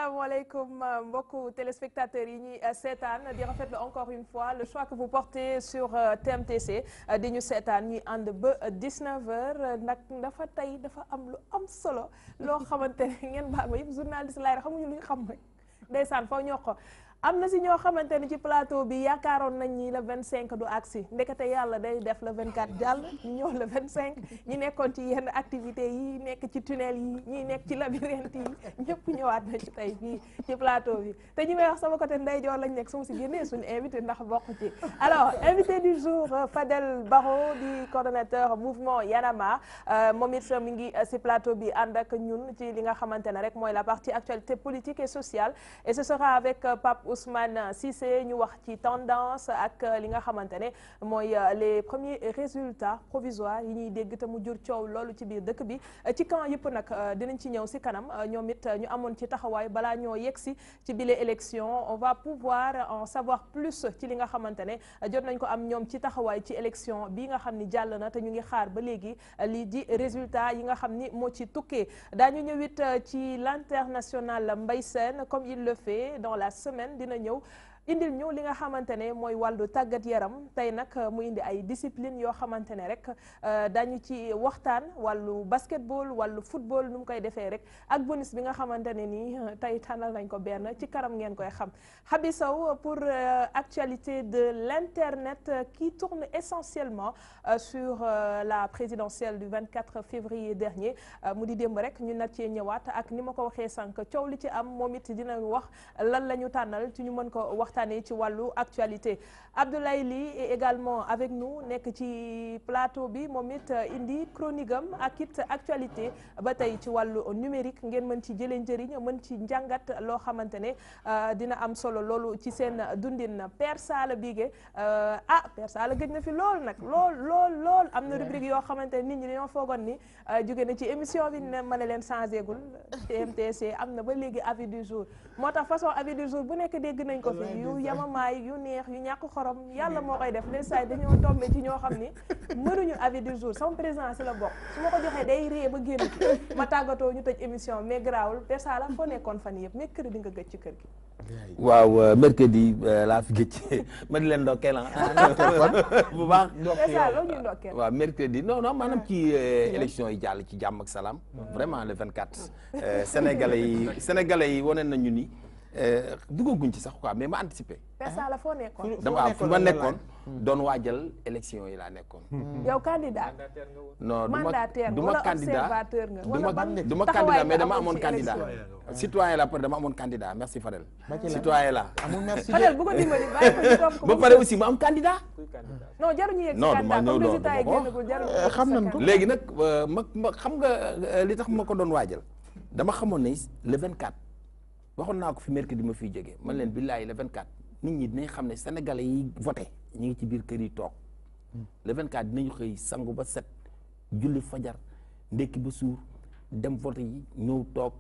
asalaamaaleykum mbokku téléspectateurs yi ñuy seetaan di rafetlu encore une fois le choix que vous portez sur TMTC di ñu seetaan ñuy ànd ba 19h nag dafa am lu am solo loo xamante ne ngeen baal ma yëpp journaliste laay xamuñu lu ñu xam rek ndeysaan foo ñoo ko am na si ñoo xamante ne ci plateau bi yaakaaroon nañ ni le 25 du agsi ndekete yàlla day def le 24 jàll ñu ñëw le 25 ñi nekkoon ci yenn activités yi nekk ci tunnel yi ñi nekk ci labyrinthe yi ñëpp ñëwaat na ci tey fii ci plateau bi te ñi may wax sama côté ndeyjoor lañ nekk su ma si génnee suñu invité ndax bokk ci alors invité du jour Fadel Barro di coordonnateur mouvement Y en a marre moom it mi ngi si plateau bi ànd ak ñun ci li nga xamante ne rek mooy la partie actualité politique et sociale et ce sera avec Pape Ousmane Cissé ñu wax ci tendance ak li nga xamante ne mooy les premiers résultats provisoires yi ñuy dégg te mu jur coow loolu ci biir dëkk bi ci camp yëpp nag dinañ ci ñëw si kanam ñoom it ñu amoon ci taxawaay balaa ñoo yegsi ci bile élection on va pouvoir en savoir plus ci li nga xamante ne jot nañ ko am ñoom ci taxawaay ci élection bi nga xam ni jàll na te ñu ngi xaar ba léegi lii di résultat yi nga xam ni moo ci tukkee daañu ñëwit ci l'international Mbaye Sène comme il le fait dans la semaine dina ñëw indil ñu li nga xamante ne mooy wàllu tàggat yaram tey nag mu indi ay discipline yoo xamante ne rek dañu ci waxtaan wàllu basketball wàllu football nu mu koy defee rek ak bonus bi nga xamante ne nii tey tànnal nañ ko benn ci kanam ngeen koy xam Habi Sow pour actualité de l'internet qui tourne essentiellement sur la présidentielle du 24 février dernier mu di démb rek ñu nat cee ñëwaat ak ni ma ko waxee sànq coow li ci am moom it dina wax lan la ñu tànnal ci ñu mën ko waxtaanee ci wàllu actualité Abdoulaye Ly est également avec nous nekk ci plateau bi moom it indi chronique am ak it actualité ba tey ci wàllu numérique ngeen mën ci jëlee njëriñ mën ci njàngat loo xamante ne dina am solo loolu ci seen dundin Père Sala Bigué Père Sala gëj na fi lool nag lool am na rubrique yoo xamante ne nit ñi dañoo foogoon ni jóge na ci émission bi ne ma ne leen changé gul TMTC am na ba léegi avis du jour moo tax façon avis du jour bu nekk dégg nañ ko fi yu yamamaay yu neex yu ñàkk xorom yàlla moo koy def les saa dañoo tombé ci ñoo xam ni mënuñu avis du jour sama président si la bokk su ma ko joxee day rée ba génn ci ma tàggatoo ñu tëj émission mais garaawul Père Sala foo nekkoon fan yëpp mercredi nga gëj ci kër gi waaw mercredi laa fi gëj ma di leen ndokkeel bu baax waaw mercredi non maanaam ci élection yi jàll ci jàmm ak salaam vraiment le 24 sénégalais yi wane nañu ni duggaguñ ci sax quoi mais ma anticipé. Père Sala foo nekkoon. fu ma nekkoon doon waajal élection yi laa nekkoon. yow candidat. non mandataire du ma candidat du ma candidat mais dama amoon candidat. citoyen la pare dama amoon candidat merci Fadel. citoyen la. amul merci Fadel bu ko dimbali bàyyi ko ci topp ko. ba pare aussi ma am candidat. non jaruñu yegg ci candidat comme résultat yi génnagul jaruñu xam nañ ko léegi nag ma xam nga li tax ma ko doon waajal dama xamoon ne le 24. waxoon naa ko fi mercredi ma fiy jógee man leen billaay le 24 nit ñi dinañ xam ne sénégalais yi voté ñu ngi ci biir kër yi toog le 24 dinañu xëy sangu ba set julli fajar ndekki ba suur dem voté yi ñëw toog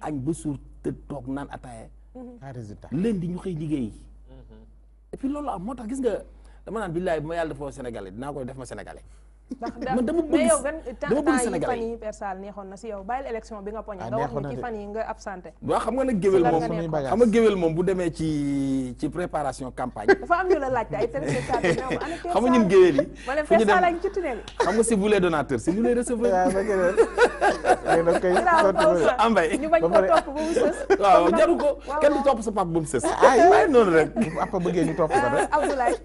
añ ba suur te toog naan ataaya résultat leen di ñu xëy liggéey et puis loolu am moo tax gis nga dama naan billaay bu ma yàlla defoo sénégalais dinaa koy def ma sénégalais man dama bëgg Sénégal fan yi Père Sala neexoon na si yow bàyyil élection bi nga poñe nga wax ni ci fan yi nga absenté waaw xam nga nag géwél moom bu demee ci préparation campagne dafa am ñu la laajte ay téléspectateurs xam nga ñun géwél yi ma ne Père Sala ngi ci tunnel xam nga si vous les donateurs si nous les receveurs ambay ñu bañ ko topp ba mu sës waaw jaru ko kenn du topp sa pap ba mu sës ay noonu rek apa bëggee ñu topp ko rek Abdoulaye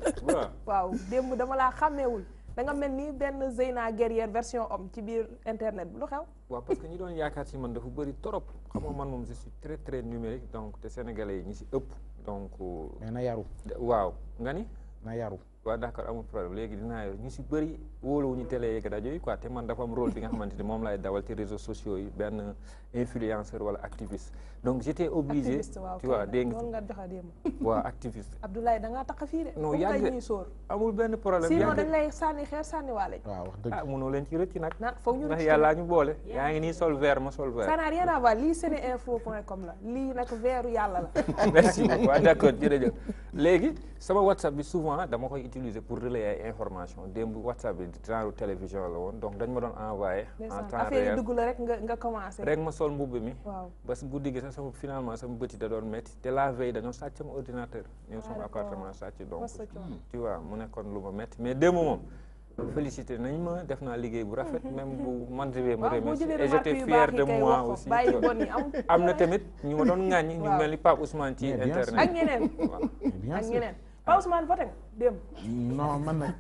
waaw démb dama laa xàmmeewul da nga mel ni benn Zeyna guerrière version homme ci biir internet bi lu xew. waaw parce que ñi doon yaakaar ci man dafa bëri trop xam nga man moom je suis très très numérique donc te sénégalais yi ñi si ëpp donc. mais na yaru. waaw nga ni. na yaru. waaw d'accord amul problème léegi dinaa yor ñu si bëri wóoluwuñu télé yeeg rajo yi quoi te man dafa am rôle bi nga xamante ni moom laay dawal ci réseaux sociaux yi benn influenceur wala activiste donc j'étais obligé. tu vois dégg nga loolu nga doxa démb. waaw activiste. Abdoulaye da ngaa tax fii de. non yàgg ñuy sóor. amul benn problème sinon dañ lay sànni xeer sànni waale. waaw wax dëgg mënoo leen ci rëcc nag. naan foog ñu ndax yàllaa ñu boole. yaa ngi nii sol vert ma sol vert. ça n'a rien à voir lii seneinfo.com la lii nag veeru yàlla la. merci beaucoup waaw d'accord jërëjëf léegi sama WhatsApp bi souvent dama koy utiliser pour relayer ay information démb WhatsApp bi genre télévision la woon donc dañ ma doon envoyé en temps affaire yi réel dugg la rek nga commencé rek ma sol mbubb mi waaw ba si guddi gi sax finalement sama bëti da doon métti te la veille dañoo sàcc sama ordinateur ñëw sama appartement sàcc donc tu vois mu nekkoon lu ma métti mais démb moom félicité nañ ma def naa liggéey bu rafet même bu man devee ma remercier et j'étais fier de moi aussi am na tamit ñu ma doon ŋàññi ñu mel ni Pape Ousmane ci internet ak ñeneen ak ñeneen Pape Ousmane voté nga démb non man nag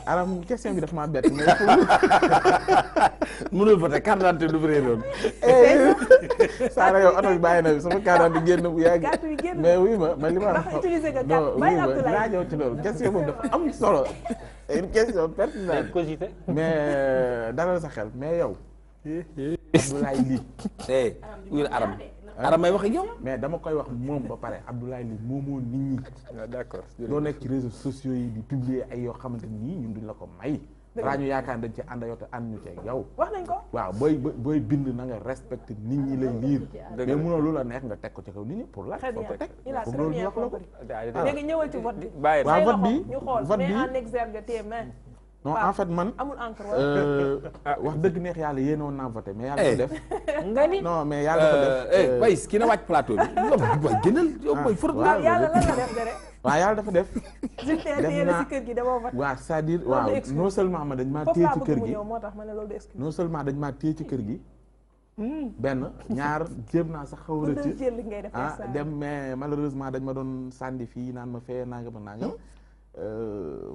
aram question bi daf maa bett mais mënul voté carte d'identité du vrai doon Saara yow oto bi bàyyi na bi sama carte d'identité génn bu yàgg mais oui ma li ma utiliser nga non bàyyi oui ma Abdoulaye dinaa ñëw ci loolu question boobu dafa am solo c'est une question pertinente cogité mais dalal sa xel mais yow Abdoulaye Ly wuyul aram may wax ak yow mais dama koy wax moom ba pare Abdoulaye Ly moomoo nit ñi d'accord doo nekk ci réseaux sociaux yi di publier ay yoo xamante nii ñun duñ la ko may balaa ñu yaakaar dañ ci ànd yow te ànd ñu ci ak yow wax nañ ko waaw booy bind na nga respecté nit ñi lay liir mais mënoo lu la neex nga teg ko ci kaw nit ñi pour la très foo bien ko teg il a pour très loolu ñu bien wax la ko compris léegi ñëwal ci vote bi bàyyi waaw vote bi ñu xool vote mais bi en exergue tes mains non en fait man amul encre wala wax dëgg neex yàlla yéenoon naa voté mais yàlla dafa def nga ni non mais yàlla dafa def Baye kii na wàcc plateau bi boy gënal yow boy for waaw yàlla lan la def dere waaw yàlla dafa def def naa si kër gi dama vote waaw c'est-à-dire waaw non seulement ma dañ maa téye ci kër gi moo tax ma ne loolu de excuse non seulement dañ maa téye ci kër gi benn ñaar jéem naa sax xaw a rëcc dem mais malheureusement dañ ma doon sànni fii naan ma fee nangam a nangam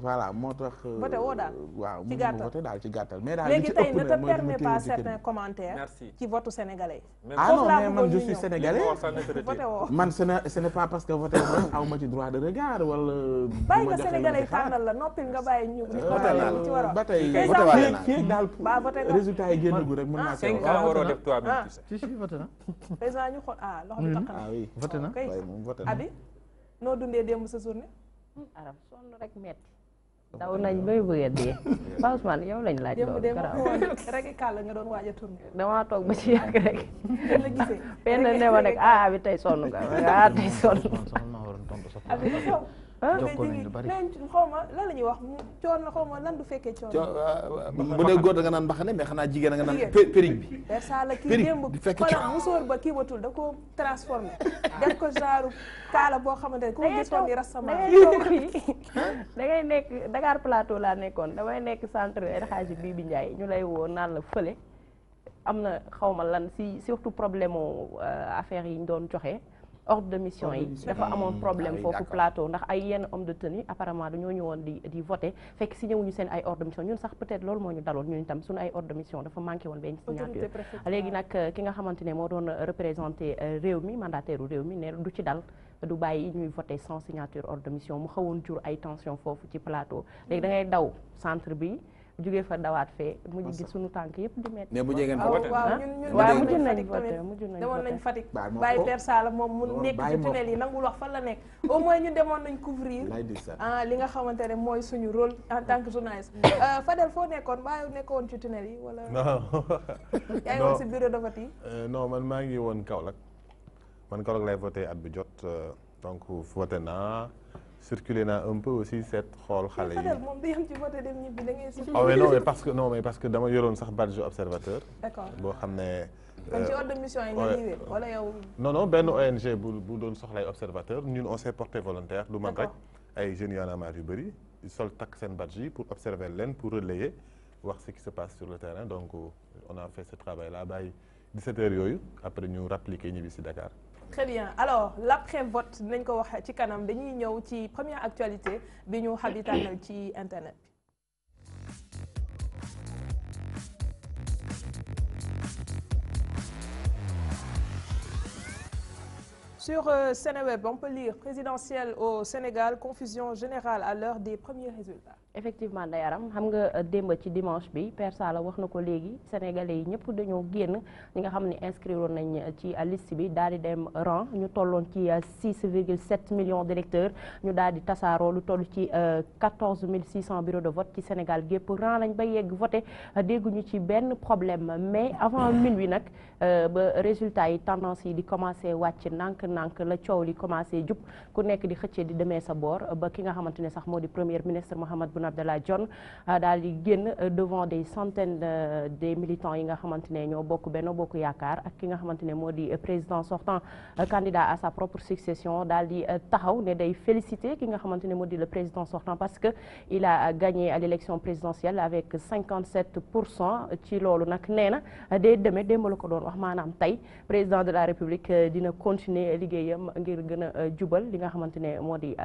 voilà moo tax. voté woo daal waaw ci gàttal voté daal ci gàttal mais daal léegi tey ne te permet pas certains commentaires. Merci. ci votu sénégalais. ah non mais man je suis sénégalais. voté woo man ce n'est pas parce que voté woo aw ma ci droit de regard wala. bàyyi nga sénégalais yi tànnal la noppil nga bàyyi ñu. ci war a ba tey fii daal résultat yi génn gu rek mën naa. 5 ans waroo def toi même tu sais. si voté na. président ñu xool loxo bi tax na. ah oui voté na kay moom voté na. Abi noo dundee démb sa journée. aram sonn rek metti daw nañ bay bëgg a dee Pa Ousmane yow lañ laaj démb loolu de garaaw rek kàll nga doon waaj a tourné. damaa toog ba ci yàgg rek la gisee benn ne ma nag bi tey sonn nga tey sonn soxna maa waroon tontu sax. Abi lu xew. jokkoo nañ lu bari. xaw ma lan la ñuy wax coon la xaw ma lan du fekkee coon. bu dee góor da nga naan mbaxane mais xanaa jigéen da nga naan périg bi. Versailles la kii Périg démb di fekk xoolal musóor ba kii batul da ko transformé def ko genre kaala boo xamante ne ku ko gisoon ni rasama. da ngay toog fii da ngay nekk Dakar Plateau laa nekkoon damay nekk centre El Hadji Bibi Ndiaye ñu lay woo naan la fële am na xaw ma lan si surtout problème affaire yi ñu doon joxe. ordre de mission yi dafa amoon problème foofu plateau ndax ay yenn homme de tenue apparemment dañoo ñëwoon di voter fekk si ñëwuñu seen ay ordre de mission ñun sax peut-être loolu moo ñu daloon ñun itam suñu ay ordre de mission dafa manqué woon benn signature léegi nag ki nga xamante ne moo doon représenté réew mi mandataire réew mi ne du ci dal du bàyyi ñuy voter sans signature ordre de mission mu xawoon jur ay tension foofu ci plateau léegi da ngay daw centre bi jógee fa dawaat fee mujj gi sunu tànk yëpp di metti mais bu jegeen ko voté waaw ñun waaw mujj nañ voté mujj nañ demoon voté nañ Fatick bàyyi Père Sala moom mu nekk ci tunnel yi nangul wax fan la nekk au moins ñu demoon nañ couvrir li nga xamante ne mooy suñu rôle en tant que journaliste Fadel foo nekkoon bàyyi nekkoon ci tunnel yi wala yaa ngi woon si bureau de vote yi non man maa ngi woon Kaolack man Kaolack lay voté at bu jot donc voté naa circulé naa un peu aussi seet xool xale yi. Fadel moom du yem ci voté dem ñibbi da ngay circulé. mais non mais parce que dama yoroon sax badge observateur. d'accord boo xam ne. kon ci ordre de mission yi nga ñëwee wala yow. non benn ONG bu doon soxlay observateur ñun on s'est porté volontaire du man rek ay jeunes Y'en a marre yu bëri sol takk seen badge yi pour observer leen pour relayer wax ce qui se passe sur le terrain donc on a fait ce travail là bàyyi 17 heures yooyu après ñu rappliqué ñibbi si Dakar. Très bien alors l'après-vote dinañ ko wax ci kanam dañuy ñëw ci première actualité bi ñu xabitanal ci internet bi. Sur Seneweb, on peut lire présidentielle au Sénégal, confusion générale à l'heure des premiers résultats. effectivement Ndeye Arame xam nga démb ci dimanche bi Père Sala wax na ko léegi sénégalais yi ñëpp dañoo génn ñi nga xam ne inscrire woon nañ ci liste bi daal di dem rang ñu tolloon ci 6,7 millions d'électeurs ñu daal di tasaaroo lu toll ci 14 600 bureaux de vote ci Sénégal gépp rang lañ ba yegg voté dégguñu ci benn problème mais avant minuit nag ba résultat yi tendance yi di commencé wàcc ndànk nànk la coow li commencé jub ku nekk di xëccee di demee sa boor ba ki nga xamante ne sax moo di premier ministre Mahammed Boun Abdallah Dionne daal di génn devant des centaines des militants yi nga xamante ne ñoo bokk Benno Bokk Yaakaar ak ki nga xamante ne moo di président sortant candidat à sa propre succession daal di taxaw ne day féliciter ki nga xamante ne moo di le président sortant parce que il a gagné à l'élection présidentielle avec 57%. ci loolu nag nee na day demee démb la ko doon wax maanaam tey président de la république dina continuer liggéeyam ngir gën a jubal li nga xamante ne moo di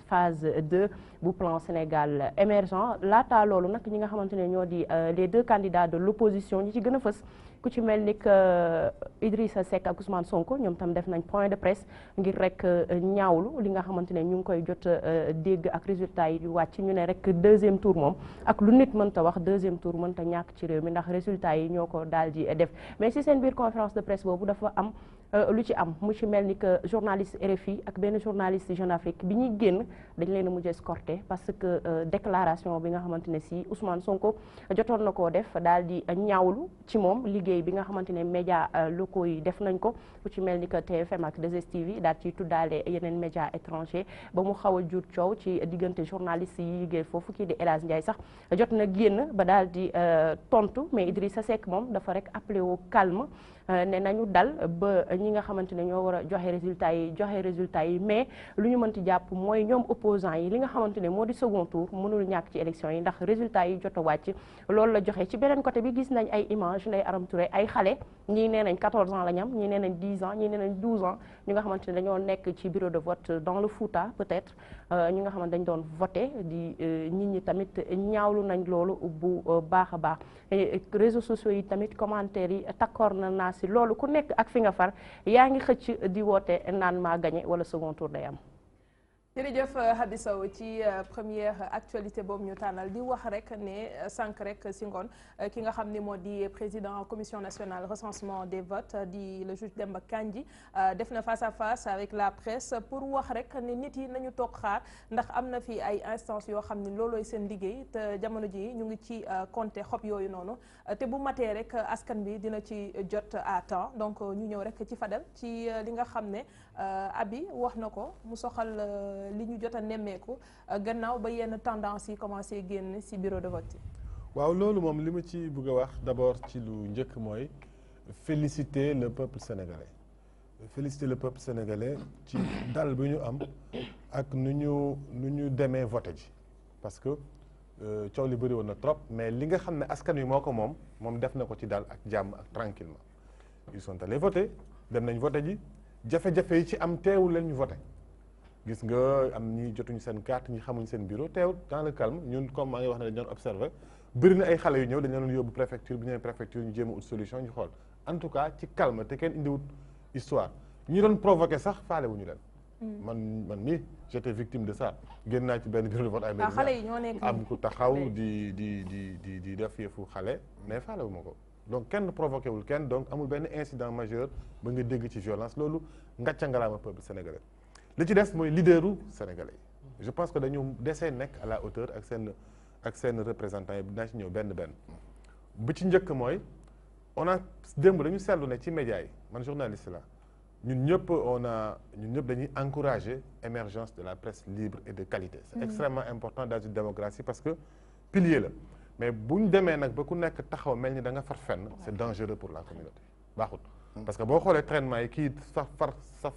phase 2 bu plan Sénégal émergent laata loolu nag ñi nga xamante ne ñoo di les deux candidats de l'opposition ñi ci gën a fës ku ci mel ni que Idrissa Seck ak Ousmane Sonko ñoom tam def nañ point de presse ngir rek ñaawlu li nga xamante ne ñu ngi koy jot dégg ak résultat yi di wàcc ñu ne rek deuxième tour moom ak lu nit mënta wax deuxième tour mënta ñàkk ci réew mi ndax résultat yi ñoo ko daal di def mais si seen biir conférence de presse boobu dafa am lu ci am mu ci mel ni que journaliste RFI ak benn journaliste Jeune Afrique bi ñuy génn dañ leen a mujjee escorté parce que déclaration bi nga xamante ne si Ousmane Sonko jotoon na koo def daal di ñaawlu ci moom liggéey bi nga xamante ne média locaux yi def nañ ko lu ci mel ni que TFM ak 2STV daal ci tuddaale yeneen média étranger ba mu xaw a jur coow ci diggante journaliste yi liggéey foofu kii di El Hadj Ndiaye sax jot na génn ba daal di tontu mais Idrissa Seck moom dafa rek appelé au calme ne nañu dal ba ñi nga xamante ne ñoo war a joxe résultat yi mais lu ñu mënti jàpp mooy ñoom opposants yi li nga xamante ne moo di second tour mënul ñàkk ci élection yi ndax résultat yi jot a wàcc loolu la joxe ci beneen côté bi gis nañ ay image Ndeye Aram Touré ay xale ñii nee nañ 14 ans la ñam ñii nee nañ 10 ans ñii nee nañ 12 ans ñi nga xamante ne dañoo nekk ci bureau de vote dans le Fouta peut-être ñi nga xamante dañ doon voté di nit ñi tamit ñaawlu nañ loolu bu baax a baax réseaux sociaux yi tamit commentaires yi takkoor na si loolu ku nekk ak fi nga far yaa ngi xëcc di woote naan maa gagné wala second tour day am. jërëjëf Hady Sow ci première actualité boobu ñu tànnal di wax rek ne sànq rek si ngoon ki nga xam ni moo di président commission nationale recensement des votes di le juge Demba Kandji def na face à face avec la presse pour wax rek ne nit yi nañu toog xaar ndax am na fi ay instances yoo xam ni loolooy seen liggéey te jamono ji ñu ngi ci compter xob yooyu noonu te bu matee rek askan bi dina ci jot à temps donc ñu ñëw rek ci Fadel ci li nga xam ne Abi wax na ko mu soxal li ñu jot a nemmeeku gannaaw ba yenn tendance yi commencé génn ci bureau de vote yi. waaw loolu moom li ma ci bëgg a wax d'abord ci lu njëkk mooy féliciter le peuple sénégalais ci dal bi ñu am ak nu ñu demee voté ji parce que coow li bëri woon na trop mais li nga xam ne askan wi moo ko moom def na ko ci dal ak jàmm ak tranquillement ils sont allés voter dem nañ voté ji jafe-jafe yi ci am teewul leen ñu voté gis nga am ñi jotuñu seen carte ñi xamuñ seen bureau teewul dans le calme ñun comme maa ngi wax ne dañ doon observé bëri na ay xale yu ñëw dañ leen yóbbu préfecture bu ñëwee préfecture ñu jéem a ut solution ñu xool en tout cas ci calme te kenn indiwut histoire ñi doon provoqué sax faale wuñu leen man nii j'étais victime de ça génn naa ci benn bureau de vote ay xale yi ñoo nekk am ku taxaw di def yëfu xale mais faale wu ma ko donc kenn provoqué wul kenn donc amul benn incident majeur ba nga dégg ci violence loolu ngàcca ngalaama peuple sénégalais li ci des mooy leaderu sénégalais yi je pense que dañu desee nekk à la hauteur ak seen représentants yi dinaa ci ñëw benn bu ci njëkk mooy on a démb dañu seetlu ne ci médias yi man journaliste la ñun ñëpp dañuy encourager émergence de la presse libre et de qualité c'est extrêmement important dans une démocratie parce que pilier la mais bu ñu demee nag ba ku nekk taxaw mel ni da nga far fenn c'est dangereux pour la communauté baaxut parce que boo xoolee traitement yi kii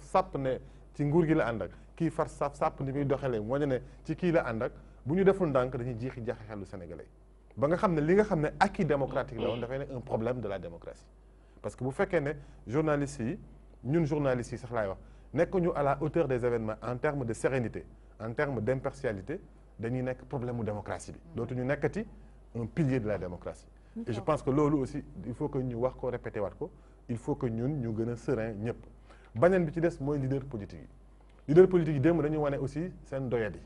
sàpp ne ci nguur gi la ànd ak kii far sàpp ni muy doxalee moo ne ci kii la ànd ak bu ñu deful ndànk dañuy jiixi jaxe xelu sénégalais ba nga xam ne li nga xam ne acquis démocratique la woon dafay ne un problème de la démocratie parce que bu fekkee ne journalistes yi ñun journalistes yi sax laay wax nekkuñu à la hauteur des événements en termes de sérénité en termes d'impartialité dañuy nekk problème mu démocratie bi dootuñu nekkati un pilier de la démocratie et je pense que loolu aussi il faut que ñu wax ko répété waat ko il faut que ñun ñu gën a serein ñëpp beneen bi ci des mooy leader politique yi démb dañu wane aussi seen doyadi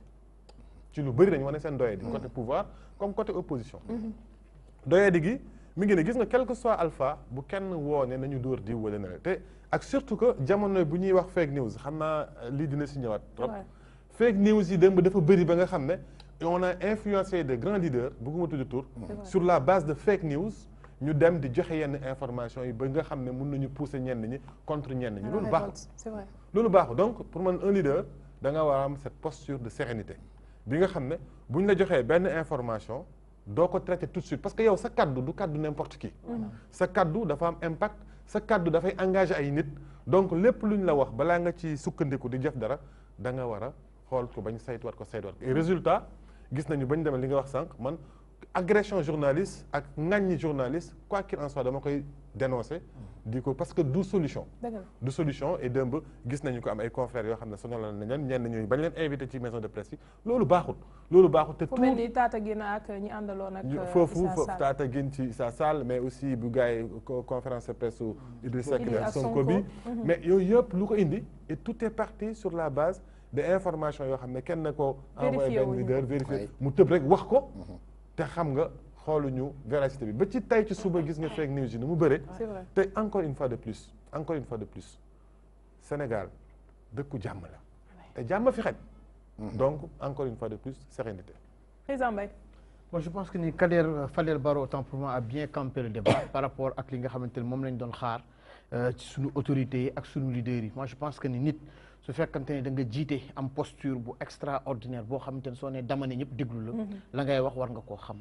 ci lu bëri dañu wane seen doyadi côté pouvoir comme côté opposition doyadi gi mi ngi ne gis nga quel que soit alpha bu kenn woo ne nañu dóor diw wala ne te ak surtout que jamono bu ñuy wax fake news xam naa lii dina si ñëwaat trop fake news yi démb dafa bëri ba nga xam ne on a influencé de grands leaders bëgguma tudd tur sur la base de fake news ñu dem di joxe yenn information yi ba nga xam ne mun nañu pousser ñenn ñi contre ñenn ñi. loolu baaxul c'est vrai. loolu baaxul donc pour man un leader da nga war a am cette posture de sérénité bi nga xam ne bu ñu la joxee benn information doo ko traiter tout de suite parce que yow sa kaddu du kaddu n'importe qui. sa kaddu dafa am impact sa kaddu dafay engager ay nit donc lépp lu ñu la wax balaa nga ci sukkandiku di jëf dara da nga war a xool ko bañ saytuwaat ko et résultat gis nañu bañ demee li nga wax sànq man agression journaliste ak ŋàññi journaliste quoi qu'il en soit dama koy dénoncer di ko parce que du solution du solution et démb gis nañu ko am ay confrères yoo xam ne sonal nañ leen ñenn ñooyu bañ leen invité ci maison de presse yi loolu baaxul te fu mel ni Tataguine ak ñi àndaloon ak foofu Tataguine ci Issa Sall mais aussi bu gars yi conférence de presse u Idrissa Seck ak Sonko bi mais yooyu yëpp lu ko indi et tout est parti sur la base de information yoo xam ne kenn na ko envoyé benn leader vérifié mu tëb rek wax ko te xam nga xooluñu véracité bi ba ci tey ci suba gis nga fake news yi ni mu bëre te encore une fois de plus Sénégal dëkku jàmm la te jàmm fi xaj donc encore une fois de plus sérénité. Président Mbaye. Moi je pense que ni Fadel Barro autant pour moi a bien campé le débat par rapport ak li nga xamante ne moom lañ doon xaar ci suñu autorités yi ak suñu leaders yi moi je pense que ni nit su fekkante ne da nga jiite am posture bu extraordinaire boo xamante ne soo nee dama ne ñëpp déglu la ngay wax war nga koo xam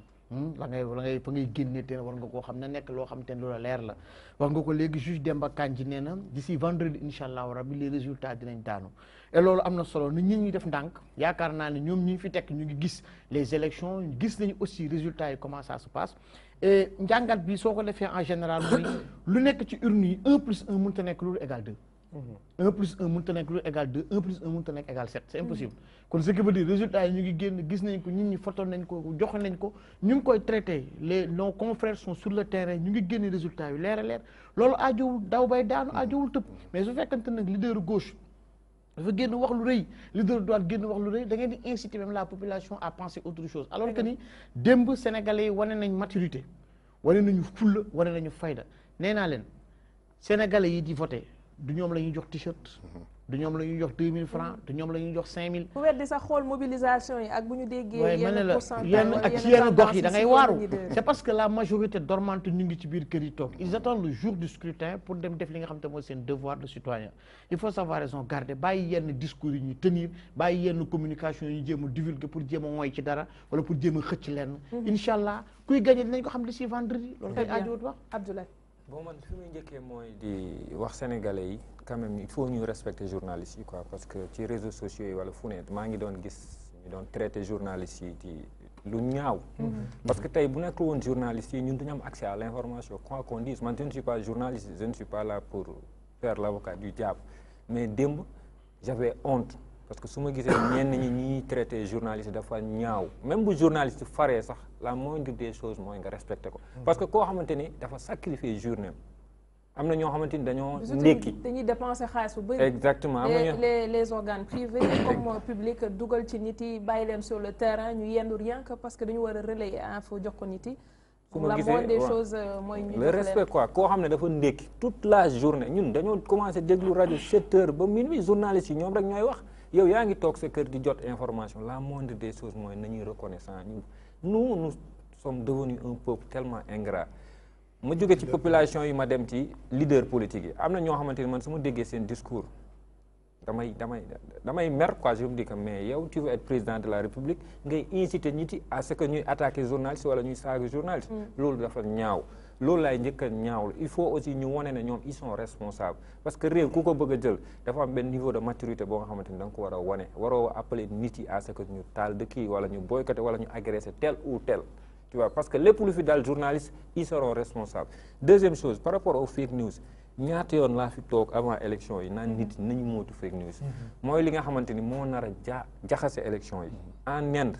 la ngay fa ngay génne te war nga koo xam na nekk loo xamante ne loola leer la wax nga ko léegi juge Demba Kandji nee na d'ici vendredi incha allah rabi les résultats dinañ daanu et loolu am na solo nit ñi def ndànk yaakaar naa ne ñoom ñi fi tekk ñu ngi gis les élections gis nañu aussi résultats yi comment ça se passe et njàngat bi soo ko defee en général mooy lu nekk ci urne yi 1+1 mënut a nekk loolu égal 2 1+1 mënut a nekk lu égal 2 1+1 mënut a nekk égal 7 c'est impossible kon ce qui veut dire résultats yi ñu ngi génn gis nañ ko nit ñi photo nañ ko joxe nañ ko ñu ngi koy traité nos confrères sont sur le terrain ñu ngi génne résultats yu leer a leer loolu aajowul daw bay daanu aajowul tëb mais su fekkante nag leader gauche dafa génn wax lu rëy leader droite génn wax lu rëy da ngeen di inciter même la population à penser autre chose alors que ni démb sénégalais yi wane nañ maturité wane nañu fulla wane nañu fayda nee naa leen sénégalais yi di voté du ñoom la ñuy jox t-shirt du ñoom la ñuy jox 2000 francs du ñoom la ñuy jox 5000. bu weddi sax xool mobilisation yi ak bu ñu déggee yenn pourcentage yenn ak ci yenn gox yi da ngay waaru c'est parce que la majorité dormante ñu ngi ci biir kër yi toog ils attendent le jour du scrutin pour dem def li nga xam te mooy seen devoir de citoyen il faut savoir raison garder bàyyi yenn discours yi ñuy tenir bàyyi yenn communication yi ñu jéem a divulguer pour jéem a mooy ci dara wala pour jéem a xëcc lenn incha allah kuy gagné dinañ ko xam d'ici vendredi loolu koy aajoot wax Abdoulaye. bon man fi muy njëkkee mooy di wax sénégalais yi quand même il faut ñu respecter journalistes yi quoi parce que ci réseaux sociaux yi wala fu ne maa ngi doon gis ñu doon traiter journalistes yi di lu ñaaw parce que tey bu nekk woon journalistes yi ñun duñu am accès à l'information quoi qu'on dise man je ne suis pas journaliste je ne suis pas là pour faire l'avocat du diable mais démb j'avais honte parce que su ma gisee ñenn ñi ñuy traité journaliste dafa ñaaw même bu journaliste faree sax la moindre des choses mooy nga respecté ko parce que koo xamante ni dafa sacrifier journée am na ñoo xamante ni dañoo ndékki dañuy dépenser xaalis bu bëri exactement les organes privés comme public dugal ci nit yi bàyyi leen sur le terrain ñu yendu rien que parce que dañu war a relayer info jox ko nit yi la moindre des choses mooy ñu le respect quoi koo xam ne dafa ndékki toute la journée ñun dañoo commencé déglu rajo 7 heures ba minuit journalistes yi ñoom rek ñooy wax yow yaa ngi toog sa kër di jot information la moindre des choses mooy nañuy reconnaissant nous sommes devenus un peuple tellement ingrat ma jóge ci population yi ma dem ci leader politique yi am na ñoo xamante ni man su ma déggee seen discours damay mer quoi je me dis que mais yow tu veux être président de la République ngay inciter nit yi à ce que ñuy attaquer journaliste wala ñuy saaga journaliste loolu dafa ñaaw loolu laay njëkk a ñaawlu il faut aussi ñu wane ne ñoom ils sont responsables parce que réew ku ko bëgg a jël dafa am benn niveau de maturité boo nga xamante ni da nga ko war a wane waroo appeler nit yi à ce que ñu taal dëkk yi wala ñu boycotter wala ñu agresser tel ou tel tu vois parce que lépp lu fi daal journaliste ils seront responsables deuxième chose par rapport aux fake news ñaata yoon laa fi toog avant élection yi naan nit ñi nañu mootu fake news mooy li nga xamante ni moo nar a jaxase élection yi en Inde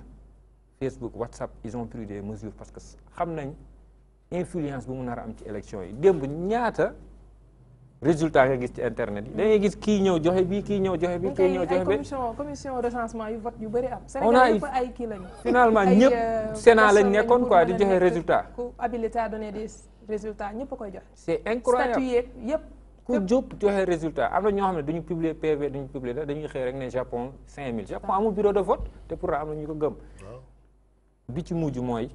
Facebook WhatsApp ils ont pris des mesures parce que xam nañ influence bu mu nar a am ci élection yi démb ñaata résultat nga gis ci internet yi da ngay gis kii ñëw joxe bii kii ñëw joxe bii kii ñëw joxe bii commission recensement yu vote yu bëri am Sénégal yëpp ay kii lañu finalement ñëpp Sénat lañ nekkoon quoi di joxe résultat ku habilité à donner des résultats ñëpp a koy joxe c'est incroyable statut yëpp ku jóg joxe résultat am na ñoo xam ne duñu publier PV duñu publier da dañuy xëy rek ne Japon 5000 Japon amul bureau de vote te pourtant am na ñu ko gëm bi ci mujj mooy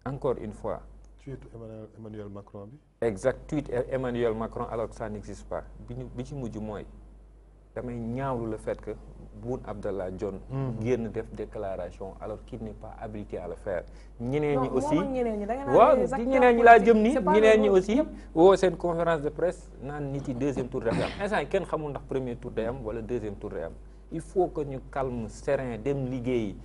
encore une fois tweet Emmanuel Macron bi. exact tweet Emmanuel Macron alors que ça n'existe pas bi ci mujj mooy damay ñaawlu le fait que Boun Abdallah Dionne génn def déclaration alors qu'il n'est pas habilité à le faire. ñeneen ñi aussi waaw ci ñeneen ñi laa jëm ni ñeneen ñi aussi woo seen conférence de presse naan nit yi deuxième tour day am instant yi kenn xamul ndax premier tour day am wala deuxième tour day am il faut que ñu calme serein dem liggéeyi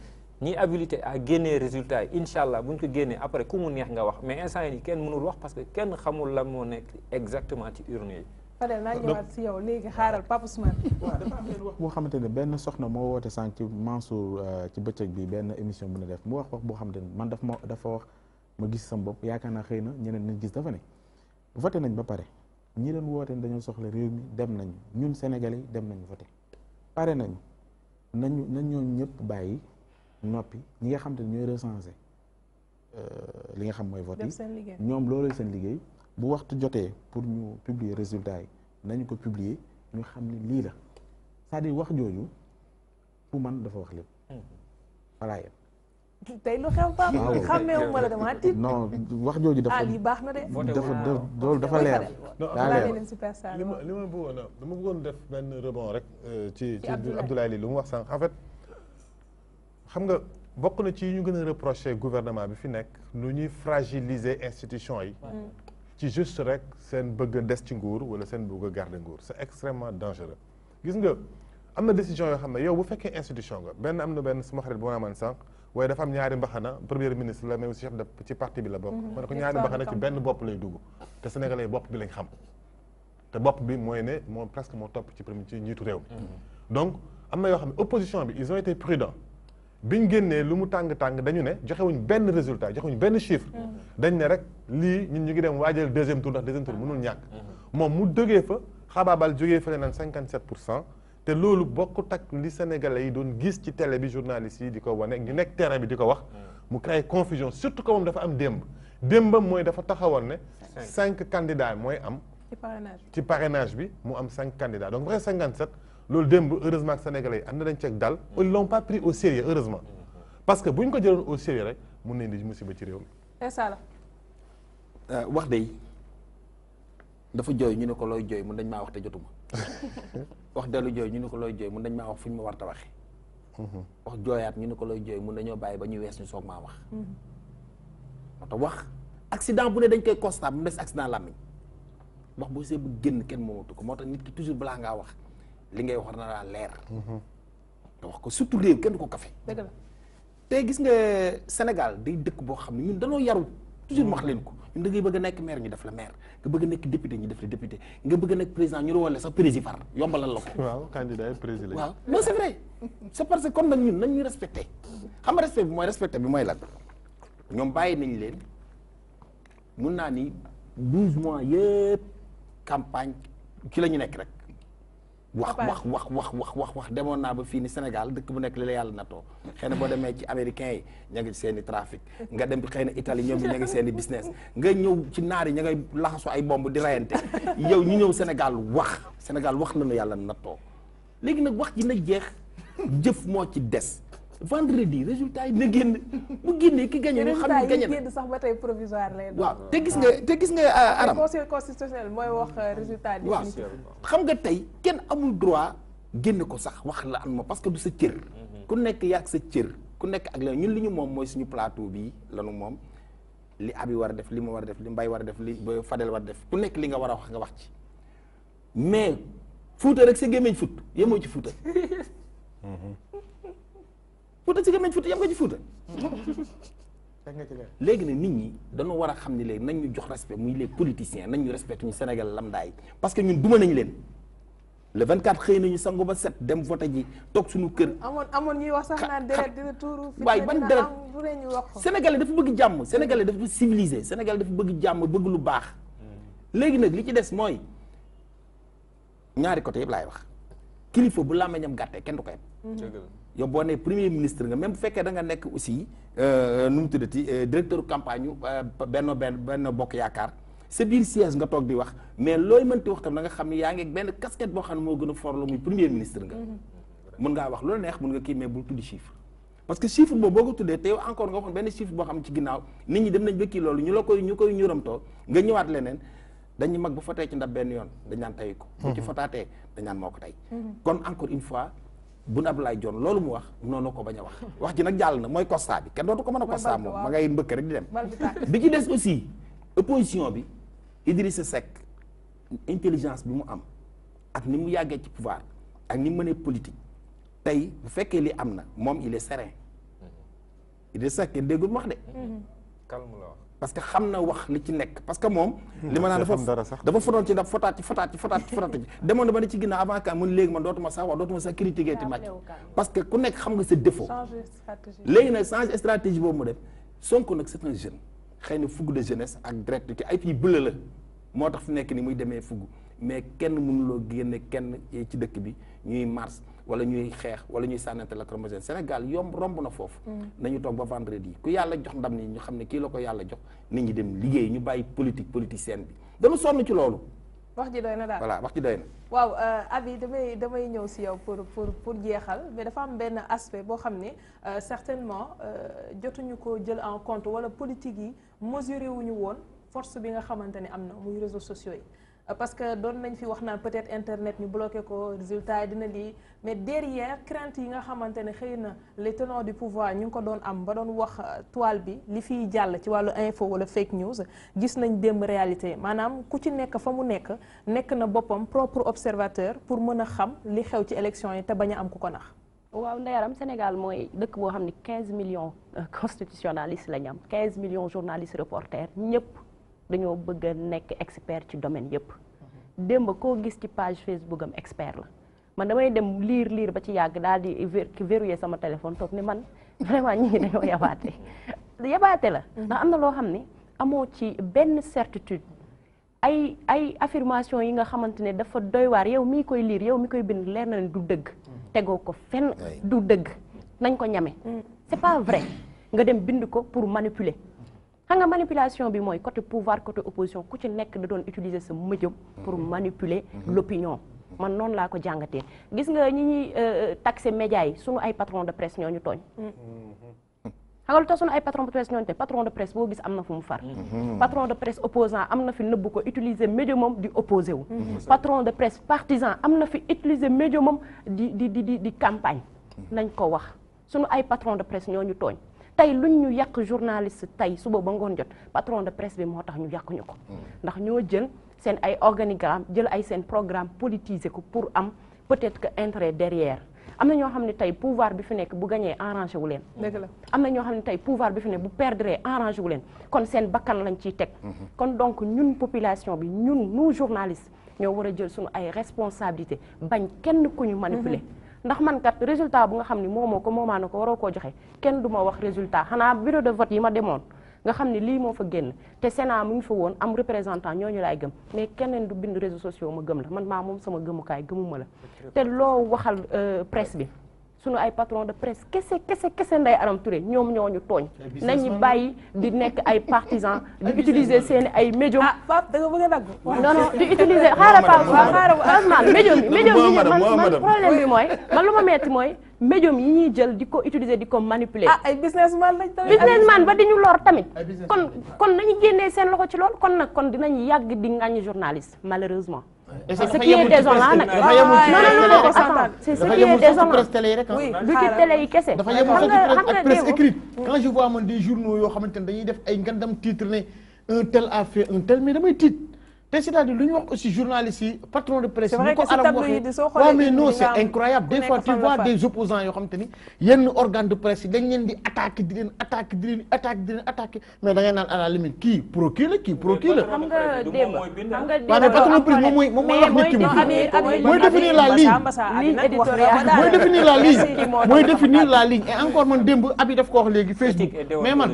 ñi habilité à génnee résultat yi incha allah bu ñu ko génnee après ku mu neex nga wax mais instant yi kenn mënul wax parce que kenn xamul la moo nekk exactement ci urne yi. Fadel naa ñëwaat si yow léegi xaaral Papa Ousmane. waaw dafa am benn wax boo xamante ne benn soxna moo woote sànq ci Mansour ci bëccëg bi benn émission bu na def mu wax boo xamante ne man dafa wax ma gis sama bopp yaakaar naa xëy na ñeneen nañ gis dafa ne voté nañ ba pare ñi leen woote dañoo soxla réew mi dem nañ ñun Sénégalais yi dem nañu voté pare nañu nañoo ñëpp bàyyi noppi ñi nga xam te ne ñooy recensé li nga xam mooy vote yi ñoom loolu seen liggéey bu waxtu jotee pour ñu publier résultat yi nañu ko publier ñu xam ne lii la c'est-à-dire wax jooju pour man dafa wax lépp voilà yéen tey lu xew Pape xàmmeewu ma la dama tiit non wax jooju dafa lii baax na de loolu dafa leer li ma bëggoon dama bëggoon def benn rebond rek ci Abdoulaye Ly lu mu wax sànq en fait xam nga bokk na ci ñu gën a reprocher gouvernement bi fi nekk lu ñuy fragiliser institution yi ci juste rek seen bëgg a des ci nguur wala seen bëgg a garder nguur c'est extrêmement dangereux gis nga am na décision yoo xam ne yow bu fekkee institution nga benn am na benn suma xarit bu ma amoon sànq waaye dafa am ñaari mbaxana premier ministre la mais aussi chef de ci parti bi la bokk ma ne ko ñaari mbaxana ci benn bopp lay dugg te sénégalais bopp bi lañ xam te bopp bi mooy ne moom presque moo topp ci premier ci njiitu réew mi donc am na yoo xam ne opposition bi ils ont été prudents biñ génnee lu mu tàng-tàng dañu ne joxewuñ benn résultat joxewuñ benn chiffre dañ ne rek lii ñun ñu ngi dem waajal deuxième tour ndax deuxième tour mënul ñàkk moom mu jógee fa xabaabal jógee fa naan 57% te loolu bokkut ak li sénégalais yi doon gis ci télé bi journalistes yi di ko wane ñu nekk terrain bi di ko wax mu créé confusion surtout que moom dafa am démbam mooy dafa taxawoon ne 5 candidats mooy am ci parrainage bi mu am 5 candidats donc vrai 57 loolu démb heureusement que sénégalais yi am na dañ ceeg dal ils l'ont pas pris au sérieux heureusement parce que bu ñu ko jëloon au sérieux rek mun nañ di musiba ci réew mi wax day dafa jooy ñu ne ko looy jooy mun dañ maa wax te jotuma wax dellu jooy ñu ne ko looy jooy mun dañ maa wax fu ñu ma war ta waxee wax jooyaat ñu ne ko looy jooy mun dañoo bàyyi ba ñu wees ñu soog maa wax moo tax wax accident bu ne dañ koy constat bu mu des accident làmmiñ wax boo see bu génn kenn moomatu ko moo tax nit ki toujours balaa ngaa wax li ngay wax na laa leer te wax ko surtout réew kenn du ko kafe dëgg la te gis nga Sénégal day dëkk boo xam ne ñun dañoo yaru toujours ma wax leen ko ñun da ngay bëgg a nekk maire ñu def la maire nga bëgg a nekk député ñu def la député nga bëgg a nekk président ñu rawale sax président far yombalal la ko waaw candidat yi président waaw non c'est vrai c'est parce que comme nag ñun nañ ñu respecté xam nga respect bi mooy lan ñoom bàyyi nañ leen mun naa ni 12 mois yëpp campagne ci la ñu nekk rek wax demoon naa ba fii ni Sénégal dëkk bu nekk li la yàlla natoo xëy na boo demee ci américains yi ña ngi seen i trafic nga dem xëy na Italie ñoom ña ngi seen i business nga ñëw ci naar yi ña ngay laxasu ay bomb di rayante yow ñu ñëw Sénégal wax nañu yàlla natoo léegi nag wax ji na jeex jëf moo ci des vendredi résultat yi na génn bu génnee ki gagné ñu xam ne gagné na sax ba tey provisoire lay doon. waaw te gis nga Aram conseil constitutionnel mooy wax résultat yi. waaw xam nga tey kenn amul droit génn ko sax wax la am ma parce que du sa cër. ku nekk yaag sa cër ku nekk ak la ñun li ñu moom mooy suñu plateau bii lanu moom li Abi war a def li ma war a def li Mbaye war a def li Fadel war a def ku nekk li nga war a wax nga wax ci mais Fuuta rek sa gémmiñ fut yemoo ci Fuuta. Fuuta si gémmiñ Fuuta yem nga ci Fuuta. léegi ne nit ñi dañoo war a xam ne léegi nañ ñu jox respect muy les politiciens nañ ñu respecté ñu Sénégal lambda yi parce que ñun duma nañ leen le 24 xëy nañu sangu ba set dem voté ji toog suñu kër. amoon ñuy wax sax naan deret dina tuuru. waaye ban deret Sénégalais dafa bëgg jàmm Sénégalais dafa civilisé Sénégalais dafa bëgg jàmm bëgg lu baax. léegi nag li ci des mooy ñaari côté yëpp laay wax kilifa bu làmmiñam gàttee kenn du ko yëpp. yow boo nee premier ministre nga même bu fekkee da nga nekk aussi nu mu tuddati directeur campagne yu benn bokk yaakaar sa biir siège nga toog di wax mais looy mënti wax tam na nga xam ne yaa ngi benn casquette boo xam ne moo gën a fort la muy premier ministre nga. mun ngaa wax loolu neex mun nga kii mais bul tuddi chiffre parce que chiffre boobu boo ko tuddee te yow encore nga waxoon benn chiffre boo xam ci ginnaaw nit ñi dem nañ ba kii loolu ñu koy ñuramtoo nga ñëwaat leneen dañuy mag bu fotee ci ndab benn yoon dañ naan tayi ko bu ci fotaatee dañ naan moo ko tey kon encore une fois Boun Abdallah Dionne loolu mu wax noonu ko bañ a wax ji nag jàll na mooy constat bi kenn dootu ko mën a constat moom ma ngay mbëkk rek di dem bi ci des aussi opposition bi Idrissa Seck intelligence bi mu am ak ni mu yàggee ci pouvoir ak ni mu mënee politique tey bu fekkee li am na moom il est serein Idrissa Seck kenn déggul mu wax de calme la wax parce que xam na wax li ci nekk parce que moom li ma naan dafa fotoon ci ndax fotaat ci demoon na ba ne ci ginnaaw avant que mun léegi man dootuma sax wax dootuma sax critiquer ti màcc parce que ku nekk xam nga sa défaut léegi nag change stratégie boobu mu def Sonko nag c'est un jeune xëy na fougue de jeunesse ak direct ci ay puis bëla la moo tax fi nekk ni muy demee fougue mais kenn mënuloo génne kenn ci dëkk bi ñuy mars wala ñuy xeex wala ñuy sànnante lacrymogène Sénégal romb na foofu nañu toog ba vendredi ku yàlla jox ndam ni ñu xam ne kii la ko yàlla jox nit ñi dem liggéey ñu bàyyi politicienne bi dama sonn ci loolu wax ji doy na daal voilà wax ji doy na waaw Abi damay ñëw si yow pour jeexal mais dafa am benn aspect boo xam ne certainement jotuñu ko jël en compte wala politique yi mesuré wuñu woon force bi nga xamante ne am na muy réseaux sociaux yi parce que doon nañ fi wax naan peut-être internet ñu bloqué ko résultat yi dina lii mais derrière crainte yi nga xamante ne xëy na les tenants du pouvoir ñu ngi ko doon am ba doon wax toile bi li fiy jàll ci wàllu info wala fake news gis nañ démb réalité maanaam ku ci nekk fa mu nekk na boppam propre observateur pour mën a xam li xew ci élection yi te bañ a am ku ko nax. waaw Ndayaram Sénégal mooy dëkk boo xam ne 15 millions constitutionnalistes la ñu am 15 millions journalistes reporters ñëpp. dañoo bëgg a nekk expert ci domaine yëpp démb koo gis ci page Facebook am expert la man damay dem lire ba ci yàgg daal di verrouiller sama téléphone toog ni man vraiment ñi ngi dañoo yabaate la ndax am na loo xam ne amoo ci benn certitude ay affirmation yi nga xamante ne dafa doy waar yow mi koy lire yow mi koy bind leer na ne du dëgg tegoo ko fenn du dëgg nañ ko ñame c'est pas vrai nga dem bind ko pour manipuler xam nga manipulation bi mooy côté pouvoir côté opposition ku ci nekk da doon utiliser sa médium pour manipuler l'opinion man noonu laa ko jàngatee gis nga ñi ñuy taxé médias yi sunu ay patron de presse ñoo ñu tooñ xam nga lu tax sunu ay patron de presse ñoo ñu tooñ patron de presse boo gis am na fu mu far patron de presse opposant am na fi nëbb ko utiliser médiumam di opposé wu patron de presse partisan am na fi utiliser médiumam di campagne nañ ko wax sunu ay patron de presse ñoo ñu tooñ tey luñ ñu yàq journaliste tey suba ba ngoon jot patron de presse bi moo tax ñu yàq ñu ko ndax ñoo jël seen ay organigramme jël ay seen programme politisé ko pour am peut-être que intérêt derrière am na ñoo xam ne tey pouvoir bi fi nekk bu gañee arrangé wu leen dëgg la am na ñoo xam ne tey pouvoir bi fi nekk bu perdre arrangé wu leen kon seen bakkan lañ ciy teg kon donc ñun population bi ñun nous journalistes ñoo war a jël suñu ay responsabilité bañ kenn ku ñu manipuler ndax man kat résultat bu nga xam ni moomoo ko moomaa na ko waroo koo joxe kenn du ma wax résultat xanaa bureau de vote yi ma demoon nga xam ni lii moo fa génn te Sénat mu ngi fa woon am représentant ñooñu laay gëm mais keneen du bind réseaux sociaux ma gëm la man maa moom sama gëmukaay gëmuma la te loo waxal presse bi sunu ay patron de presse kese Ndeye Arame Touré ñoom ñooñu tooñ nañu bàyyi di nekk ay partisans di utiliser seen ay médium Pape da nga bëgg a dagg non di utiliser xaaral Pape médium yi man problème bi mooy man lu ma metti mooy médium yi ñuy jël di ko utiliser di ko manipuler ay businessman lañ tamit businessman ba di ñu lor tamit kon nañu génnee seen loxo ci lool kon nag kon dinañ yàgg di ŋàññi journaliste malheureusement et ce qui est désolant nag c'est ce qui est désolant presse télé yi rek du ci télé yi kese dafa yemul sax ci presse écrite quand je vois man des journaux yoo xamante ne dañuy def ay ngandam titre ne un tel a fait un tel mais damay tiit te c'est-à-dire lu ñu wax aussi journalistes yi patron de presse yi ko alam waxee waaw mais non c'est incroyable des fois tu vois des opposants yoo xamante ni yenn organe de presse yi dañ leen di attaquer di leen attaquer mais da ngay naan à la limite kii pro kii la xam nga démb waaw mais patron de presse moom mooy wax nit ki mooy définir la ligne mooy définir la ligne et encore man démb abi daf ko wax léegi Facebook mais man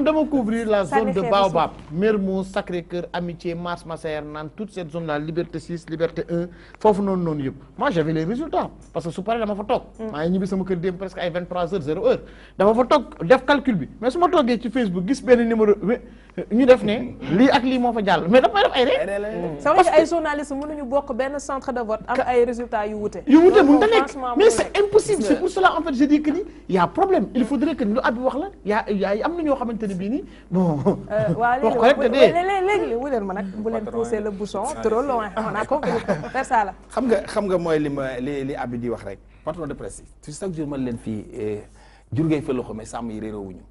dama couvrir la zone de Baobab Mermoz Sacré-Cœur Amitié Mars Massaër naan toute cette zone là Liberté 6 Liberté 1 foofu noonu yëpp moi j'avais les résultats parce que su paree dama fa toog maa ngi ñibbi sama kër démb presque ay 23h 0h dama fa toog def calcul bi mais su ma toogee ci Facebook gis benn numéro ñu def ne lii ak lii moo fa jàll mais dafay def ay rek. c'est vrai que ay journalistes mënuñu bokk benn centre de vote am ay résultats yu wute. mënut a nekk mais c'est impossible c'est pour cela en fait je dis que ni y a problème il faudrait que lu at bi wax la yaa am na ñoo xamante ne bii nii bon. waaw léegi wuleen ma nag bu leen pousser le bouchon trop loin on a compris vers ça la. xam nga mooy li Abi di wax rek patron de presse yi chaque jour man leen fii jur ngay fa loxo mais sàmm yi réeroo wuñu.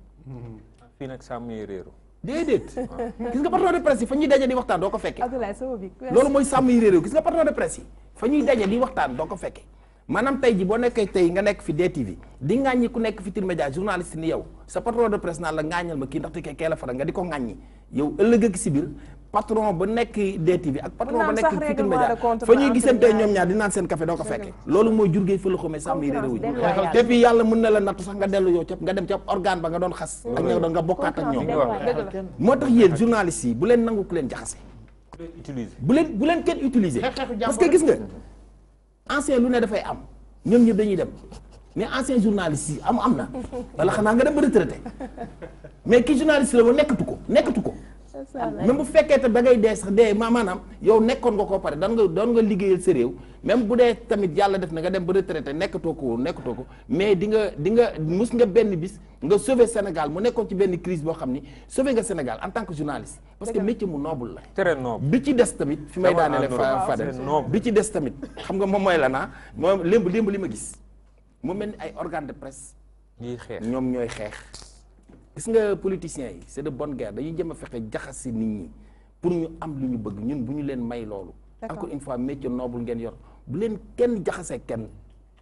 fii nag sàmm yi réeroo. déedéet gis nga patron de presse yi fa ñuy daje di waxtaan doo ko fekke Abdoulaye sama bi loolu mooy sàmm yi réeroo gis nga patron de presse yi fa ñuy daje di waxtaan doo ko fekke maanaam tey ji boo nekkee tey nga nekk fi DTV di ŋàññi ku nekk fi Futurs Médias journaliste ni yow sa patron de presse naan la ŋàññal ma kii ndaxte kee la faral nga di ko ŋàññi yow ëllëg ak si biir patron ba nekk DTV ak patron ba nekk Futurs Médias fa ñuy gisante ñoom ñaar di naan seen café doo ko fekke loolu mooy jur ngay fa la xamee sàmm yi réeroo wuñu te puis yàlla mën na la nattu sax nga dellu yow nga dem ca organe ba nga doon xas ak ña doon nga bokkaat ak ñoom moo tax yéen journalistes yi bu leen nangu ku leen jaxase bu leen kenn utiliser parce que gis nga ancien lu ne dafay am ñoom ñëpp dañuy dem mais ancien journaliste yi am na wala xanaa nga dem ba retraité mais ki journaliste la ba nekkatu ko même bu fekkee te da ngay dee sax dee maanaam yow nekkoon nga koo pare doon nga liggéeyal sa réew même bu dee tamit yàlla def na nga dem ba retraité nekkatoo ko mais di nga mus nga benn bis nga sauver Sénégal mu nekkoon ci benn crise boo xam ni sauver nga Sénégal en tant que journaliste parce que métier mu noble la très noble bi ci des tamit fi may daanele Fadel bi ci des tamit xam nga moom mooy la naa moom lémb li ma gis mu mel ni ay organe de presse ñoom ñooy xeex gis nga politiciens yi c'est de bonne guerre dañuy jëm a fexe jaxase nit ñi pour ñu am lu ñu bëgg ñun bu ñu leen may loolu encore une fois métier noble ngeen yor bu leen kenn jaxasee kenn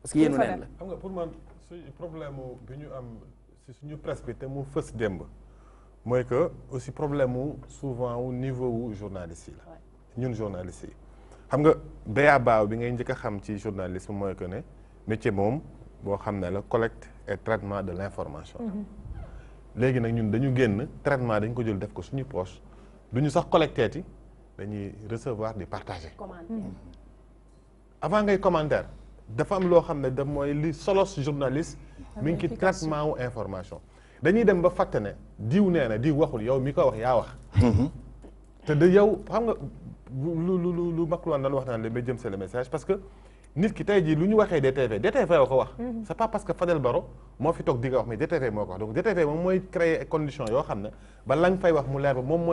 parce que yéenu neen la xam nga pour man suñu problème bi ñu am si suñu presse bi te mu fës démb mooy que aussi problème mu souvent au niveau wu journalistes yi la ñun journalistes yi xam nga dayaa baaw bi ngay njëkk a xam ci journalisme mooy que ne métier moom boo xam ne la collecte et traitement de l'information léegi nag ñun dañu génn traitement dañ ko jël def ko suñu poche du ñu sax collecté yi dañuy recevoir di partager. avant ngay commentaire dafa am loo xam ne da mooy li solos journaliste mi ngi ci traitement wu information dañuy dem ba fàtte ne diw nee na diw waxul yow mi ko wax yaa wax te de yow xam nga lu Macron doon wax naan le médium c'est le message parce que nit ki tey jii lu ñu waxee DTV woo ko wax c'est pas parce que Fadel Barro moo fi toog di nga wax mais DTV moo ko wax donc DTV moom mooy créer conditions yoo xam ne ba la nga fay wax mu leer ba moom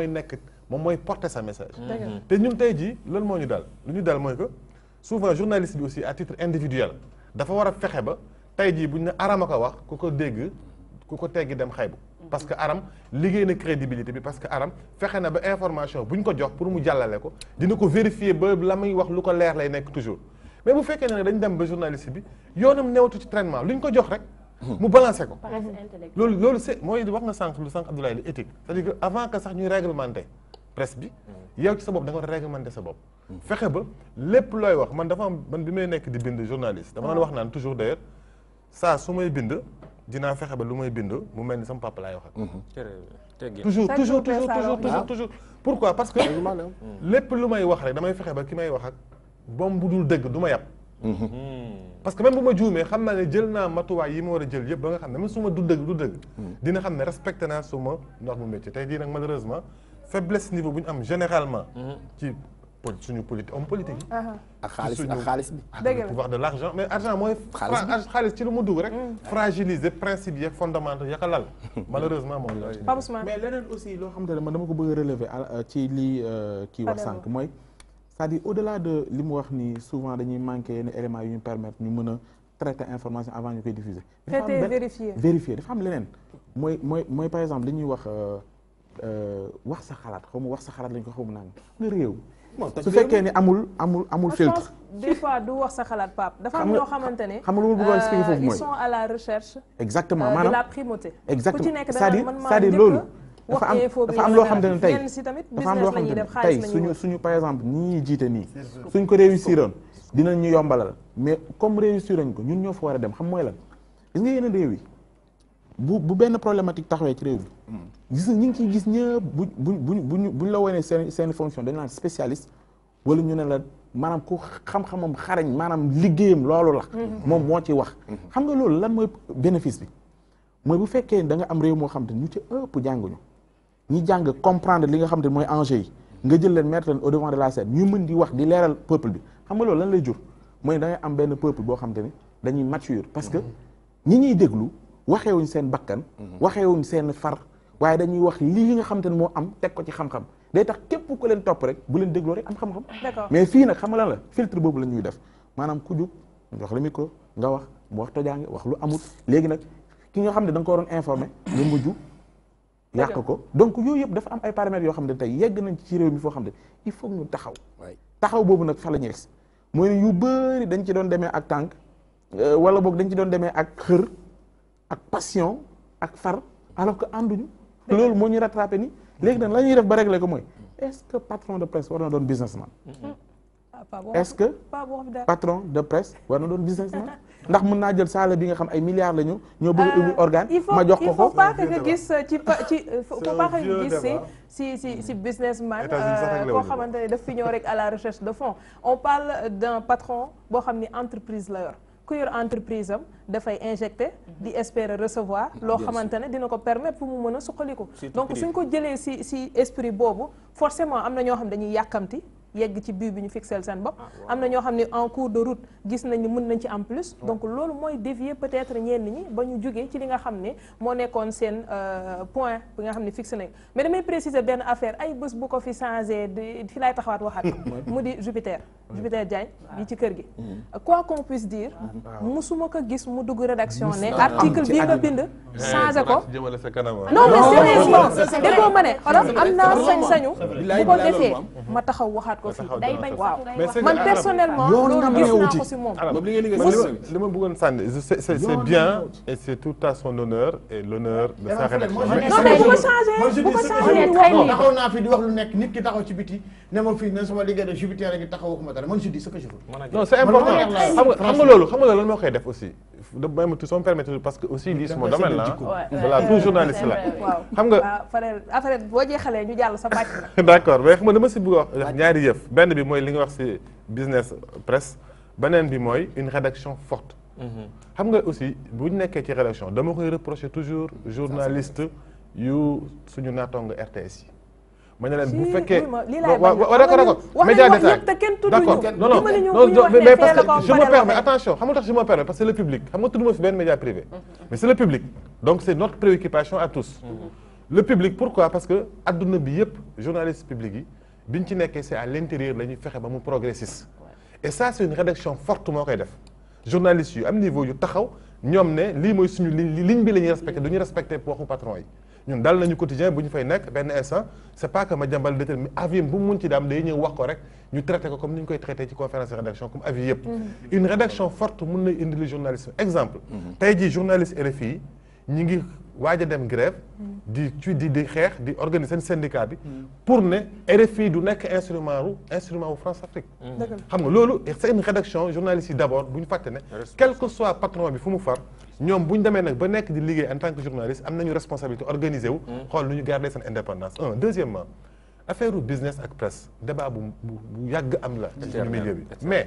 mooy porter sa message te ñun tey jii loolu moo ñu dal lu ñu dal mooy que souvent journaliste bi aussi à titre individuel dafa war a fexe ba tey jii buñ ne Aram a ko wax ku ko dégg ku ko teggi dem xaybu parce que Aram liggéey na crédibilité bi parce que Aram fexe na ba information bu ñu ko jox pour mu jàllale ko dina ko vérifier ba la muy wax lu ko leer lay nekk toujours mais bu fekkee ne dañ dem ba journaliste bi yoonam newatu ci traitement lu ñu ko jox rek mu balancé ko loolu c'est mooy wax nga sànq Abdoulaye li éthique c'est-à-dire que avant que sax ñuy réglementer presse bi yow ci sa bopp da nga war a réglementer sa bopp fexe ba lépp looy wax man dafa am man bi may nekk di bind journaliste dama doon wax naan toujours d'ailleurs saa su may bind dinaa fexe ba lu may bind mu mel ni sama papa laay wax ak toujours pourquoi parce que lépp lu may wax rek damay fexe ba ki may wax ak boom bu dul dëgg du ma yàpp parce que même bu ma juumee xam naa ne jël naa matuwaay yi ma war a jël yëpp ba nga xam ne même su ma du dëgg dina xam ne respecté naa suma ndox mu métier tey jii nag malheureusement faiblesse niveau bu ñu am généralement ci suñu homme politique yi ak xaalis bi le pouvoir de l'argent mais argent mooy xaalis ci lu mu dugg rek fragiliser principe yeeg fondamentaux yaka lal malheureusement moom la mais leneen aussi loo xam ne man dama ko bëgg a relever ci li kii wax sànq mooy c'est-à-dire au-delà de li mu wax ni souvent dañuy manquer yenn éléments yu ñu permettre ñu mën a traiter information avant ñu koy diffuser vérifier dafa am leneen mooy par exemple li ñuy wax sa xalaat xaw ma wax sa xalaat lañ ko xaw ma naan nga réew su fekkee ni amul filtre des fois du wax sa xalaat Pape dafa am ñoo xamante ne xam nga lu ma bëggoon expliquer foofu mooy ils sont à la recherche exactement de la primauté exactement ku ci nekk c'est-à-dire loolu dafa am loo xam ne tey dafa am loo xam ne tey suñu par exemple ñi ñuy jiite nii suñ ko réussiroon dinañ ñu yombalal mais comme réussiroñ ko ñun ñoo fa war a dem xam mooy lan gis nga yeneen réew yi bu benn problématique taxawee ci réew bi gis nga ñu ngi ciy gis ñëpp buñ la wonee seen fonction dañ naan spécialiste wala ñu ne la maanaam ku xam-xamam xarañ maanaam liggéeyam loolu la moom moo ci wax xam nga loolu lan mooy bénéfice bi mooy bu fekkee da nga am réew moo xam te ñu ci ëpp jànguñu ñi jàng comprendre li nga xam te mooy enjeu yi nga jël leen mettre leen au devant de la scène ñu mën di wax di leeral peuple bi xam nga loolu lan lay jur mooy da ngay am benn peuple boo xam te ni dañuy mature parce que ñi ñuy déglu waxeewuñ seen bakkan waxeewuñ seen far waaye dañuy wax lii nga xam te ne moo am teg ko ci xam-xam day tax képp ku leen topp rek bu leen dégloo rek am xam-xam mais fii nag xam nga lan la filtre boobu la ñuy def maanaam ku jug jox la micro nga wax mu wax tojaange wax lu amul léegi nag ki nga xam ne da nga ko waroon informé nga mujj yàq ko donc yooyu yëpp dafa am ay paramètres yoo xam ne tey yegg nañ ci réew mi foo xam ne il faut ñu taxaw boobu nag fa la ñuy egsi mooy yu bëri dañ ci doon demee ak tànk wala boog dañ ci doon demee ak xër ak passion ak far alors que ànduñu loolu moo ñu rattrapé ni léegi nag la ñuy def ba régler ko mooy est-ce que patron de presse war na doon businessman est-ce que patron de presse war na doon businessman ndax mën naa jël salle bi nga xam ay milliards la ñu ñoo bëgg ubbi organe ma jox ko il faut pas que nga gis faut pas que nga gis si businessman koo xamante ne daf fi ñëw rek à la recherche de fonds on parle d'un patron boo xam ni entreprise la yor ku yor entreprise am dafay injecter di espérer recevoir loo xamante ne dina ko permettre pour mu mën a suqaliku donc suñ ko jëlee si esprit boobu forcément am na ñoo xam dañuy yàkkamti yegg ci but bi ñu fixel seen bopp am na ñoo xam ne en cours de route gis nañ ni mën nañ ci am plus donc loolu mooy dévier peut-être ñenn ñi ba ñu jógee ci li nga xam ne moo nekkoon seen point bi nga xam ne fixé nañ mais damay préciser benn affaire ay bés bu ko fi changé fi laay taxawaat waxaat mu di Jupiter Diagne yi ci kër gi quoi qu'on puisse dire musuma ko gis mu dugg rédaction ne article bii nga bind changé ko non mais sérieusement déggoo ma ne xoolal am naa sañ-sañu bu ko defee ma taxaw waxaat day bañ waaw man personnellement loolu gis naa ko si moom li ma bëggoon sànni c'est bien et c'est tout à son honneur et l'honneur de sa rédaction non mais bu ko changé bu ko changé taxaw naa fi di wax lu nekk nit ki taxaw ci biti ne ma fii ne sama liggéey de Jupiter a ngi taxaw waxuma dara man je dis ce que je veux non c'est important xam nga loolu lan moo koy def aussi même tout son permettre parce que aussi lii suma domaine la voilà tout journaliste la xam nga affaire boo jeexalee ñu jàll sa pàcc la d'accord mais xam nga dama si bëgg a wax ñaari yëf benn bi mooy li nga wax ci business presse beneen bi mooy une rédaction forte xam nga aussi bu ñu nekkee ci rédaction dama koy reprocher toujours journaliste yu suñu naataango RTS yi ma ne leen bu fekkee d'accord média d'état d'accord non mais parce que je me permets attention xam nga tax je me permets parce que c'est le public xam nga tudduma fi benn média privé mais c'est le public donc c'est notre préoccupation à tous le public pourquoi parce que adduna bi yëpp journaliste public yi biñ ci nekkee c'est à l'intérieur la ñuy fexe ba mu progressiste et ça c'est une rédaction forte moo koy def journalistes yu am niveau yu taxaw ñoom ne lii mooy suñu ligne bi la ñuy respecté du ñu respecté waxu patron yi ñun dal nañu quotidien bu ñu fay nekk benn instant c'est pas que ma jàmbal déterminé avis bu mu mun ci daam day ñëw wax ko rek ñu traité ko comme ni ñu koy traité ci conférence de rédaction comme avis yëpp une rédaction forte mun na indi le journalisme exemple tey jii journaliste RFI yi ñi ngi waaj a dem grève di xeex di organiser seen syndicat bi pour ne RFI du nekk instrument wu France Afrique xam nga loolu c'est une rédaction journaliste yi d'abord bu ñu fàtte ne quel que soit patron bi fu mu far ñoom bu ñu demee nag ba nekk di liggéey en tant que journaliste am nañu responsabilité organiser wu xool nu ñu garder seen indépendance deuxièmement affaire business ak presse débat bu yàgg am la ci suñu milieu bi mais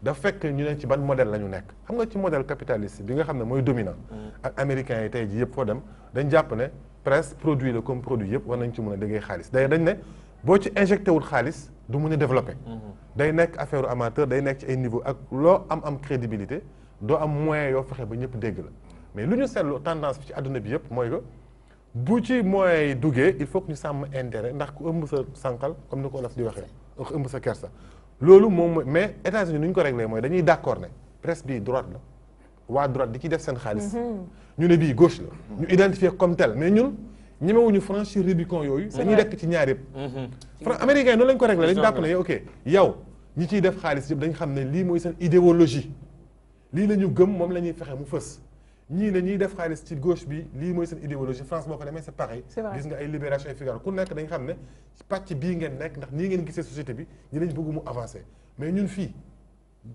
dafa fekk ñu ne ci ban modèle la ñu nekk xam nga ci modèle capitaliste bi nga xam ne mooy dominant ak américains yi tey ji yëpp foo dem dañ jàpp ne presse produit la comme produit yëpp war nañ ci mën a déggee xaalis d'ailleurs dañ ne boo ci injecté wul xaalis du mën a développer day nekk affaire amateur day nekk ci ay niveau ak loo am crédibilité doo am moyen yoo fexe ba ñëpp dégg la mais lu ñu seetlu tendance bi ci àdduna bi yëpp mooy que bu ci moyens yi duggee il faut que ñu sàmm intérêt ndax ku ëmb sa sànqal comme ni ko Wolof di waxee ku ëmb sa kersa loolu moom mooy mais États-Unis nu ñu ko réglé mooy dañuy d'accord ne presse bii droite la waa droite di ci def seen xaalis ñu ne bii gauche la ñu identifier comme tel mais ñun ñemewuñu franchir Rubicon yooyu dañuy dekk ci ñaar yëpp américains yi noonu lañ ko réglé dañu jàpp ne yow ok yow ñi ciy def xaalis yëpp dañ xam ne lii mooy seen idéologie lii la ñu gëm moom la ñuy fexe mu fës ñii ne ñiy def xaalis ci gauche bi lii mooy seen idéologie France boo ko demee c'est pareil gis nga ay Libération et Figaro ku nekk dañ xam ne pàcc bii ngeen nekk ndax nii ngeen gisee société bi ñi lañ bëgg mu avancer mais ñun fii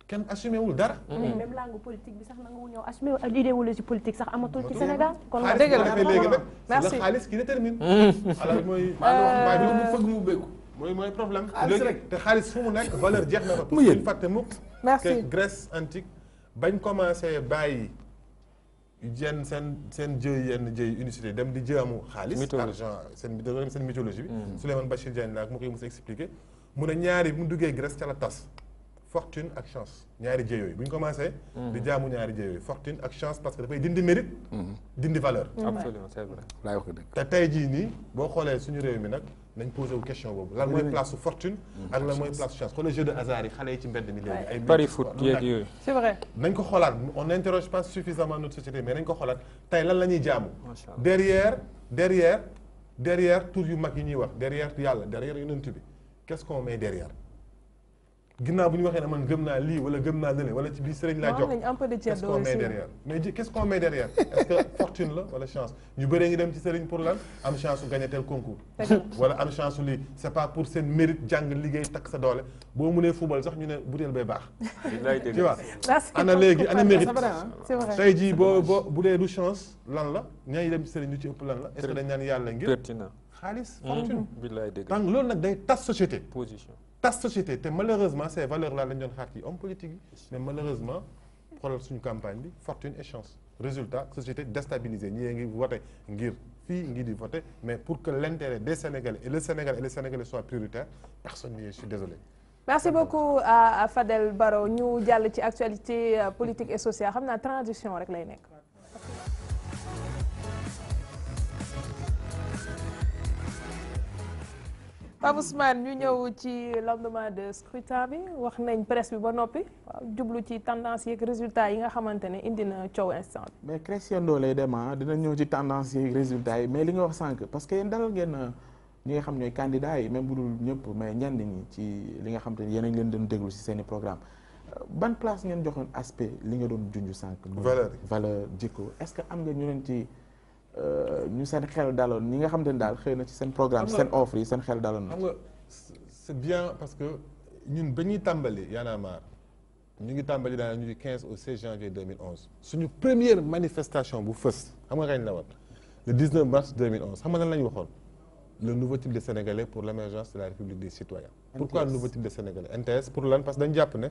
kenn assumé wul dara même langue politique bi sax na nga wu ñëw assumé idéologie politique sax amatul ci Sénégal kon dëgg la léegi nag c'est le xaalis qui détermine alors mooy waaye bi mu fëgg mu béeku mooy problème léegi te xaalis fu mu nekk valeur jeex na fa parce que fàtte mukk que Grèce antique bañ commencé bàyyi seen jëy yenn jëy unicité dem di jëamu xaalis argent seen mythologie bi Souleymane Bachir Diagne laa mu koy mos a expliqué mu ne ñaari bu mu duggee Grèce ca la tas fortune ak chance ñaari jëy yooyu bu ñu commencé di jaamu ñaari jëy yooyu fortune ak chance parce que dafay dindi mérite dindi valeur absolument c'est vrai laay wax dëgg te tey jii nii boo xoolee suñu réew mi nag nañ posé wu question boobu lan mooy place su fortune ak lan mooy place su chance xoolee jeu de hasard yi xale yi ci mbedd mi léegi ay pari foot yeeg yooyu c'est vrai nañ ko xoolaat on n'interroge pas suffisamment notre société mais nañ ko xoolaat tey lan la ñuy jaamu macha allah derrière tur yu mag yi ñuy wax derrière yàlla derrière yonent bi qu'est-ce qu'on met derrière ginnaaw bu ñu waxee ne man gëm naa lii wala gëm naa lële wala ci biir sëriñ laa jox qu'est-ce qu'on met derrière mais qu'est-ce qu'on met derrière est-ce que fortune la wala chance ñu bëree ngi dem ci sëriñ pour lan am chance su gagner tel concours wala am chance su lii c'est pas pour seen mérite jàng liggéey takk sa doole boo mënee football sax ñu ne butéel bay baax tu vois ana léegi ana mérite tey jii bu dee du chance lan la ñay dem ci sëriñ ñu ci ëpp lan la est-ce que dañ naan yàlla ngir pertinent xaalis fortune billaay dëgg donc loolu nag day tas société position tas société te malheureusement ces valeurs là lañ doon xaar ci homme politique yi mais malheureusement xoolal suñu campagne bi fortune et chance résultat société déstabilisée ñii ngi voté ngir fii ngi di voté mais pour que l'intérêt des Sénégalais et les Sénégalais soient prioritaires personne n'y est, je suis désolé. Merci beaucoup à Fadel Barro ñu jàll ci actualité politique et sociale xam naa transition rek lay nekk. Pape Ousmane ñu ñëw ci lendemain de scrutin bi wax nañ presse bi ba noppi waaw jublu ci tendance yeeg résultats yi nga xamante ne indi na coow instant bi. mais crescendo lay dem dina ñëw ci tendance yeeg résultats yi mais li nga wax sànq parce que yéen dalal ngeen ñi nga xam ñooy candidats yi même bu dul ñëpp mais ñenn ñi ci li nga xam te ne yéen a ngi leen doon déglu ci seen i programme ban place ngeen joxoon aspect li nga doon junj sànq. valeur jikko est-ce que am nga ñu leen ci. ñu seen xel daloon ñi nga xam ne daal xëy na ci seen programme seen offre yi seen xel daloon na. xam nga c'est bien parce que ñun ba ñuy tàmbali Y'en a marre ñu ngi tàmbali daal ñu 15 au 16 janvier 2011 suñu première manifestation bu fës xam nga kañ la woon le 19 mars 2011 xam nga lan la ñu waxoon le nouveau type de Sénégalais pour l'émergence de la République des citoyens. NTS. Pourquoi le nouveau type de Sénégalais NTS pour lan parce que dañu jàpp ne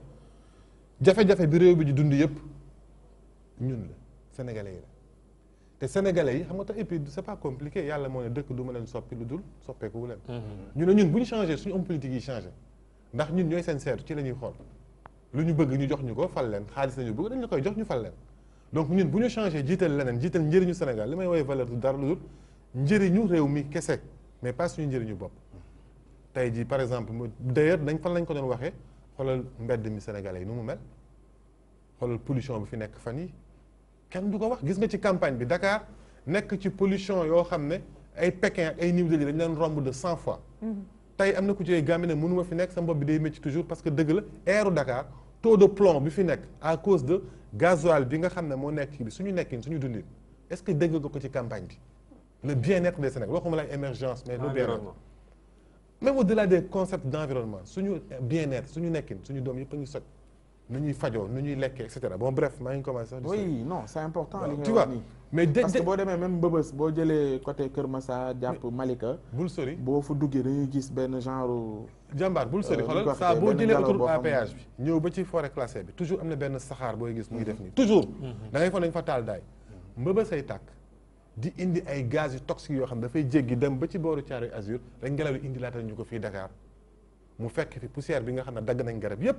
jafe-jafe bi réew bi di dund yëpp ñun la Sénégalais yi la. te Sénégalais yi xam nga tax et puis c'est pas compliqué yàlla moo ne dëkk du ma leen soppi lu dul soppeeku wu leen. ñu ne ñun bu ñu changé suñu homme politique yi changé ndax ñun ñooy seen seetu ci la ñuy xool lu ñu bëgg ñu jox ñu ko fal leen xaalis la ñu bëgg dañ la koy jox ñu fal leen donc ñun bu ñu changé jiital leneen jiital njëriñu Sénégal li may woowee valeur du dara lu dul njëriñu réew mi kese mais pas suñu njëriñu bopp. tey jii par exemple d'ailleurs dañ fan lañ ko doon waxee xoolal mbedd mi Sénégalais yi nu mu mel xoolal pollution bi fi nekk fan yi kenn du ko wax gis nga ci campagne bi Dakar nekk ci pollution yoo xam ne ay Pékin ak ay New Delhi dañ leen romb de 100 fois. tey am na ku ci Gambie ne mënuma fi nekk sa bopp bi day métti toujours parce que dëgg la aéru Dakar taux de plomb bi fi nekk à cause de gasoil bi nga xam ne moo nekk ci bi suñu nekkin suñu dundin est-ce que dégg nga ko ci campagne bi le bien-être des Sénégalais waxuma la émergence mais le bien-être même au-delà des concepts d'environnement suñu bien-être suñu nekkin suñu doom yëpp a ngi soj nu ñuy fajoo nu ñuy lekkee et cetera bon bref maa ngi commencé sax. oui non c'est important. li tu nga vois wax nii mais parce que boo demee même Mbëbës boo jëlee côté Kër Massa jàpp Malika. bul sori boo fa duggee dañuy gis benn genre. jàmbaar bul sori xoolal saa boo jëlee autoroute à péage bi ñëw ba ci forêt classée bi toujours am na benn saxaar booy gis muy def nii toujours. da ngay foog nañ fa taal daay Mbëbës ay tàkk di indi ay gaz yu toxiques yoo xam dafay jéggi dem ba ci booru Thiaroye Azur rek ngelaw li indi laata ñu ko fii Dakar mu fekk fi poussière bi nga xam ne dagg nañ garab yépp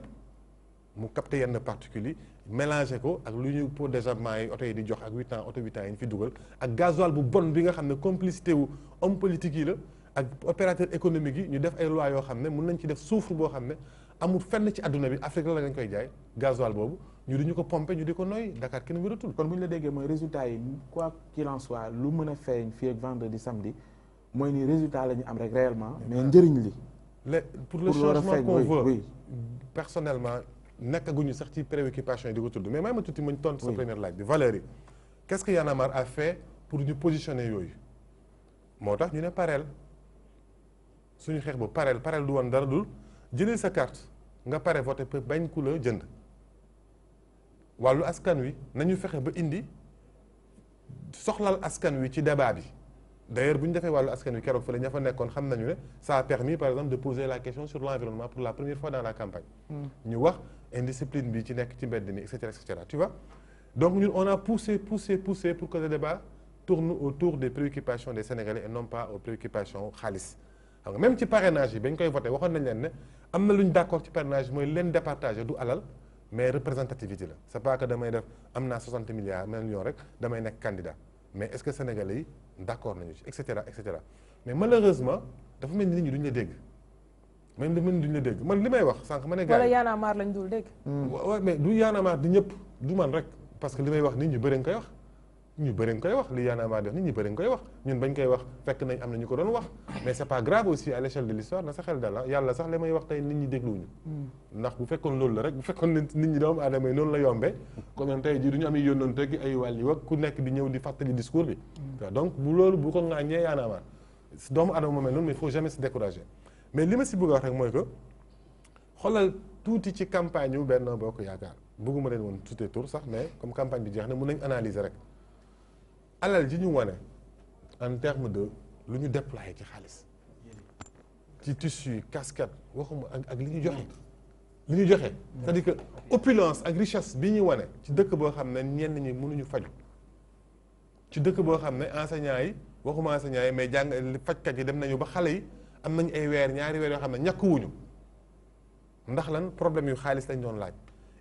mu capté yenn particules yi mélangé ko ak lu ñu pot d'échappement yi oto yi di jox ak 8 ans oto 8 ans yi ñu fi dugal ak gasoil bu bon bi nga xam ne complicité wu homme politique yi la ak opérateur économique yi ñu def ay lois yoo xam ne mun nañ ci def soufre boo xam ne amul fenn ci adduna bi Afrique la lañ koy jaay gasoil boobu ñu di ñu ko pomper ñu di ko noy Dakar kenn wératul. kon bu ñu la déggee mooy résultat yi quoi qu'il en soit lu mën a feeñ fii ak vendredi samedi mooy ni résultat la ñu am rek réellement mais njëriñ li. pour le changement qu'on veut personnellement nekkaguñu sax ci préoccupation yi di ko tudd mais may ma tuuti mañ tontu sa première laaj bi valeur yi qu'est-ce que Y'en a marre a fait pour ñu positionner yooyu moo tax ñu ne pareel suñu xeex boobu pareel du woon dara dul jëlee sa carte nga pare voté peu bañ ku la jënd wàllu askan wi nañu fexe ba indi soxlal askan wi ci débat bi d'ailleurs bu ñu defee wàllu askan wi keroog fële ña fa nekkoon xam nañu ne ça a permis par exemple de poser la question sur l'environnement pour la première fois dans la campagne ñu wax indiscipline bi ci nekk ci mbedd mi et cetera tu vois donc ñun on a poussé pour que le débat tourne autour des préoccupations des Sénégalais et non pas aux préoccupations xaalis xam nga même ci parrainage yi bañ koy voté waxoon nañ leen ne am na lu ñu d'accord ci parrainage mooy leen départager du alal mais représentativité la c'est pas que damay def am naa 60 millions rek damay nekk candidat mais est-ce que Sénégalais yi d'accord nañu ci et cetera mais malheureusement dafa mel ni nit ñi duñ la dégg même mel ni duñ la dégg man li may wax sànq ma ne gars yi wala Y'en a marre lañ dul dégg. waaw mais du Y'en a marre di ñëpp du man rek parce que li may wax nit ñu bëri nga koy wax ñu bëri nga koy wax li Y'en a marre di wax nit ñi bëri nga koy wax ñun bañ koy wax fekk nañ am na ñu ko doon wax mais c'est pas grave aussi à l'échelle de l'histoire na sa xel dal yàlla sax li may wax tey nit ñi dégluwuñu ndax bu fekkoon loolu la rek bu fekkoon nit ñi doomu aadama yi noonu la yombee comme tey jii du ñu am yónnoon teg ay wàll yi ku nekk di ñëw di fàttali discours bi donc bu loolu bu ko ŋaañee Y'en a marre doomu aadama mel noonu mais il faut jamais se décourager mais li ma si bëgg a wax rek mooy que xoolal tuuti ci campagne yu Benno Bokk Yaakaar bëgguma leen woon tuuti tour sax mais comme campagne bi jeex na mën nañ analyser rek alal ji ñu wane en terme de lu ñu déployé ci xaalis ci tissu casquette waxuma ak li ñu joxe c'est-à-dire que opulence ak richesse bi ñu wane ci dëkk boo xam ne ñenn ñi mënuñu faju ci dëkk boo xam ne enseignants yi waxuma enseignants yi mais fajkat yi dem nañu ba xale yi am nañu ay ñaari weer yoo xam ne ñàkkuwuñu ndax lan problème yu xaalis lañ doon laaj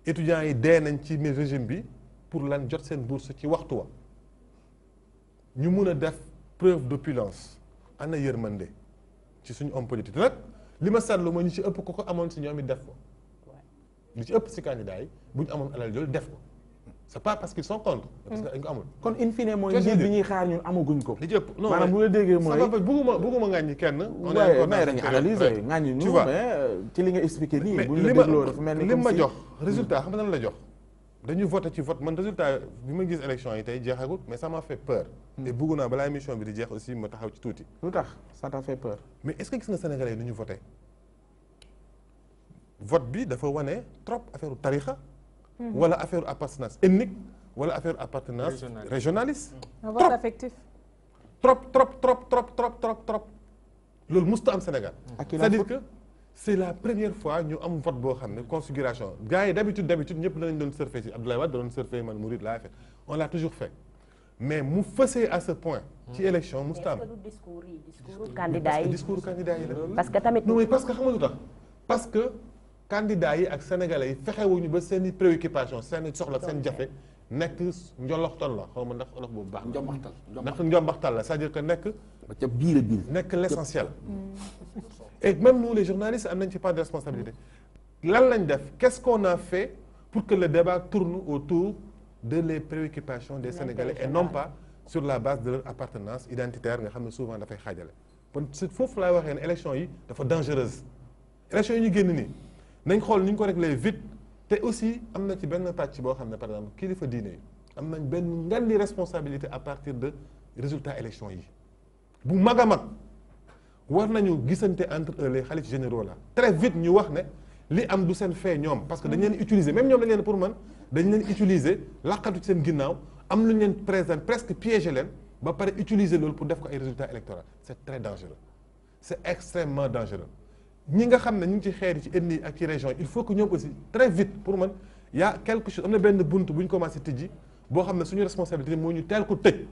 étudiants yi dee nañ ci régime bi pour lan jot seen bourse ci waxtu wa ñu mun a def preuve d'opulence ana yërmande ci suñu homme politique nag li ma seetlu mooy ñu ci ëpp ko amoon si ñoom it def ko li ci ëpp si candidats yi bu ñu amoon alal yooyu def ko c'est pas parce qu'ils sont contre. parce que dañ ko amul. kon in fine mooy njiit bi ñuy xaar ñun amaguñ ko. li ci ëpp non maanaam bu la déggee mooy bëgguma ŋàññi kenn. waaye may dañu analyser ŋàññi ñu mais ci li nga expliqué nii bu ñu la dégloo dafa mel ni li ma jox résultat xam nga lan la jox dañu voté ci vote man résultat bi ma gis élection yi tey jeexagut mais ça m'a fait peur. et bëgg naa balaa émission bi di jeex aussi ma taxaw ci tuuti. lu tax ça t'a fait peur. mais est-ce que gis nga Sénégalais yi nu ñu voté vote bi dafa wane trop affaire tarixa wala affaire appartenance ethnique wala affaire appartenance régionaliste. vote affectif. trop loolu musta am Sénégal. c'est-à-dire que c'est la première fois ñu am vote boo xam ne configuration gars yi d'habitude ñëpp danañ doon surfer ci Abdoulaye Wade doon surfer man Mouride laa fait on l'a toujours fait mais mu fësee à ce point. ci élection musta am. discours candidat yi discours candidat yi la. parce que tamit non mais parce que xam nga lu tax parce que candidats yi ak sénégalais yi fexewuñu ba seen i préoccupation seen i soxla seen jafe nekk njoloxtal la xaw ma ndax olof boobu baax ndax njombaxtal la c'est-à-dire que nekk ca biir nekk l'essentiel et même nous les journalistes am nañ ci part de responsabilité lan lañ def qu'est-ce qu'on a fait pour que le débat tourne autour de les préoccupations des Sénégalais et non pas sur la base de leur appartenance identitaire nga xam ne souvent dafay xaajale kon foofu laay waxee ne élection yi dafa dangereuse élection yi ñu génn nii nañ xool ni ñu ko réglé vite te aussi am na ci benn pàcc boo xam ne par exemple kilifa diine yi am nañ benn ngandi responsabilité à partir de résultat élection yi bu mag a mag war nañu gisante entre eux les xalifes généraux là très vite ñu wax ne li am du seen fait ñoom parce que dañ leen utiliser même ñoom dañ leen pour man dañ leen utiliser laqatu ci seen ginnaaw am lu ñu leen présenter presque piéger leen ba pare utiliser loolu pour def ko ay résultats électoraux c'est très dangereux c'est extrêmement dangereux ñi nga xam ne ñu ngi ci xeer yi ci ethnie ak ci région yi il faut que ñoom aussi très vite pour man y a quelque chose am na benn bunt bu ñu commencé tijji boo xam ne suñu responsabilité moo ñu teel ko tëj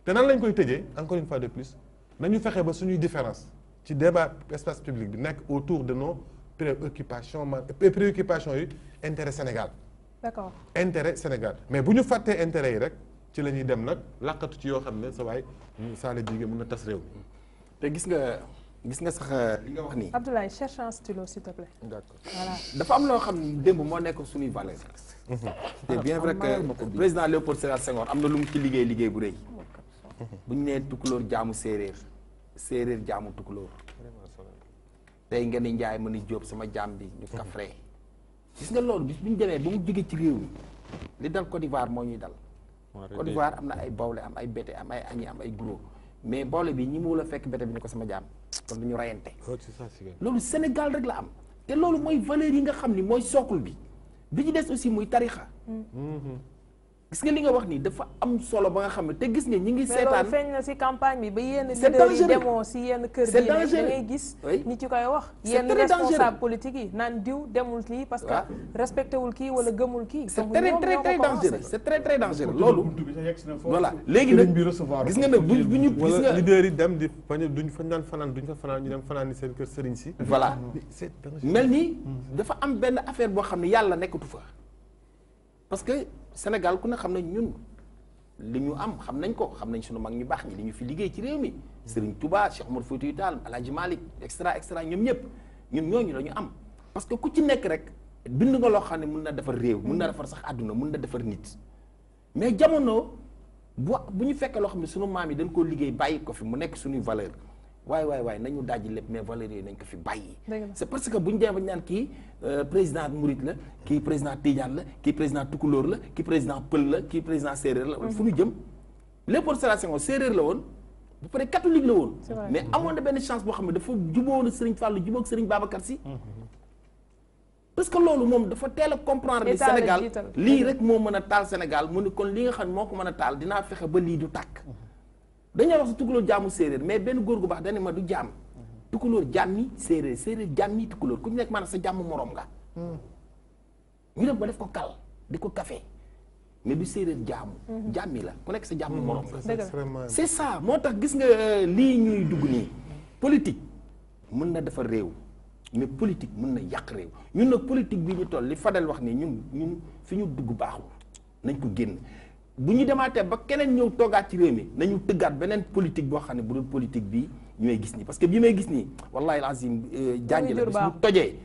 te nan lañ koy tëjee encore une fois de plus nañu fexe ba suñuy différence ci débat espace public bi nekk autour de nos préoccupations yi intérêt Sénégal. D'accord. Intérêt Sénégal mais bu ñu fàttee intérêt yi rek ci la ñuy dem nag làqatu ci yoo xam ne sa waay saa la jigéen mën na tas réew mi te gis nga sax li nga wax nii. Abdoulaye cherche un stylo s'il te plaît. d'accord voilà. dafa am loo xam ne démb moo nekk suñuy valeur. c'est bien vrai que président Léopold Sédar Senghor am na lu mu ci liggéey bu rëy. bu ñu nee tukulóor jaamu séeréer jaamu tukulóor. tey nga ni Njaay ma ni Jóob sama jaam bi ñu kafree. gis nga loolu bis bu ñu demee ba mu jógee ci réew mi li dal Côte d'Ivoire moo ñuy dal. Côte d'Ivoire am na ay bawle am ay bété am ay añi am ay gros mais bawle bi ñi mu la fekk bété bi ni ko sama jaam kon du ñu rayante. loolu Sénégal rek la am te loolu mooy valeur yi nga xam ni mooy socle bi ci des aussi muy tarixa gis nga li nga wax nii dafa am solo ba nga xam ne te gis nga ñi ngi mais seetaan loolu feeñ na si campagne bi ba yenn c'est leader yi dangereux. demoo si yenn kër C'est yi da dangereux. ngay gis Oui. ñi ci koy wax C'est yenn très responsable dangereux. politique yi naan diw demul kii parce que Waaw. respecté wul kii wala gëmul kii c'est donc très ñoom très ñoo très ko commencé. dangereux c'est très très dangereux loolu voilà léegi sëriñ nag bi recevoir gis nga nag bu ñu gis wala nga leader yi dem di bañ duñ fa daan fanaan duñ fa fanaan ñu dem fanaan ni seen kër sëriñ si. voilà c'est dangereux. mel ni dafa am benn affaire boo xam ne yàlla nekkatu fa parce que Sénégal ku ne xam nañ ñun li ñu am xam nañ ko xam nañ sunu mag ñu baax ñi li ñu fi liggéey ci réew mi Serigne Touba Cheikh Omar Foutiyou Tall El Hadj Malick extra extra ñoom ñëpp ñun ñooñu la ñu am parce que ku ci nekk rek bind nga loo xam ne mun na defar réew mun na defar sax àdduna mun na defar nit mais jamono bu ñu fekkee loo xam ne sunu maam yi dañ koo liggéey bàyyi ko fi mu nekk suñuy valeur waay nañu dajji lépp mais valeurs yooyu nañ ko fi bàyyi c'est parce que bu ñu demee ba ñu naan kii président Mouride la kii président Tidiane la kii président Tukulóor la kii président Pël la kii président séeréer la fu ñu jëm Léopold Sédar Senghor séeréer la woon bu pare catholique la woon mais amoon na benn chance boo xam ne dafa jubóowoon Serigne Fallou jubóog Serigne Babacar Sy parce que loolu moom dafa teel a comprendre ni Sénégal lii rek moo mën a taal Sénégal mu ne kon li nga xam ne moo ko mën a taal dinaa fexe ba lii du tàkk dañoo wax si tukulóor jaamu séeréer mais benn góor gu baax dañ ne ma du jaam tukulóor jàmmi séeréer séeréer jàmmi tukulóor ku ñu nekk maanaam sa jàmm moroom nga ñu dem ba def ko kal di ko café mais du séeréer jaamu jàmmi la ku nekk sa jàmm moroom nga c'est ça moo tax gis nga lii ñuy dugg nii politique mën na defar réew mais politique mën na yàq réew ñun nag politique bi ñu toll li Fadel wax nii ñun fi ñu dugg baaxul nañ ko génn bu ñu demaatee ba keneen ñëw toogaat ci réew mi nañu tëggaat beneen politique boo xam ne bu dul politique bi ñu may gis nii parce que bi may gis nii wallahi lazim janj la bis bu tojee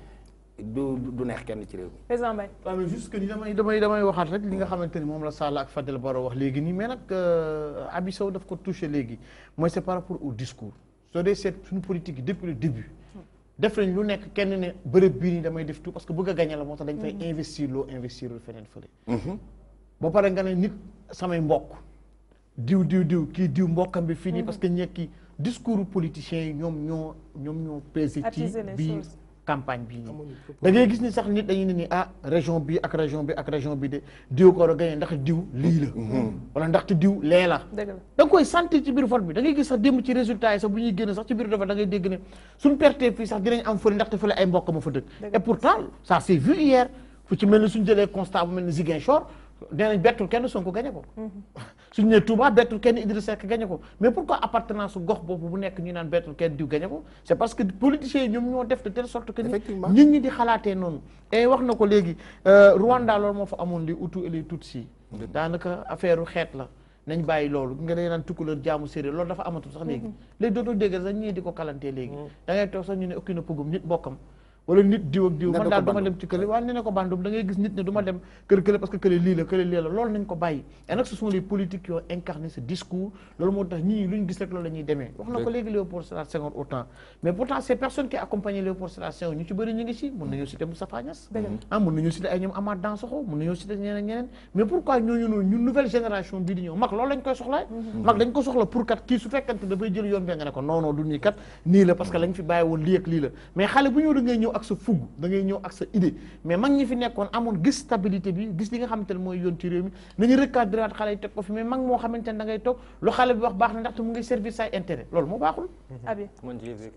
du neex kenn ci réew mi. président Mbaye. waaw mais juste que ni damay waxaat rek li nga xamante ni moom la Sall ak Fadel Barro wax léegi nii mais nag Abi Sow daf ko touché léegi mooy c'est par rapport au discours soo dee seet suñu politique yi depuis le début. def nañ lu nekk kenn ne bërëb bii nii damay def tout parce que bëgg a gagner la moo tax dañ fay investir loo feneen fële. ba pare nga ne nit samay mbokk diw kii diw mbokkam bi fii nii parce que ñekki discours politiciens yi ñoom ñoo pesé ci biir campagne bii nii da ngay gis ni sax nit dañuy ne ni région bi ak région bi de diw ko war a gagné ndax diw lii la wala ndaxte diw lee la da nga koy sentir ci biir vote bi da ngay gis sax démb ci résultat yi sax bu ñuy génn sax ci biir dafa da ngay dégg ne suñ perte fii sax dinañ am fële ndaxte fële ay mbokk ma fa dëkk et pourtant ça s'est vu hier fu ci mel ni suñ jëlee constat bu mel ni Ziguinchor nee nañ bettul kenn Sonko gagné ko suñu nee Touba bettul kenn Idrissa Seck gagné ko mais pourquoi appartenance su gox boobu bu nekk ñu naan bettul kenn diw gagné ko c'est parce que politiciens yi ñoom ñoo def de telle sorte que nit ñi di xalaatee noonu et wax na ko léegi Rwanda loolu moo fa amoon li Hutu et les Tutsi daanaka affaire xeet la nañ bàyyi loolu nga dee naan tukkuleur jaamu séeréer loolu dafa amatul sax léegi dootoo dégg sax ñii di ko kalantee léegi da ngay toog sax ñu ne okkina pëggum nit bokkam wala nit diw ak diw man daal du ma dem ci kële waaye nee na ko bandum da ngay gis nit ne du ma dem kër kële parce que kële lii la loolu nañ ko bàyyi et nag ce sont les politiques qui ont incarné ce discours loolu moo tax ñii lu ñu gis rek loolu la ñuy demee wax na ko léegi Léopold Sédar Senghor autant mais pourtant ces personnes qui accompagnaient Léopold Sédar Senghor ñu ci bëri ñu ngi ci mën nañoo citer Moustapha Niasse mën nañoo citer ay ñoom Amath Dansokho mën nañoo citer ñeneen mais pourquoi ñooñu noonu ñun nouvelle génération bii di ñëw mag loolu lañ koy soxla mag dañ ko soxla pour kat kii su fekkante dafay jël yoon bi nga ne ko non du nii kat nii la parce que lañ fi bàyyi woon lii ak lii la mais xale bu ñëw da ngay ñëw ak sa fugg ngay ñëw ak sa idée mais mag ñi fi nekkoon amoon gis stabilité bi gis li nga xamante ne mooy yoon ci réew mi nañu recadré waat xale yi teg ko fi mais mag moo xamante ne da ngay toog lu xale bi wax baax na ndaxte mu ngi servir say intérêt loolu moo baaxul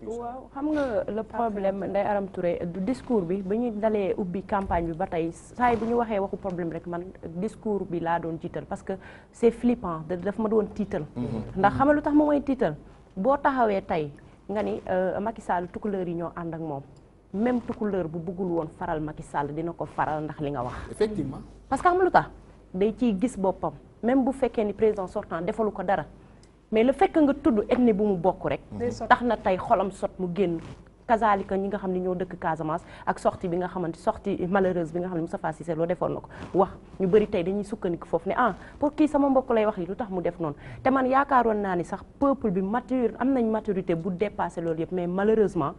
waaw xam nga le problème Ndeye Arame Touré du discours bi ba ñu dalee ubbi campagne bi ba tey saa yi bu ñu waxee waxu problème rek man discours bi laa doon tiital parce que c'est flippant daf ma doon tiital ndax xam nga lu tax ma mooy tiital boo taxawee tey nga ni Macky Sall tukulóor yi ñoo ànd ak moom même tukulóor bu bëggul woon faral Macky Sall dina ko faral ndax li nga wax. effectivement parce que xam lu tax day ciy gis boppam même bu fekkee ni président sortant defalu ko dara mais le fait que nga tudd ethnie bu mu bokk rek. tax na tey xolam sot mu génn. kazaalika ñi nga xam ne ñoo dëkk Casamance ak sortie bi nga xamante sortie malheureuse bi nga xam ne Moustapha Cissé Lo defoon na ko wax ñu bëri tey dañuy sukkandiku foofu ne pour kii sama mbokk lay wax yi lu tax mu def noonu te man yaakaaroon naa ni sax peuple bi am nañ maturité bu dépassé loolu yëpp mais malheureusement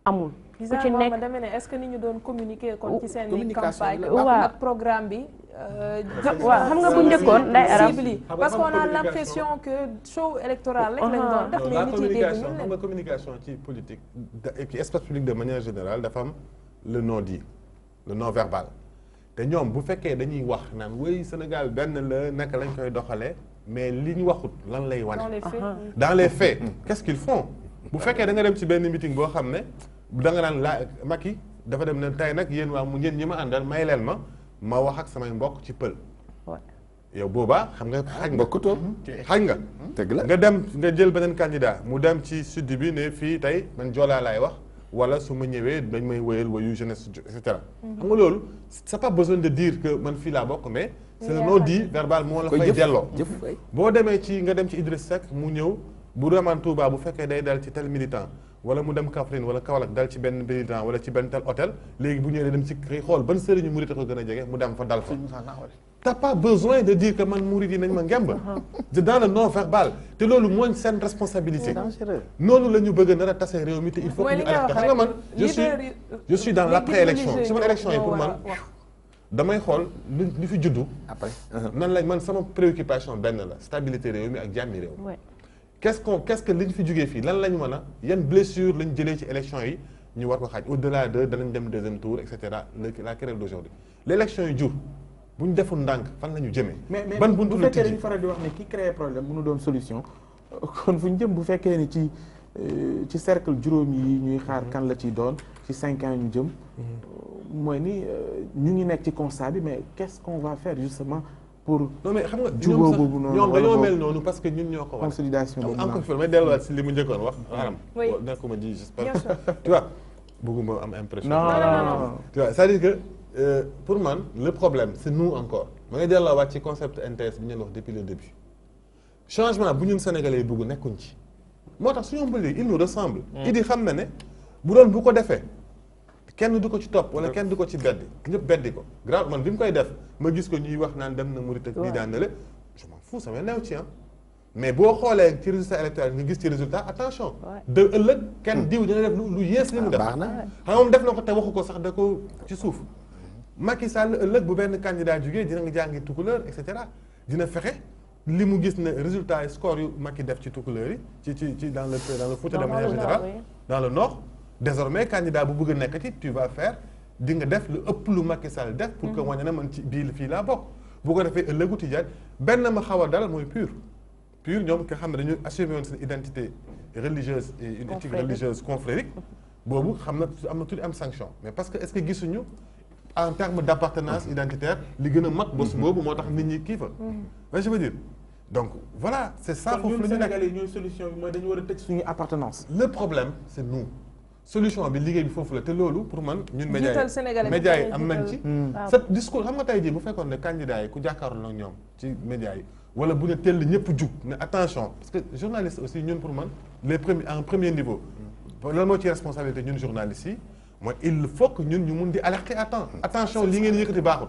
amul ku ci nekk dama ne est-ce que ni ñu doon communiquer kon ci seen campagne waaw ak programme bi waaw xam nga bu njëkkoon Ndeye Arame parce qu'on a l'impression que show électoral rek lañ doon def mais nit yi dégg ñu xam nga communication ci politique et puis espace public de manière générale dafa am le non dit le non verbal te ñoom bu fekkee dañuy wax naan wéy Sénégal benn la naka lañ koy doxalee mais li ñu waxut lan lay wane. Dans les faits qu'est-ce qu'ils font bu fekkee da nga dem ci benn meeting boo xam ne da nga naan Macky dafa dem ne tey nag yéen waa mu ngeen ñi ma àndal may leen ma wax ak samay mbokk ci pël. yow boobaa xam nga xaj nga xaj nga. dëgg la nga dem nga jël beneen candidat mu dem ci sud bi ne fii tey man joolaa laay wax wala su ma ñëwee dañ may wéyal wayu jeunesse et cetera. xam nga loolu c'est pas besoin de dire que man fii laa bokk mais. c'est un non-dit verbal moo la fay delloo. boo demee ci nga dem ci Idriss Seck mu ñëw bu demaan Touba bu fekkee day dal ci tel militant wala mu dem Kaffrine wala Kaolack dal ci benn militant wala ci benn tel hôtel léegi bu ñëwee dem ci xool ban sëriñu murit ko gën a jege mu dem fa dal fa. t'as pas besoin de dire que man murit yi nañ ma ngemb. dans le non verbal te loolu mooy seen responsabilité. noonu la ñu bëgg nar a tase réew mi te il faut que ñu alerter xam nga man je suis dans l'après élection sama élection yi pour man damay xool li fi juddu. après nan lañ man sama préoccupation benn la stabilité réew mi ak jàmmi réew. qu'est-ce que liñ fi jugee fii lan lañ mën a yan blessure lañ jëlee ci élection yi ñu war ko xaaj au-delà de danañ dem deuxième tour et cetera la querelle d'aujourd'hui l'élection yi jur bu ñu deful ndànk fan la ñu jëmee. ban buntu la tijji mais bu fekkee dañu faral di wax ne ki créé problème mënu doon solution kon fu ñu jëm bu fekkee ni ci cercle juróom yi ñuy xaar kan la ciy doon ci 5 ans ñu jëm. mooy ni ñu ngi nekk ci constat bi mais qu'est-ce qu'on va faire justement pour. non mais xam nga jubóo boobu noonu ñoom dañoo mel noonu parce que ñun ñoo ko war. consolidation boobu encore une fois may delluwaat si li mu njëkkoon wax. maanaam nekkuma ji j'espère tu vois bëgguma am impression. non tu vois c'est-à-dire que pour man le problème c'est nous encore ma ngay delluwaat ci concept NTS bi ñu wax depuis le début changement bu ñun sénégalais yi bëgg nekkuñ ci moo tax suñu mbële il nous ressemble. Idi xam na ne bu doon bu ko defee. kenn du ko ci topp wala kenn du ko ci beddi ñëpp beddi ko grave man bi mu koy def ma gis ko ñuy wax naan dem na Murit ak lii daan na le je m'en fous sama new ci mais boo xoolee ci résultat électoral nga gis ci résultat attention de ëllëg kenn diw dina def lu yées li mu def xam nga moom def na ko te waxu ko sax da ko ci suuf Macky Sall ëllëg bu benn candidat jógee dina nga jàngi tukuleur et cetera dina fexe li mu gis ne résultat score yu Macky def ci tukuleur yi ci dans le Fouta de manière générale dans le nord désormais candidat bu bëgg a nekkati tu vas faire di nga def lu ëpp lu Macky Sall def pour que wane na man ci bii fii laa bokk bu ko defee ëllëgu tijaan benn ma xaw a dal mooy pur ñoom nga xam ne dañu assumer woon seen identité religieuse et une éthique religieuse confrérique boobu xam na am na tuuti am sanction mais parce que est-ce que gisuñu en termes d'appartenance identitaire li gën a mag bos boobu moo tax nit ñi kii fa je veux dire donc voilà c'est ça foofu la ñu Sénégalais ñooy solution bi mooy dañu war a tëj suñu appartenance le problème c'est nous solution bi liggéey bi foofu la te loolu pour man ñun médias yi am nañ ci ce discours xam nga tey jii bu fekkoon ne candidat yi ku jàkkaarloo ak ñoom ci médias yi wala bu ne teel ñëpp jug ne attention parce que journaliste aussi ñun pour man les premiers en premier niveau lan moo ci responsabilité ñun journalistes yi mooy il faut que ñun ñu mun di alerter à temps attention li ngeen yëkkati baaxul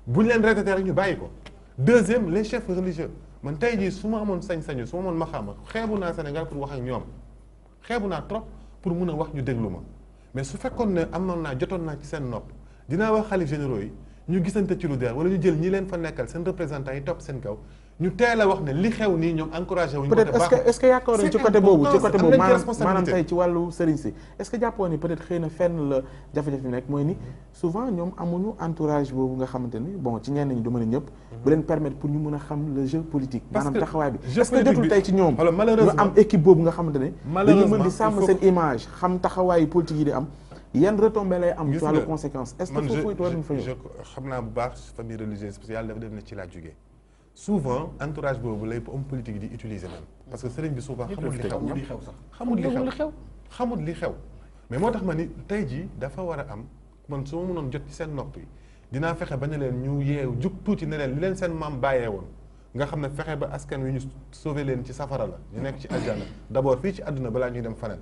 bu ñu leen retraité rek ñu bàyyi ko deuxième les chefs religieux man tey jii su ma amoon sañ-sañu su ma amoon maxaama xeebu naa Sénégal pour wax ak ñoom xeebu naa trop pour mun a wax ñu déglu ma mais su fekkoon ne amoon naa jotoon naa ci seen nopp dinaa wax xalif généraux yi ñu gisante ci lu der wala ñu jël ñi leen fa nekkal seen représentants yi topp seen kaw ñu teel a wax ne li xew nii ñoom encouragé wuñu peut-être est-ce que yaakaar nañ ci côté boobu maanaam tey ci wàllu sëriñ si est-ce que jàppoon ni peut-être xëy na fenn la jafe-jafe bi nekk mooy ni souvent ñoom amuñu entourage boobu nga xamante ni bon ci ñenn ñi du mën a ñëpp bu leen permettre pour ñu mën a xam le jeu politique maanaam taxawaay bi est-ce que jotul tey ci ñoom ñu am équipe boobu nga xamante ne dañu mën di sàmm seen image xam taxawaayu politique yi di am yan retombées lay am ci wàllu conséquence est-ce que foofu it war nañu fa ñëw xam naa bu baax famille religieuse parce que yàlla dafa def na ci laa jógee souvent entourage boobu lay homme politique di utiliser même parce que sëriñ bi souvent xamul li xew mais moo tax ma ni tey jii dafa war a am man su ma mënoon jot ci seen nopp yi dinaa fexe ba ne leen ñu yeew jug tuuti ne leen li leen seen maam bàyyee woon nga xam ne fexe ba askan wi ñu sauver leen ci safara la ñu nekk ci àjjana d'abord fii ci àdduna balaa ñuy dem faneen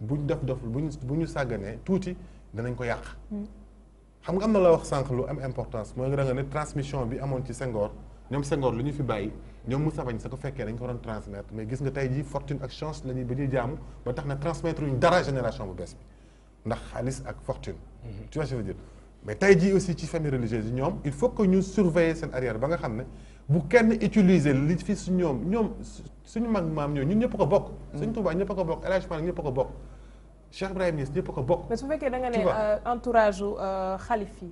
buñ doful bu ñu sàgganee tuuti danañ ko yàq xam nga am na la wax sànq lu am importance mooy nga ne transmission bi amoon ci Senghor ñoom Senghor lu ñu fi bàyyi ñoom Moussa Bañ sa ko fekkee dañ ko doon transmettre mais gis nga tey jii fortune ak chance la ñuy ba ñuy jaamu ba tax na transmettre ñu dara génération bu bees bi ndax xaalis ak fortune tu vois ce que je veux dire mais tey jii aussi ci famille religieuse yi ñoom il faut que ñu surveiller seen arrière ba nga xam ne bu kenn utiliser li fi su ñoom suñu mag maam ñoo ñun ñëpp ko bokk suñu Tuubaa ñëpp a ko bokk El Hadj Malick ñëpp a ko bokk Cheikh Ibrahima Niass ñëpp a ko bokk mais su fekkee da nga ne entourage u xalif yi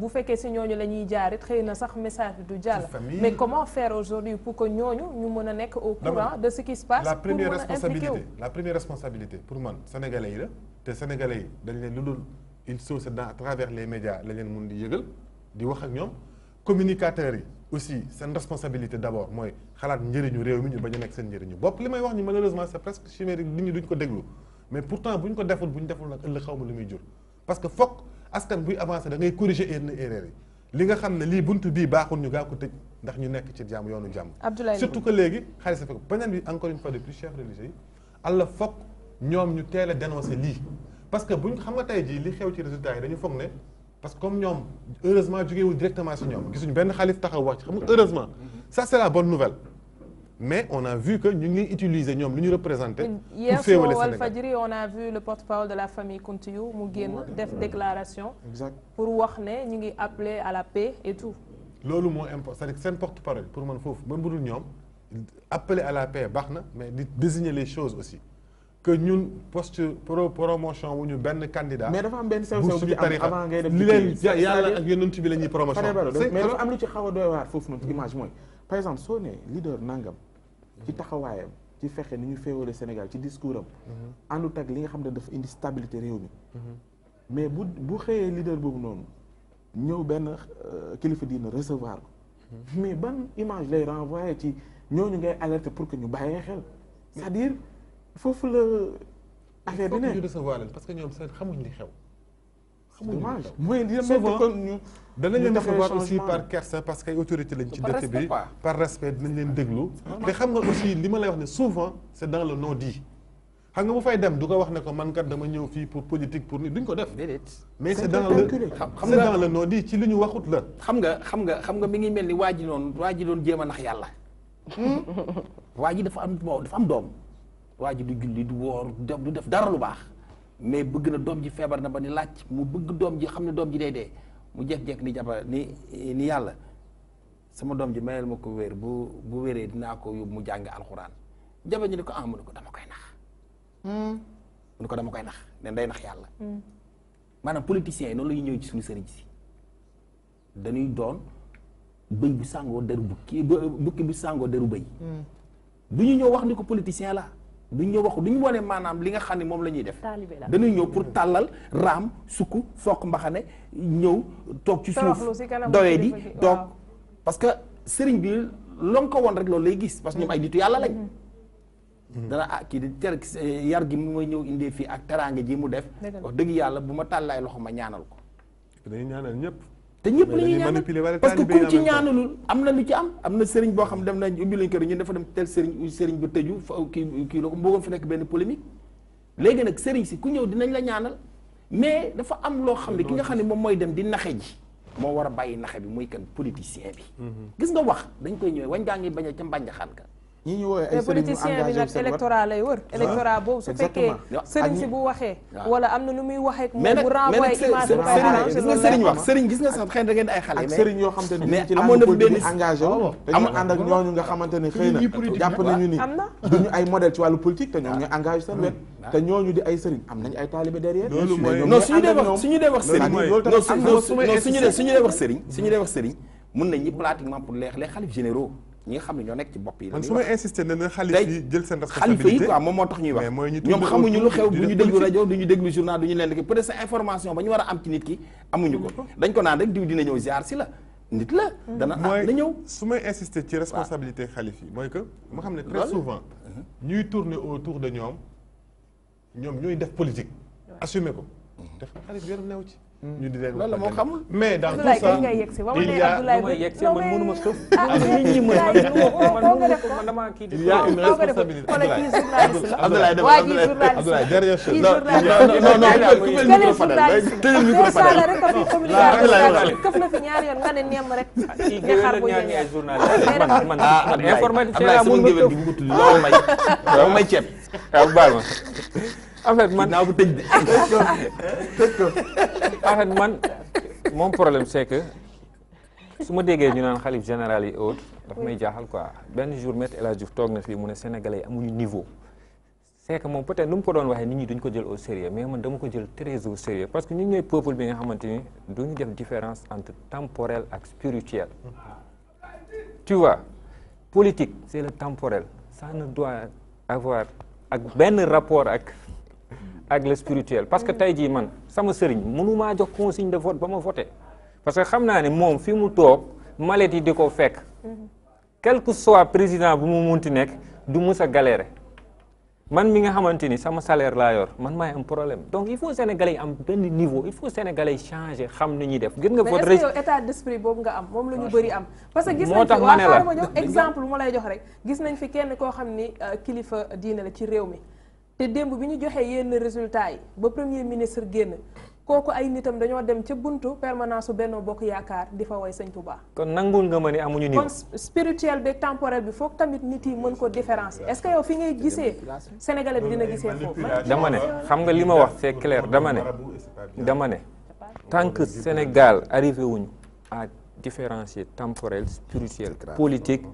bu fekkee si ñooñu la ñuy jaar it xëy na sax message bi du jàll. Mais comment faire aujourd'hui pour que ñooñu ñu mën a nekk au courant de ce qui se passe. La première responsabilité pour man sénégalais yi la te sénégalais yi dañ leen lu dul il faut c'est à travers les médias la leen mun di yëgal di wax ak ñoom communicateurs yi aussi seen responsabilité d'abord mooy xalaat njëriñu réew mi ñu bañ a nekk seen njëriñu bopp li may wax ni malheureusement c'est presque chimérique nit ñi duñ ko déglu mais pourtant bu ñu ko deful nag ëllëg xaw ma lu muy jur parce que foog askan buy avancer da ngay corriger yenn erreurs yi li nga xam ne lii buntu bii baaxul ñu gaa ko tëj ndax ñu nekk ci jàmm yoonu jàmm surtout que léegi xaalis sa fekk beneen bi encore une fois de plus chef religieux yi alla foog ñoom ñu teel a dénoncer lii parce que buñ xam nga tey jii li xew ci résultats yi dañu foog ne parce que comme ñoom heureusement jógeewul directement si ñoom gisuñu benn xalif taxaw wax ci xam nga heureusement ça c'est la bonne nouvelle mais on a vu que ñu ngi utiliser ñoom lu ñu représenté pour féewale Sénégal. Walfadjri on a vu le porte-parole de la famille Kountiou mu génn def déclaration pour wax ne ñu ngi appeler à la paix et tout loolu moo important c'est-à-dire seen porte-parole pour man foofu même bu dul ñoom appeler à la paix baax na mais di désigner les choses aussi que ñun poste promotion wu ñu benn candidat. mais dafa am benn sew bu ci am avant ngay def li leen yàlla ak yonent bi la ñuy promotion. mais dafa am lu ci xaw a doy waar foofu noonu image mooy par exemple soo nee leader nangam ci taxawaayam ci fexe ni ñu féewale Sénégal ci discours am àndut ak li nga xam ne dafa indi stabilité réew mi mais bu xëyee leader boobu noonu ñëw benn kilifa diina recevoir ko mais ban image lay renvoyer ci ñooñu ngay alerter pour que ñu bàyyee xel c'est-à-dire foofu la affaire bi ne ñu recevoir leen parce que ñoom seen xamuñ li xew. xamuñ li xew mooy li ñu danañ leen recevoir aussi par kersa parce que ay autorité lañ ci dëkk bi par respect dinañ leen déglu. te xam nga aussi li ma lay wax ne souvent c'est dans le non-dit xam nga bu fay dem du ko wax ne ko man kat dama ñëw fii pour politique pour ni duñ ko def. mais c'est dans le non-dit ci li ñu waxut la. xam nga mi ngi mel ni waa ji doon jéem a nax yàlla. waa ji dafa am doom. waa ji du julli du woor du def dara lu baax mais bëgg na doom ji feebar na ba ni laaj mu bëgg doom ji xam ne doom ji day dee mu jekk-jekk ni jàppal ni yàlla sama doom ji mayal ma ko wér bu wéree dinaa ko yóbbu mu jàng alxuraan jabar ñu ne ko mu ne ko dama koy nax mu ne ko dama koy nax nen day nax yàlla maanaam politiciens yi noonu la ñuy ñëw ci suñu sëriñ si dañuy doon bëy bu sàngoo deru bukki bu sàngoo deru bëy du ñu ñëw wax ni ko politicien la duñ ñëw wax duñu wane maanaam li nga xam ne moom la ñuy def dañuy ñëw pour tàllal raam sukk foog mbaxane ñëw toog ci suuf doyee di toog parce que sëriñ bi lon ko woon rek loolu lay gis parce que ñoom ay nitu yàlla lañ dana kii di ter yar gi mu may ñëw indee fii ak teraange ji mu def wax dëgg yàlla bu ma tàllaay loxo ma ñaanal ko dañuy ñaanal ñëpp te ñëpp la ñuy ñaanal parce que kuñ ci ñaanalul am na lu ci am na sëriñ boo xam dem nañ ubbi lañ kër ñun dafa dem tel sëriñ ba tëju kii la ko mboogoon fi nekk benn polémique léegi nag sëriñ si ku ñëw dinañ la ñaanal mais dafa am loo xam ne ki nga xam ne moom mooy dem di naxe ji moo war a bàyyi naxe bi muy kan politicien bi gis nga wax dañ koy ñëwee wañ gaa ngi bañ a ca mbànjaxaan ka ñi ñu woowee ay politicien bi nag électorat lay wër électorat boobu su fekkee sëriñ si bu waxee wala am na nu muy waxee moom bu renvoyé image bu gis nga sëriñ wax sëriñ gis nga sax xëy na da ngeen ay xale ak sëriñ yoo xamante ne mais ci amoon na fi benn engagé dañu ànd ak ñooñu nga xamante ne xëy na jàpp nañu ni duñu ay modèle ci wàllu politique te ñoom ñu engagé seen wet te ñooñu di ay sëriñ am nañu ay taalibe derrière non suñu dee wax sëriñ mun nañ ñi pratiquement pour les xalif généraux ñi nga xam ne ñoo nekk ci bopp yi. man su may insister ne na xalif yi jël seen responsabilité xalifa yi quoi moom moo tax ñuy wax ñoom xamuñu lu xew du ñu déglu rajo du ñu déglu journal du ñu leen di peut-être sa information ba ñu war a am ci nit ki amuñu ko dañ ko naan rek diw dina ñëw ziar si la nit la dana na ñëw su may insister ci responsabilité xalif yi mooy que ma xam ne très souvent ñuy tourner autour de ñoom ñooy def politique assumer ko te xalif yoram new ci ñu di leen loolu la moo xamul mais dans tout ça il y a man mënuma xëf nit ñi man dama kii il y a une responsabilité Abdoulaye dernière chose non këf na fi ñaari yoon nga ne nemm rek kii gëwël ak ñaar ñi ay journaliste man informaticien la mun nga tëf may ceeb waaw baal ma en fait man naa ko tëj de en fait man mon problème c'est que su ma déggee ñu naan xalif général yi autre daf may jaaxal quoi benn jour Maître El Hadji Diouf toog na fii mu ne sénégalais yi amuñu niveau c'est que moom peut-être nu mu ko doon waxee nit ñi duñ ko jël au sérieux mais man dama ko jël très au sérieux parce que ñun ñooy peuple bi nga xamante ni duñu def différence entre temporel ak spirituel. Tu vois, politique c'est le temporel ça ne doit avoir ak benn rapport ak le spirituel parce que tey jii man sama sëriñ mënumaa jox consigne de vote ba ma voté parce que xam naa ne moom fi mu toog malet yi di ko fekk quel que soit président bu mu munti nekk du mus a galérer man mi nga xamante ni sama salaire laa yor man maay am problème donc il faut sénégalais yi am benn niveau il faut sénégalais yi changer xam ni ñuy def gis nga vote mais est-ce que yow état d'esprit boobu nga am moom la ñu bëri am parce que gis moo nañ tax fi ma ne la xaaral ma jox exemple ma lay jox rek gis nañ fi kenn koo xam ni kilifa diine la ci réew mi te démb bi ñu joxee yenn résultats yi ba premier ministre génn kooku ay nitam dañoo dem ca buntu permanence su Benno Bokk Yaakaar di fa woy Sëñ Touba. kon nangul nga ma ne amuñu niveau. kon spirituel bi temporel bi foog tamit nit yi mën ko différencier est-ce que yow fi ngay gisee sénégalais bi dina gisee foofu. dama ne xam nga li ma wax c'est clair dama ne tant que Sénégal arrivé wuñu à différencier temporel spirituel politique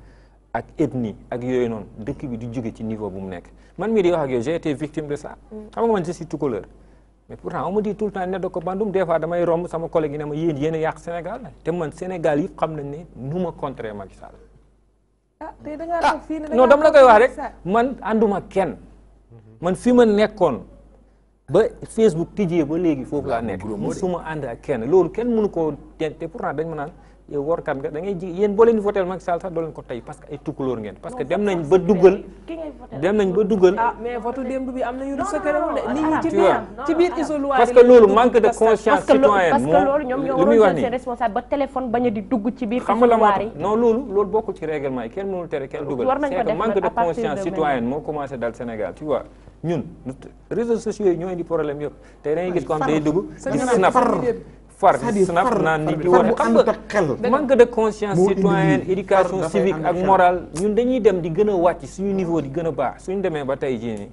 ak ethnie ak yooyu noonu dëkk bi di jóge ci niveau bu mu nekk man mii di wax ak yow j'ai été victime de ça. xam nga man je suis tukulóor. mais pourtant on me dit tout le temps ne ko bandum des fois damay romb sama collègue yi ne ma yéen a yàq Sénégal te man Sénégal yëpp xam nañ ne nu ma contrer Macky Sall. te da ngaa toog fii ne non dama la koy wax rek man ànduma kenn man fi ma nekkoon ba Facebook tijjee ba léegi foofu laa nekk musuma ànd ak kenn loolu kenn mënu koo te pourtant dañ ma naan yow warkat nga da ngay ji yéen boo leen di voté Macky Sall sax doo leen ko tey parce que ay tukkulóor ngeen parce que dem nañ ba dugal mais vote démb bi am na yu secret de nit ñi ci biir isoloir parce que loolu manque de conscience citoyenne parce que loolu ñoom ñoo waroon jël seen responsable ba téléphone bañ a di dugg ci biir isoloir yi non loolu bokkul ci règlement yi kenn mënul tere kenn dugal c'est que manque de conscience citoyenne moo commencé dal Sénégal tu vois ñun réseaux sociaux yi ñoo indi problème yëpp tey da ngay gis ko xam day dugg di snap naan nit di woote xam nga manque de conscience citoyenne éducation civique ak morale ñun dañuy dem di gën a wàcc suñu niveau di gën a baax suñu demee ba tey jii nii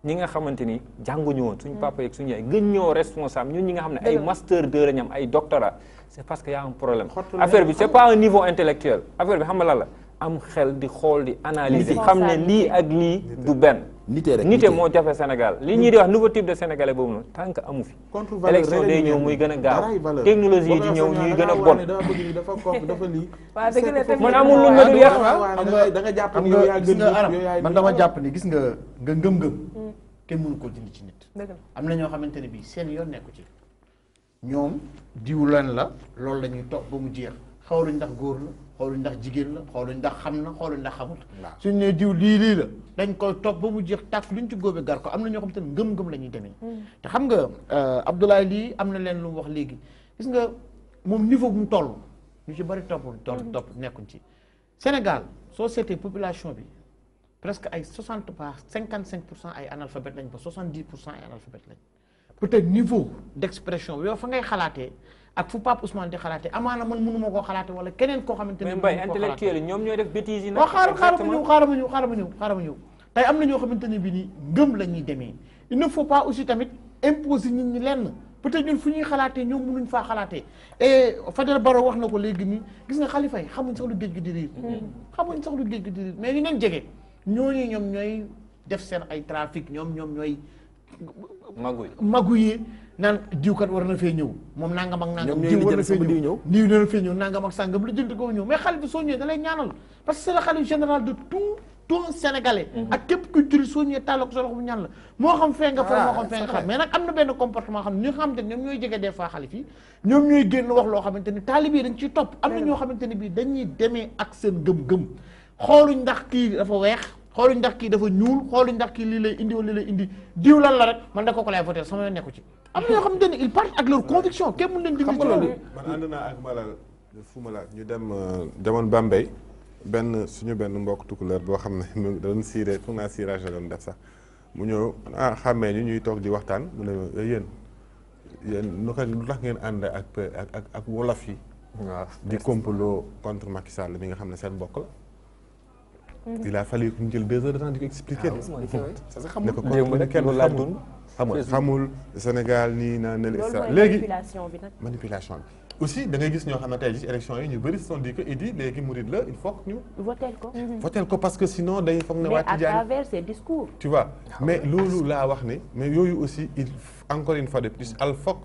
ñi nga xamante ni jànguñu woon suñu papa yeeg suñu yaay gën ñoo responsable ñun ñi nga xam ne ay master 2 la ñu am ay doctorat c'est parce que y a un problème affaire bi c'est pas un niveau intellectuel affaire bi xam nga lan la am xel di xool di analyser xam ne lii ak lii du benn nite moo jafe Sénégal li ñuy di wax nouveau type de sénégalais boobu noonu tant que amu fi élection day ñëw muy gën a gaaw technologie yi di ñëw ñuy gën a bon man amul lu ma dul yàq da nga jàpp ni yow yaa gën man dama jàpp ni gis nga ngëm-ngëm kenn mënu ko dindi ci nit am na ñoo xamante ne bii seen yoon nekku ci ñoom diw lan la loolu la ñuy topp ba mu jeex xawluñ ndax góor la xooluñ ndax jigéen la xooluñ ndax xam na xooluñ ndax xamul suñ ne diw lii la dañ koy topp ba mu jeex tàkk luñ ci góobe gar ko am na ñoo xam te ne ngëm-ngëm la ñuy demee te xam nga Abdoulaye lii am na leen lu mu wax léegi gis nga moom niveau bu mu toll ñu ci bari topp nekkuñ ci Sénégal soo seetee population bi presque ay 55% ay analphabètes lañ ba 70% ay analphabètes lañ peut-être niveau d'expression bi yow fa ngay xalaatee ak fu Pape Ousmane di xalaatee amaana man mënuma koo xalaatee wala keneen koo xamante ne mbay intellectuel yi ñoom ñooy def bêtises yi nag xaaral ma ñëw tey am na ñoo xamante ne bi ni ngëm la ñuy demee il ne faut pas aussi tamit imposer nit ñi lenn peut-être ñun fu ñuy xalaatee ñoom mënuñ faa xalaatee et Fadel Barro wax na ko léegi nii gis nga xalifa yi xamuñ sax lu géej gi di riir mais ñu leen jege ñooñu ñoom ñooy def seen ay trafic ñoom ñooy magu yi naan diwkat war na fee ñëw moom nangam ak nangam diw war na fee ñëw nangam ak sàngam lu jënd ko ñëw mais xale bi soo ñëwee da lay ñaanal parce que c'est le khalife général de tout un sénégalais ak képp ku juri soo ñëwee tàlloo ko sa loxo bu ñaan la moo xam fee nga foofu moo xam fee nga xam mais nag am na benn comportement xam ne ñi nga xamante ne ñoom ñooy jege des fois xalif yi ñoom ñooy génn wax loo xamante ni taalib yi dañ ciy topp am na ñoo xamante ne bii dañuy demee ak seen gëm-gëm xooluñ ndax kii dafa weex xooluñ ndax kii dafa ñuul xooluñ ndax kii lii lay indi wala lii lay indi diw lan la rek man da ko lay voter sama yoon nekku ci am na ñoo xamante ne ils partent ak leur conviction kenn mën leen dindi ci loolu man ànd naa ak Malal fu ma la ñu dem jamono Bambey suñu benn mbokk tukulóor boo xam ne doon siiree foog naa siirage la doon def sax mu ñëw xàmmee ñu ñuy toog di waxtaan mu ne yéen lu tax ngeen ànd ak wolof yi di complot contre Macky Sall mi nga xam ne seen mbokk la il a fallu ñu jël 2 heures de temps di ko expliquer ne ko kenn xamul Sénégal nii naa ne léegi manipulation bi aussi da ngay gis ñoo xam ne tey jii ci élection yi ñu bëri se sont dit que Idy léegi murid la il faut que ñu votel ko parce que sinon day foog ne waa Tijaan mais à travers ses discours tu vois mais loolu laa wax ne mais yooyu aussi il encore une fois de plus al foog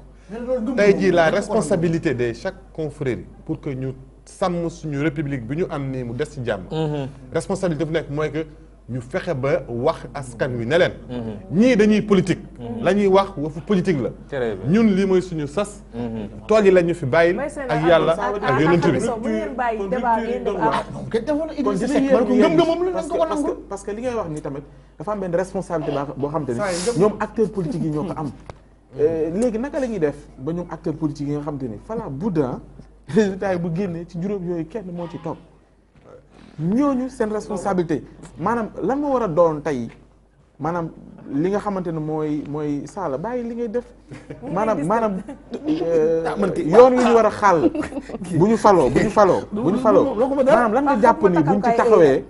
tey jii la responsabilité de chaque confrérie pour que ñu sàmm suñu république bi ñu am nii mu des ci jàmm responsabilité bu nekk mooy que ñu fexe ba wax askan wi ne leen ñii dañuy politique la ñuy wax wafu politique la ñun lii mooy suñu sas tool yi la ñu fi bàyyil ak yàlla ak yonent bi parce que li ngay wax ni tamit dafa am benn responsabilité boo xam te ni ñoom acteurs politiques yi ñoo ko am léegi naka la ñuy def ba ñoom acteurs politiques yi nga xam te ni fala budda résultat yi bu génnee ci juróom yooyu kenn moo ci topp ñooñu seen responsabilité maanaam lan moo war a doon tey maanaam li nga xamante ne mooy Salla bàyyi li ngay def maanaam yoon wi ñu war a xàll bu ñu faloo maanaam lan nga jàpp ni buñ ci taxawee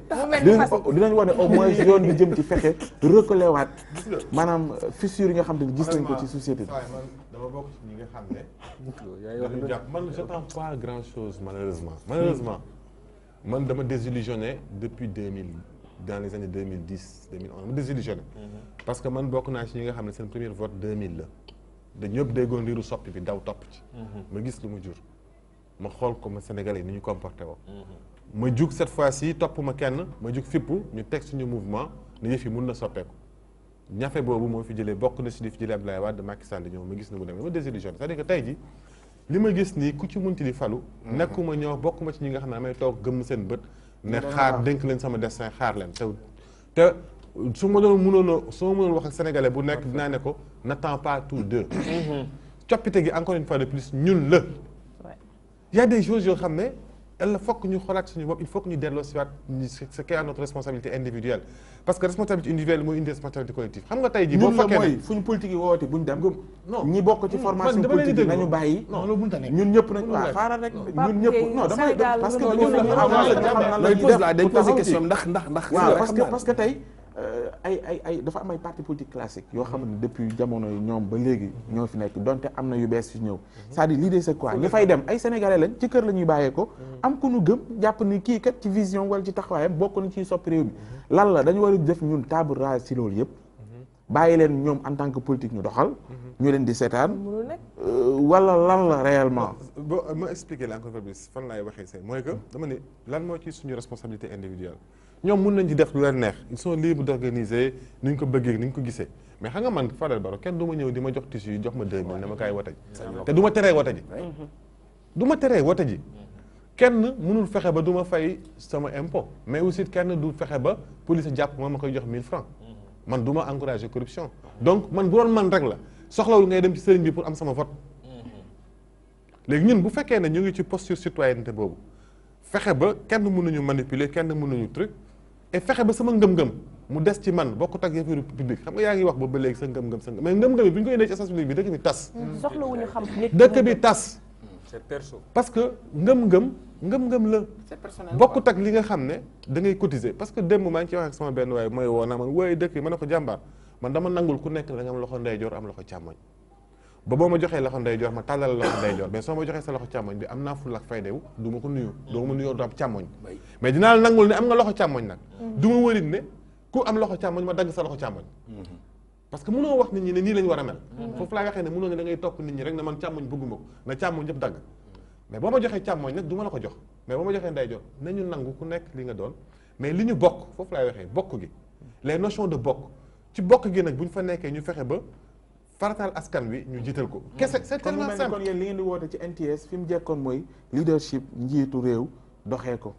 dinañ wax ne au moins yoon bi jëm ci fexe recoller waat maanaam fissure yi nga xam te ne gis nañ ko ci société bi. man dama bokk ci ñi nga xam ne jàpp man j'attends pas grand chose malheureusement man dama désillusionné depuis 2000 dans les années 2010 2011 ma désillusionné parce que man bokk naa ci ñi nga xam ne seen premier vote 2000 la da ñëpp déggoon riiru soppi bi daw topp ci ma gis lu mu jur ma xool ko ma Sénégalais yi ni ñu comporté woo ma jug cette fois-ci topp ma kenn ma jug fippu ñu teg suñu mouvement ni yëf yi mun na soppeeku ñafe boobu moo fi jëlee bokk na si di fi jëlee Abdoulaye Wade Macky Sall ñëw ma gis na mu demee ma désillusionné c'est-à-dire que tey ji li ma gis nii ku ci munti di falu nekkuma ñoo bokkuma ci ñi nga xam ne damay toog gëmm seen bët ne xaar dénk leen sama destin xaar leen te su ma mënoon wax ak sénégalais bu nekk dinaa ne ko n'attends pas tous deux coppite gi encore une fois de plus ñun la y a des choses yoo xam ne il faut que ñu xoolaat suñu bopp il faut que ñu delloo si waat ce qu'est notre responsabilité individuelle parce que responsabilité individuelle mooy indi responsabilité collective xam nga tey jii boo fekkee mooy fu ñu politique yi woote buñ dem ñi bokk ci formation politique yi nañu bàyyi ñun ñëpp nañ waaw xaaral rek ñun ñëpp non damay parce que dañ posé question ndax waaw parce que tey ay dafa am ay parti politique classique yoo xam ne depuis jamono yi ñoom ba léegi ñoo fi nekk donte am na yu bees yu ñëw c'est-à-dire l'idée c'est quoi ñi fay dem ay sénégalais lañ ci kër la ñuy bàyyee ko am ku nu gëm jàpp ni kii kat ci vision wala ci taxawaayam bokk na ciy soppi réew mi lan la dañu war a def ñun table rase ci loolu yëpp bàyyi leen ñoom en tant que politique ñu doxal ñu leen di seetaan wala lan la réellement ma expliquer la encore plus fan laay waxee see mooy que dama ne lan moo ci suñu responsabilité individuelle ñoom mun nañ ci def lu leen neex ils sont libres d'organiser ni ñu ko bëggee ni ñu ko gisee mais xam nga man Fadel Barro kenn du ma ñëw di ma jox tissu yi jox ma 2000 ne ma kaay wote ji te du ma teree wote ji kenn mënul fexe ba du ma fay sama impôt mais aussi kenn du fexe ba police jàpp ma koy jox 1000 francs man du ma encourager corruption donc man bu doon man rek la soxlawul ngay dem ci sëriñ bi pour am sama vote léegi ñun bu fekkee ne ñu ngi ci posture citoyenneté boobu fexe ba kenn mënuñu manipuler kenn mënuñu truc et fexe ba sama ngëm-ngëm mu des ci man bokkut ak yëfu public xam nga yaa ngi wax ba léegi sa ngëm-ngëm mais ngëm-ngëm yi bu ñu ko indee ci espace public bi dëkk bi tas soxlawuñu xam dëkk bi tas c'est perso parce que ngëm-ngëm la bokkut ak li nga xam ne da ngay cotiser parce que démb maa ngi ci wax ak sama benn waaye mooy woo naa man wooy dëkk bi ma ne ko jàmbaar man dama nangul ku nekk da nga am loxo ndeyjoor am loxo càmmoñ ba boo ma joxee loxo ndeyjoor ma tàllal loxo ndeyjoor mais soo ma joxee sa loxo càmmoñ bi am naa ful ak faydewu du ma ko nuyu doo ma nuyoo du am càmmoñ mais dinaa la nangul ne am nga loxo càmmoñ nag du ma wërit ne ku am loxo càmmoñ ma dagg sa loxo càmmoñ parce que mënoo wax nit ñi ne nii lañu war a mel foofu laay waxee ne mënoo ne da ngay topp nit ñi rek ne man càmmoñ bëgguma ko na càmmoñ yëpp dagg mais boo ma joxee càmmoñ nag du ma la ko jox mais boo ma joxee ndeyjoor nañu nangu ku nekk li nga doon mais li ñu bokk foofu laay waxee bokk gi les notions de bokk ci bokk gi nag bu ñu fa nekkee ñu fexe ba farataal askan wi ñu jiital ko kese c'est tellement simple kon yéen li ngeen di woote ci NTS fi mu jekkoon mooy leadership njiitu réew doxee ko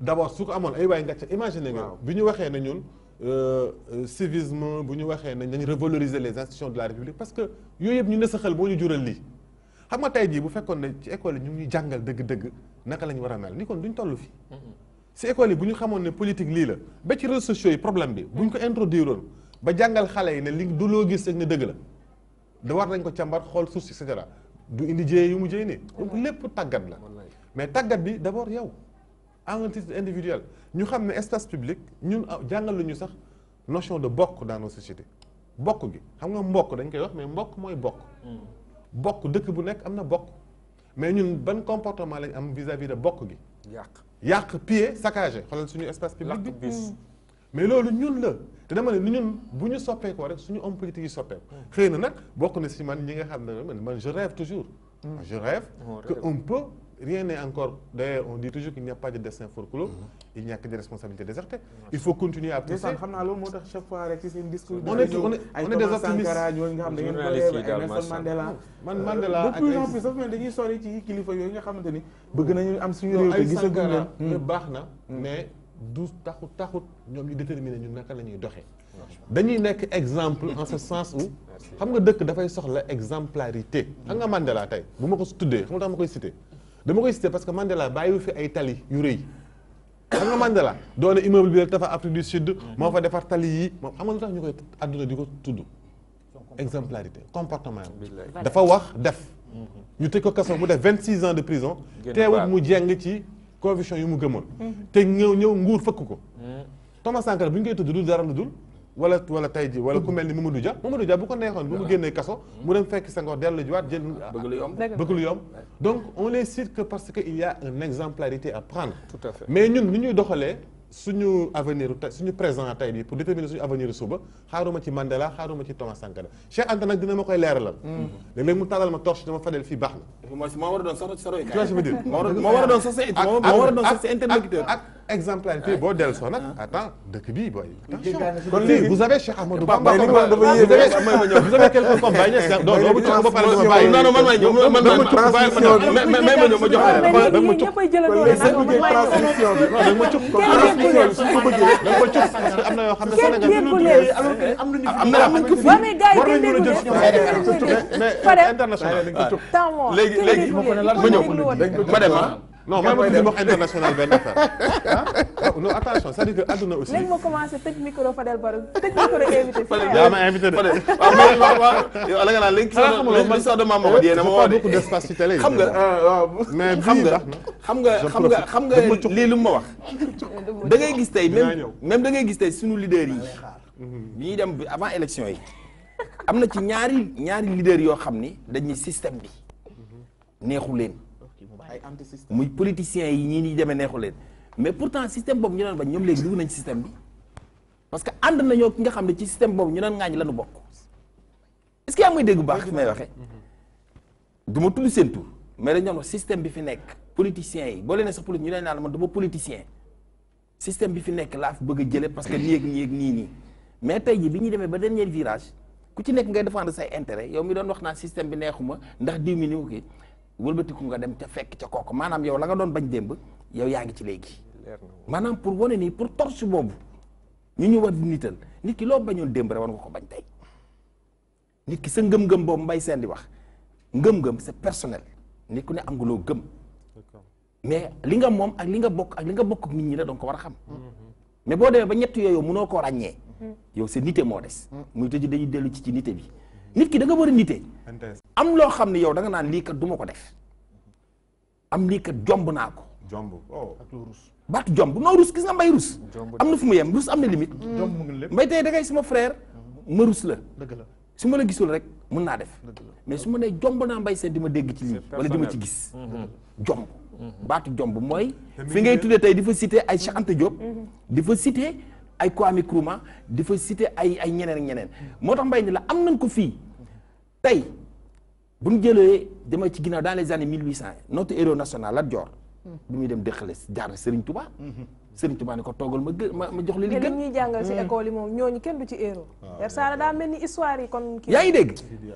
d'abord su ko amoon ay waay ngàcce imagine nga bi ñu waxee ne ñun civisme bu ñu waxee ne nañ revaloriser les institutions de la République parce que yooyu yëpp ñu ne sa xel moo ñu jural lii xam nga tey jii bu fekkoon ne ci école yi ñu ngi jàngal dëgg-dëgg naka la ñu war a mel ni kon duñ toll fii si école yi bu ñu xamoon ne politique lii la ba ci réseaux sociaux yi problème bi bu ñu ko introduire woon ba jàngal xale yi ne li du loo gis rek ne dëgg la da war nañ ko càmbar xool source et cetera du indi jéye yu mu jéy nii donc lépp tàggat la mais tàggat bi d'abord yow à un titre individuel ñu xam ne espace public ñun jàngal lu ñu sax notion de bokk dans nos sociétés bokk gi xam nga mbokk dañ koy wax mais mbokk mooy bokk bokk dëkk bu nekk am na bokk mais ñun ban comportement lañ am vis-à-vis de bokk gi. yàq piller saccagé xoolal suñu espace public bi. mais loolu ñun la te dama ne ni ñun bu ñu soppeekoo rek suñu homme politique yi soppeeku. xëy na nag bokk na si man ñi nga xam ne man je rêve toujours. je rêve que on peut. Rien n'est encore. D'ailleurs, on dit toujours qu'il n'y a pas de destin forclos. Il n'y a que des responsabilités désertées. Il faut continuer à pousser. Chaque fois, avec ces discours, on est des optimistes. Mandela. De plus en plus, sauf que dañuy sori ci kilifa yooyu nga xamante ni bëgg nañu am suñu réew te gisaguñ leen. mais baax na mais du taxut ñoom ñu déterminer ñun naka la ñuy doxee. dañuy nekk exemple en ce sens où xam nga dëkk dafay soxla exemplarité. xam nga Mandela tey bu ma ko tuddee xam nga tax ma koy cité. dama koy cité parce que Mandela bàyyiwu fi ay tali yu rëy xam nga Mandela doone immeuble bi rek dafa Afrique du Sud moo fa defar tali yi moom xam nga lu tax ñu koy àdduna di ko tudd exemplarité comportement dafa wax def ñu tëj ko kaso mu def 26 ans de prison teewul mu jeng ci conviction yu mu gëmoon te ñëw nguur fëkk ko Thomas Sankara bu ñu koy tudd du dara lu dul wala tey ji wala ku mel ni Mamadou Dia bu ko neexoon bu mu génnee kaso mu dem fekk Senghor dellu jiwaat jël bëgg lu yomb donc on les cite que parce que il y a une exemplarité à prendre. Tout à fait. Mais ñun ni ñuy doxalee suñu avenir suñu présent tey bi pour déterminer suñu avenir suba xaaruma ci Mandela xaaruma ci Thomas Sankara Cheikh Anta nag dina ma koy leeralal léeg-léeg mu tàllal ma torche dama Fadel fii baax na moo war a doon sax sa royukaay. tu vois ce que je veux dire moo war a doon sax sa interlocuteur ak exemplarité boo dellu soo nag attends dëkk bii booy kon léegi vous avez Cheikh Amadou Bamba vous avez quelqu'un comme Baye Niass donc doo bu ba pare dama bàyyi non man may ñëw man ma ñëw ma jox am na yoo xam ne Sénégal am nañ ko fi war nañ mën a jël mais international léegi ma ñëw ma dem non man ma tudd wax international benn affaire non attention c'est-à-dire que àdduna aussi léegi ma commencé tëj micro Fadel Barro tëj micro invité yaa ma invité de waaw la nga naan léegi man sax dama ma wax yéena ma wax beaucoup d'espace ci télé xam nga mais xam nga lii lu ma wax da ngay gis tey même da ngay gis tey suñu leaders yi bi ñuy dem avant élection yi am na ci ñaari leaders yoo xam ni dañuy système bi neexu leen muy politiciens yi ñii ñuy demee neexu leen mais pourtant système boobu ñu doon bañ ñoom léegi dugg nañ ci système bi parce que ànd nañoo ki nga xam ne ci système boobu ñu doon ŋaañ lañu bokk est-ce que yaa may dégg bu baax fi may waxee du ma tudd seen tur mais dañu doon wax système bi fi nekk politiciens yi boo leen ne sax politique ñu leen naan man du ma politicien système bi fi nekk laa fi bëgg a jële parce que nii ak nii ak nii mais tey ji bi ñuy demee ba dernier virage ku ci nekk ngay défendre say intérêt yow mi doon wax naa système bi neexuma ndax diw mi ni mu kii wëlbatiku nga dem ca fekk ca kooku maanaam yow la nga doon bañ démb yow yaa ngi ci léegi maanaam pour wane nii pour torche boobu ñu war di nital nit ki loo bañoon démb rek war nga ko bañ tey nit ki sa ngëm-ngëm boobu Mbaye Sène di wax ngëm-ngëm c'est personnel nit ku ne am nga loo gëm mais li nga moom ak li nga bokk ak nit ñi la donc ko war a xam mais boo demee ba ñett yooyu mënoo koo ràññee yow c'est nité moo des muy tëj dañuy dellu ci nité bi nit ki da nga war a nite am loo xam ne yow da nga naan lii kat du ma ko def am lii kat jomb naa ko jomb ak lu rus baatu jomb noo rus gis nga mbay rus am na fu mu yem rus am na limite mbay tey da ngay suma frère ma rus la su ma la gisul rek mën naa def mais su ma nee jomb naa Mbaye Sène di ma dégg ci lii wala di ma ci gis jomb baatu jomb mooy fi ngay tuddee tey di fa cité ay Cheikh Anta Diop di fa cité ay Kwame Nkrumah di fa cité ay ñeneen ak ñeneen moo tax mbay ni la am nañ ko fii tey bu ñu jëlee dama ci ginnaaw dans les années 1800 notre héros national Lat Dior bi muy dem dëkkale jaar Serigne Touba Serigne Touba ne ko toogal ma jox li li gën ñuy jàngal ci école yi moom ñooñu kenn du ci héros Sara daa mel ni histoire yi kon kii yaa ngi dégg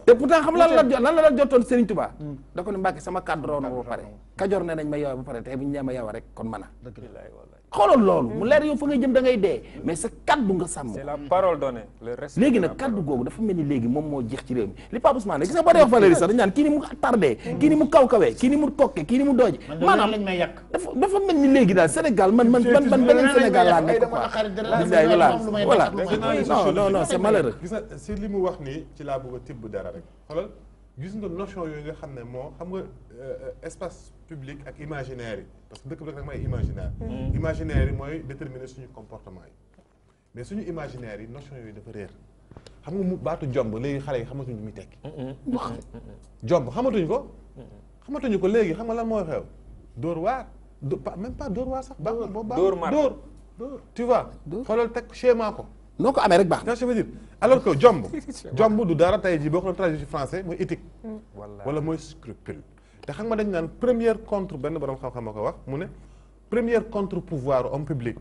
te pourtant xam lan la Lat Dior toon Serigne Touba da ko ne Mbàkke sama kàddu raw na ba pare Kajoor ne nañ ma yow ba pare tey bu ñu nee ma yow rek kon mën a xoolal loolu mu leer yow fa ngay jëm da ngay dee mais sa kaddu nga sàmm c'est la parole donnée le reste léegi nag kaddu googu dafa mel ni léegi moom moo jeex ci réew mi li Pape Ousmane gis nga boo dee wax Valérie sax dañ naan kii ni mu tardé kii ni mu kaw-kawee kii ni mu tokke kii ni mu dooje maanaam lañ may yàq dafa mel ni léegi daal Sénégal man beneen Sénégal laa nekk quoi voilà non c'est malheureux gis nga si li mu wax nii ci laa bëgg a tibb dara rek xoolal gis nga notion yooyu nga xam ne moo xam nga espace public ak imaginaire yi parce que dëkk bi rek mooy imaginaire imaginaire yi mooy déterminer suñu comportement yi mais suñu imaginaire yi notion yooyu dafa réer xam nga mu baatu jomb léegi xale yi xamatuñu muy tekki jomb xamatuñ ko xamatuñu ko léegi xam nga lan mooy xew dóor waar même pas dóor waar sax dóor tu vois xoolal teg schéma ko noo ko amee rek baax na je veux dire alors que jomb du dara tey jii boo ko doon traduit ci français mooy éthique wala mooy scrupule te xam nga dañ naan première contre benn borom xam-xam ma ko wax mu ne première contre pouvoir homme public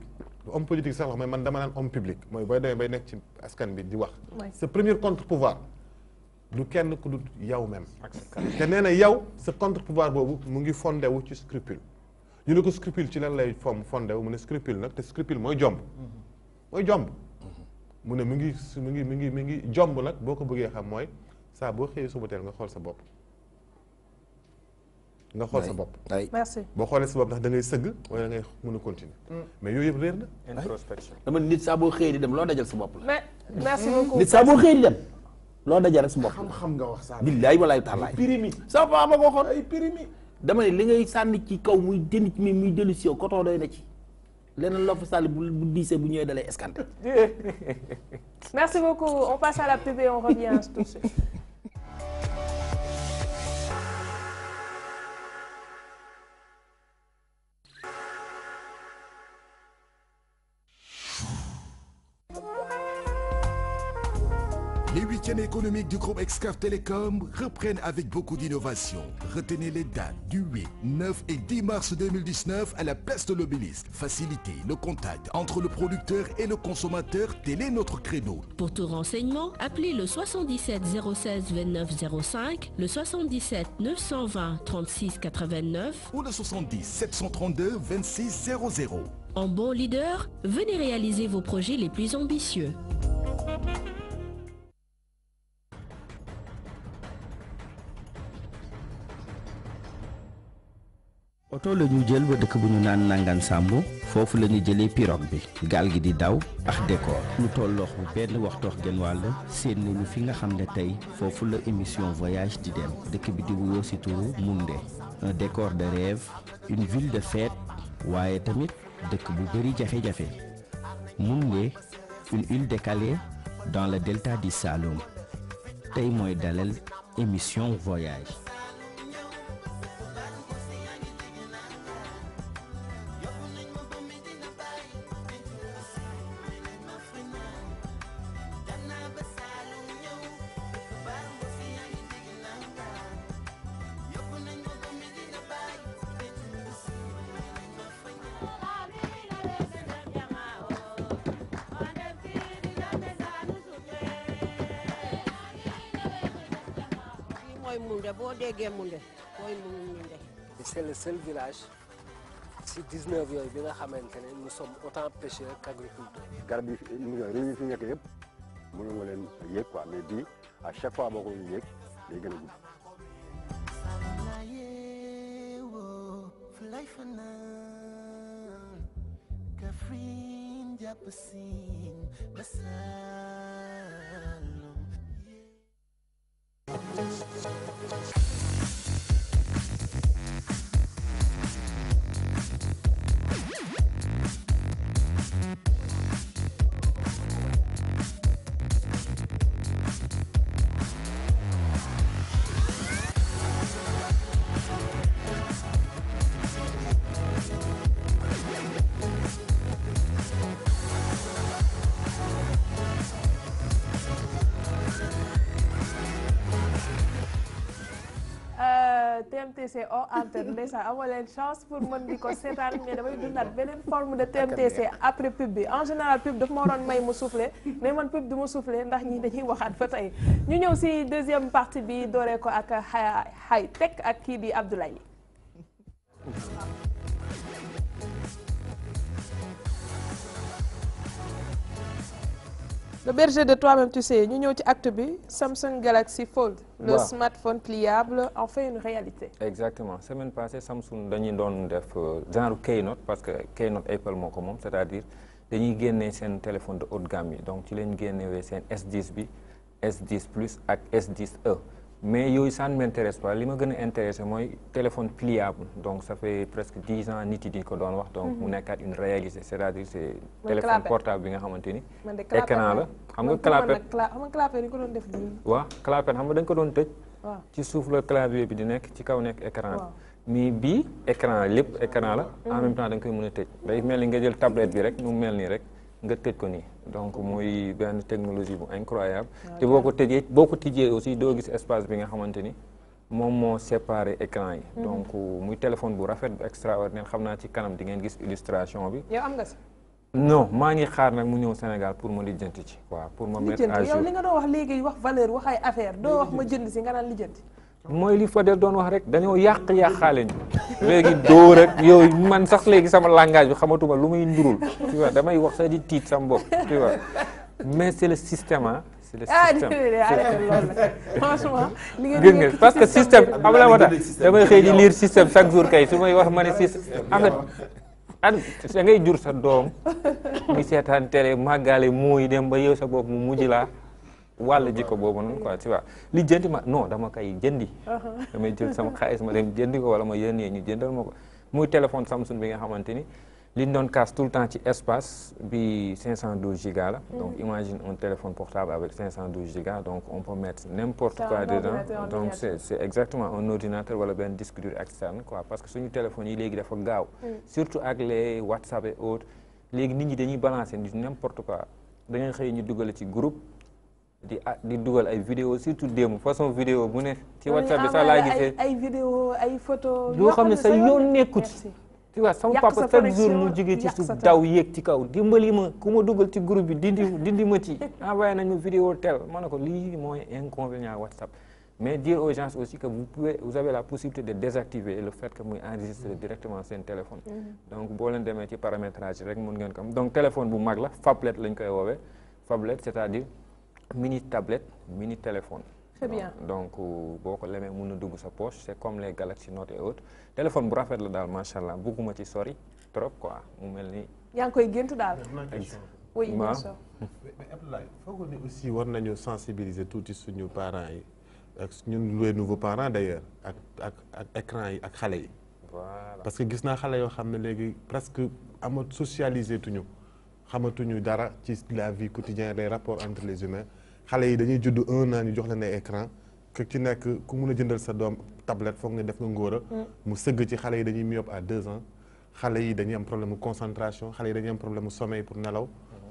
homme politique sax wax mooy man dama naan homme public mooy booy demee bay nekk ci askan bi di wax sa première contre pouvoir du kenn ku du yow même te nee na yow sa contre pouvoir boobu mu ngi fondé wu ci scrupule ñu ne ko scrupule ci lan lay fondé wu mu ne scrupule nag te scrupule mooy jomb mu ne mi ngi jomb nag boo ko bëggee xam mooy saa boo xëyee suba teel nga xool sa bopp merci boo xoolee sa bopp ndax da ngay sëgg wala da ngay mën a continuer mais yooyu yëpp réer na introspection dama nit saa boo xëyee di dem loo dajal sa bopp la merci beaucoup nit saa boo xëyee di dem loo dajal rek sa bopp xam nga wax saa billaay walaay taalaay pirimi sama papa ma ko waxoon ay pirimi dama ne li ngay sànni ci kaw muy jënd ci mi muy dellu si yow coton doy na ci leneen loo fa sànni bu diisee bu ñëwee dalay escanté. Merci beaucoup. On passe à la pub et on revient tout de suite. Les week-ends économiques du groupe Excaf Télécom reprennent avec beaucoup d'innovation. Retenez les dates du 8, 9 et 10 mars 2019 à la place de l'Obélisque. Facilitez le contact entre le producteur et le consommateur. Tel est notre créneau. Pour tout renseignement, appelez le 77 016 29 05, le 77 920 36 89 ou le 70 732 26 00. En bon leader, venez réaliser vos projets les plus ambitieux. oto la ñu jël ba dëkk bu ñu naan Nangan Sambu foofu la ñu jëlee pirogue bi gaal gi di daw ak décor ñu tolloox bu benn waxtoox genn wàll seen nañu fi nga xam ne tey foofu la émission voyage di dem dëkk bi di wuyoo si turu Moundé un décor de rêve une ville de fête waaye tamit dëkk bu bëri jafe-jafe Moundé une île décalée dans le delta du Saloum tey mooy dalal émission voyage. C'est le seul village si 19 yooyu bi nga xamante ne nous sommes autant pêcheurs qu'agriculteurs. garab yi fi nekk yëpp mënu nga leen yéeg quoi mais bii à chaque fois boo ko yéeg day gën a gudd. TMTC hors antenne ndeysaan amoo leen chance pour mën di ko seetaan mais damay dundaat beneen forme de TMTC après pub bi en général pub daf ma waroon may mu soufflé mais man pub du ma soufflé ndax ñi dañuy waxaat ba tey ñu ñëw si deuxième partie bi dooree ko ak High Tech ak kii di Abdoulaye. Le berger de toi-même tu sais ñu ñëw ci acte bi Samsung Galaxy Fold. Le smartphone pliable en fait une réalité. Exactement semaine passée Samsung dañuy doon def genre keynote parce que keynote Apple moo ko moom c'est-à-dire dañuy génnee seen téléphone de haute gamme yi donc ci leen génnewee seen S10 bi S10 Plus ak S10e mais yooyu ça ne m'intéresse pas li ma gën a intéressé mooy téléphone pliable donc ça fait presque 10 ans nit yi di ko doon wax donc mu nekkaat une réalité c'est-à-dire c'est téléphone portable bi nga xamante ni écran la xam nga clapet xam nga clapet yi ko doon def nii waaw clapet xam nga dañ ko doon tëj ci suuf la clavier bi di nekk ci kaw nekk écran bi mais bii écran lépp écran la en même temps da nga koy mën a tëj day mel ni nga jël tablette bi rek mu mel nii rek nga tëj ko nii donc muy benn technologie bu incroyable te boo ko tijjee aussi doo gis espace bi nga xamante ni moom moo séparé écran yi donc muy téléphone bu rafet bu extraordinaire xam naa ci kanam di ngeen gis illustration bi yow am nga si non maa ngi xaar nag mu ñëw Sénégal pour ma lijjanti ci waaw pour ma mettre à jour yow li nga doon wax léegi wax valeur wax ay affaire doo wax ma jënd si nga naan lijjanti mooy li Fadel doon wax rek dañoo yàqaale ñu léegi dóor ak yooyu man sax léegi sama langage bi xamatuma lu muy ndurul tu vois damay wax sax di tiit sama bopp tu vois mais c'est le système ah c'est le système franchement gis nga parce que système xam la ma tax damay xëy di lire système chaque jour kay su may wax ma ne système en fait da ngay jur sa doom muy seetaan télé màggaale mooy dem ba yow sa bopp mu mujj laa wàll jikko boobu noonu quoi tu vois li jëndi ma non dama koy jëndi damay jël sama xaalis ma dem jëndi ko wala ma yónnee ñu jëndal ma ko muy téléphone Samsung bi nga xamante ni liñ doon casse tout le temps ci espace bi 512 gigas la donc imagine un téléphone portable avec 512 gigas donc on peut mettre n'importe quoi dedans donc c'est exactement un ordinateur wala benn disque dur externe quoi parce que suñu téléphone yi léegi dafa gaaw surtout ak les WhatsApp et autres léegi nit ñi dañuy balancer nit n'importe quoi da ngay xëy ñu dugal ci groupe di dugal ay vidéo surtout démb façon vidéo bu ne ci WhatsApp bi sax laa gisee ay vidéo ay photo yoo xam ne sa yoon nekkut tu vois sama papa chaque jour mu jógee ci suuf daw yéeg ci kaw dimbali ma ku ma dugal ci groupe bi dindi ma ci envoyé nañ ma vidéo tel ma ne ko lii mooy inconvénient WhatsApp mais dire aux gens aussi que vous avez la possibilité de désactiver le fait que muy enregistrer directement seen téléphone donc boo leen demee ci paramétrage rek mun ngeen ko am donc téléphone bu mag la phablette lañ koy woowee phablette c'est-à-dire mini tablette mini téléphone. Très bien. donc boo ko lemee mun na dugg sa poche c'est comme les Galaxy Note et autres téléphone bu rafet la daal macha allah bëgguma ci sori trop quoi mu mel ni. yaa ngi koy gént daal. oui bien sûr. mais Abdoulaye foog ni aussi war nañu sensibiliser tuuti suñu parents yi ak ñun les nouveaux parents d'ailleurs ak écran yi ak xale yi. voilà parce que gis naa xale yoo xam ne léegi presque amat socialiser tuñu xamatuñu dara ci la vie quotidienne les rapports entre les humains xale yi dañuy judd 1 an ñu jox leen ay écran que ci nekk ku mun a jëndal sa doom tablette foog nga def nga ngóora mu sëgg ci xale yi dañuy myope à 2 ans xale yi dañuy am problème mu concentration xale yi dañuy am problème mu sommeil pour nelaw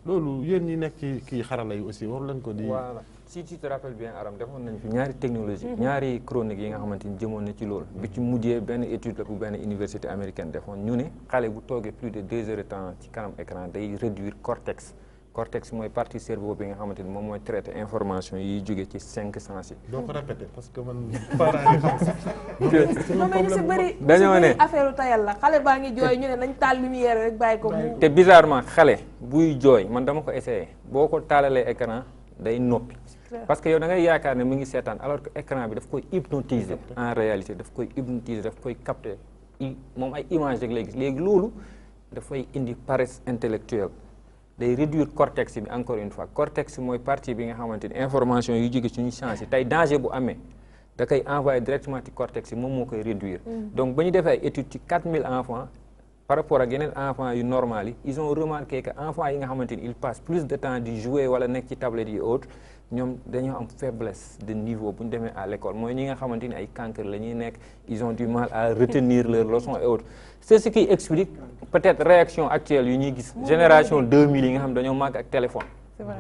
loolu yéen ñi nekk ci kii xarala yi aussi war lañ ko di. voilà si tu te rappelles bien Aram defoon nañ fi ñaari technologie ñaari chronique yi nga xamante ni jëmoon na ci loolu bi ci mujjee benn étude la bu benn université américaine defoon ñu ne xale bu toogee plus de 2 heures de temps ci kanam écran day réduire cortex mooy partie cerveau bi nga xamante ni moom mooy traité information yi jóge ci 5 sens yi. doo ko répété parce que man parents yi xam sax. non mais ñu si bëri dañoo ne affaire tayal la xale baa ngi jooy ñu ne nañ taal lumière rek bàyyi ko mu. te bizarrement xale buy jooy man dama ko essayé boo ko taalalee écran day noppi. parce que yow da ngay yaakaar ne mu ngi seetaan alors que écran bi daf koy hypnotiser en réalité daf koy hypnotiser daf koy capter moom ay image rek léegi loolu dafay indi paresse intellectuelle day réduire cortex bi encore une fois cortex mooy partie bi nga xamante ni information yu jóge suñu changé tey danger bu amee da koy envoyer directement ci cortex yi moom moo koy réduire donc ba ñu defee ay études ci 4000 enfants par rapport ak yeneen enfants yu normal yi ils ont remarqué que enfants yi nga xamante ni ils passent plus de temps di jouer wala nekk ci tablette yi autres ñoom dañoo am faiblesse de niveau bu ñu demee à l'école mooy ñi nga xamante ni ay cancre la ñuy nekk ils ont du mal à retenir leurs leçons et autres c'est ce qui explique peut-être réaction actuelle yu ñuy gis génération 2000 yi nga xam dañoo màgg ak téléphone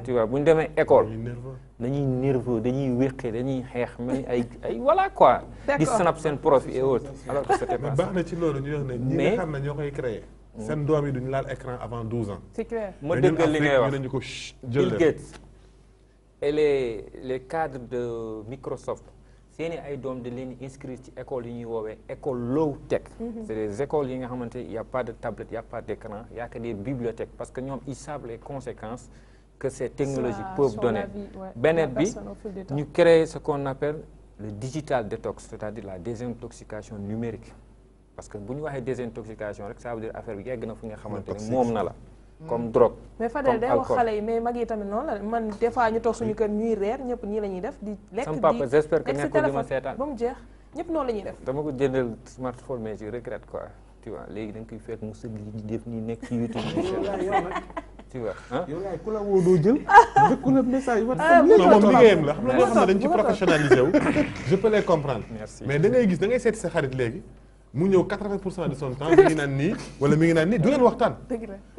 tu vois bu ñu demee école dañuy nerveux dañuy wéqe dañuy xeex mel ni ay voilà quoi di snap seen prof et autres alors que c'était pas ça. baax na ci loolu ñu wax ne ñi nga xam ne ñoo koy créé seen doom yi duñu laal écran avant 12 ans. C'est clair. ma dëggal li ngay wax ñu ko Bill Gates et les cadres de Microsoft seeni ay doom de leen inscrire ci école yi ñuy woowee école low tech. C'est des écoles yi nga xamante y a pas de tablette y a pas d'écran y a que des bibliothèques parce que ñoom ils savent les conséquences que ces technologies peuvent donner. beneen bi ñu créer ce qu'on appelle le digital détox c'est-à-dire la désintoxication numérique parce que bu ñu waxee désintoxication rek ça veut dire affaire bi yegg na fu nga xamante ne moom na la comme drogue mais Fadel day wax xale yi mais mag yi tamit noonu la man des fois ñu toog suñu kër ñuy reer ñëpp ñii la ñuy def di lekk sama papa j'espère que nekkul di ma seetaan ba mu jeex ñëpp noonu la ñuy def dama ko jëndal smartphone mais je regrette quoi tu vois léegi da nga koy fekk mu sëgg di def nii nekk ci YouTube tu vois yow yaay ku la woo doo jël. ku la message non moom liggéeyam la xam nga ñoo xam ne dañ ci professionnalisé wu. je peux les comprendre. Merci. mais da ngay gis da ngay seeti sa xarit léegi mu ñëw 80% de son temps mi ngi naan nii wala mi ngi naan nii du ngeen waxtaan.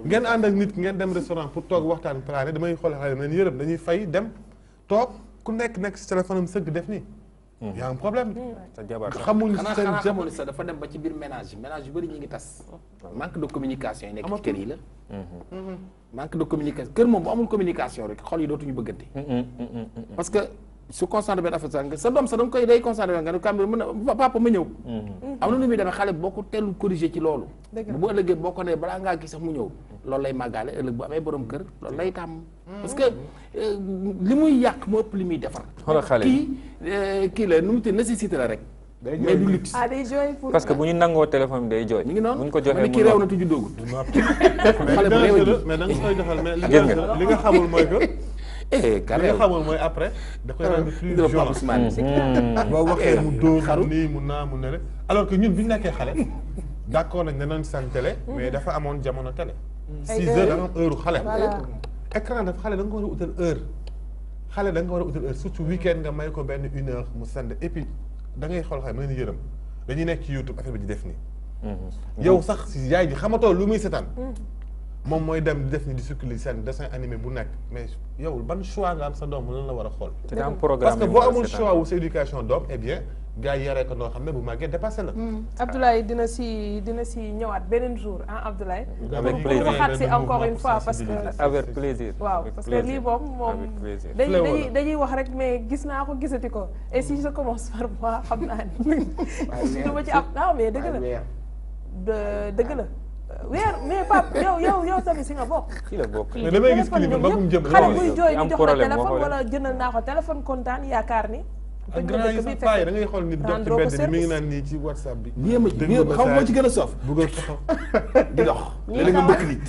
ngeen ànd ak nit ngeen dem restaurant pour toog waxtaan plané damay xool xale nañ yërëm dañuy fay dem toog ku nekk si téléphone am sëgg def nii. y a un problème. sa jabar xamuñ seen jamono sax dafa dem ba ci biir ménage yu bëri ñu ngi tas. manque de communication yi nekk ci kër yi la. manque de communication kër moom bu amul communication rek xol yi dootuñu bëggante. parce que su concentré benn affaire sax sa doom sax da nga koy day concentré nga ne Camille mën na papa ma ñëw. am na nu muy demee xale boo ko teelu corrigé ci loolu. bu ëllëgee boo ko nee balaa ngaa gis sax mu ñëw loolu lay màggaale ëllëg bu amee borom kër loolu lay tàmm. parce que li muy yàq moo ëpp li muy defar. xoolal xale kii la nu mu tudd nécessité la rek. mais du luxe. day jooy pour parce que bu ñu nangoo téléphone bi day jooy. ñu ngi noonu bu ñu ko joxee mu kii réew na tuju doogul. xale bu réew mais da nga koy joxal mais li nga xamul mooy que. li nga xamul mooy après. da koy rendre plus violent. boo waxee mu dóor mu nii mu naa mu nele alors que ñun bi ñu nekkee xale. d'accord nañ ne nañ seen télé. mais dafa amoon jamono télé. 6 heures da nga am heure xale. écran dafa xale da nga ko war a utal heure. xale da nga war a utal heure surtout week-end nga may ko benn 1 heure mu sand et puis da ngay xool xale mën nañu yërëm dañuy nekk ci YouTube affaire bi di def nii. yow sax si yaay ji xamatoo lu muy setaan. moom mooy dem di def ni di circuler seen dessin animé bu nekk mais yow ban choix nga am sa doom lan la war a xool. parce que boo amul choix wu sa éducation doom eh bien gars yi yaree ko noo xam ne bu màggee dépassé la. Abdoulaye dina si ñëwaat beneen jour ah Abdoulaye. avec plaisir pour waxaat si encore une fois parce que. avec plaisir. waaw parce que lii moom dañuy wax rek mais gis naa ko gisati ko et si je commence par moi xam naa ni. du ma ci am mais dëgg la dëgg la. mais Pape yow tamit si nga bokk. ci la bokk mais damay gis clip magum jëm. xale buy jooy ñu jox la téléphone wala jëndal naa ko téléphone kontaan yaakaar ni. ak grand yi sax paa yi da ngay xool nit dox ci mbedd mi ngi naan nii ci WhatsApp bi. xam moo ci gën a soof. bëgg a taxaw di dox. léeg-léeg nga bëgg nit.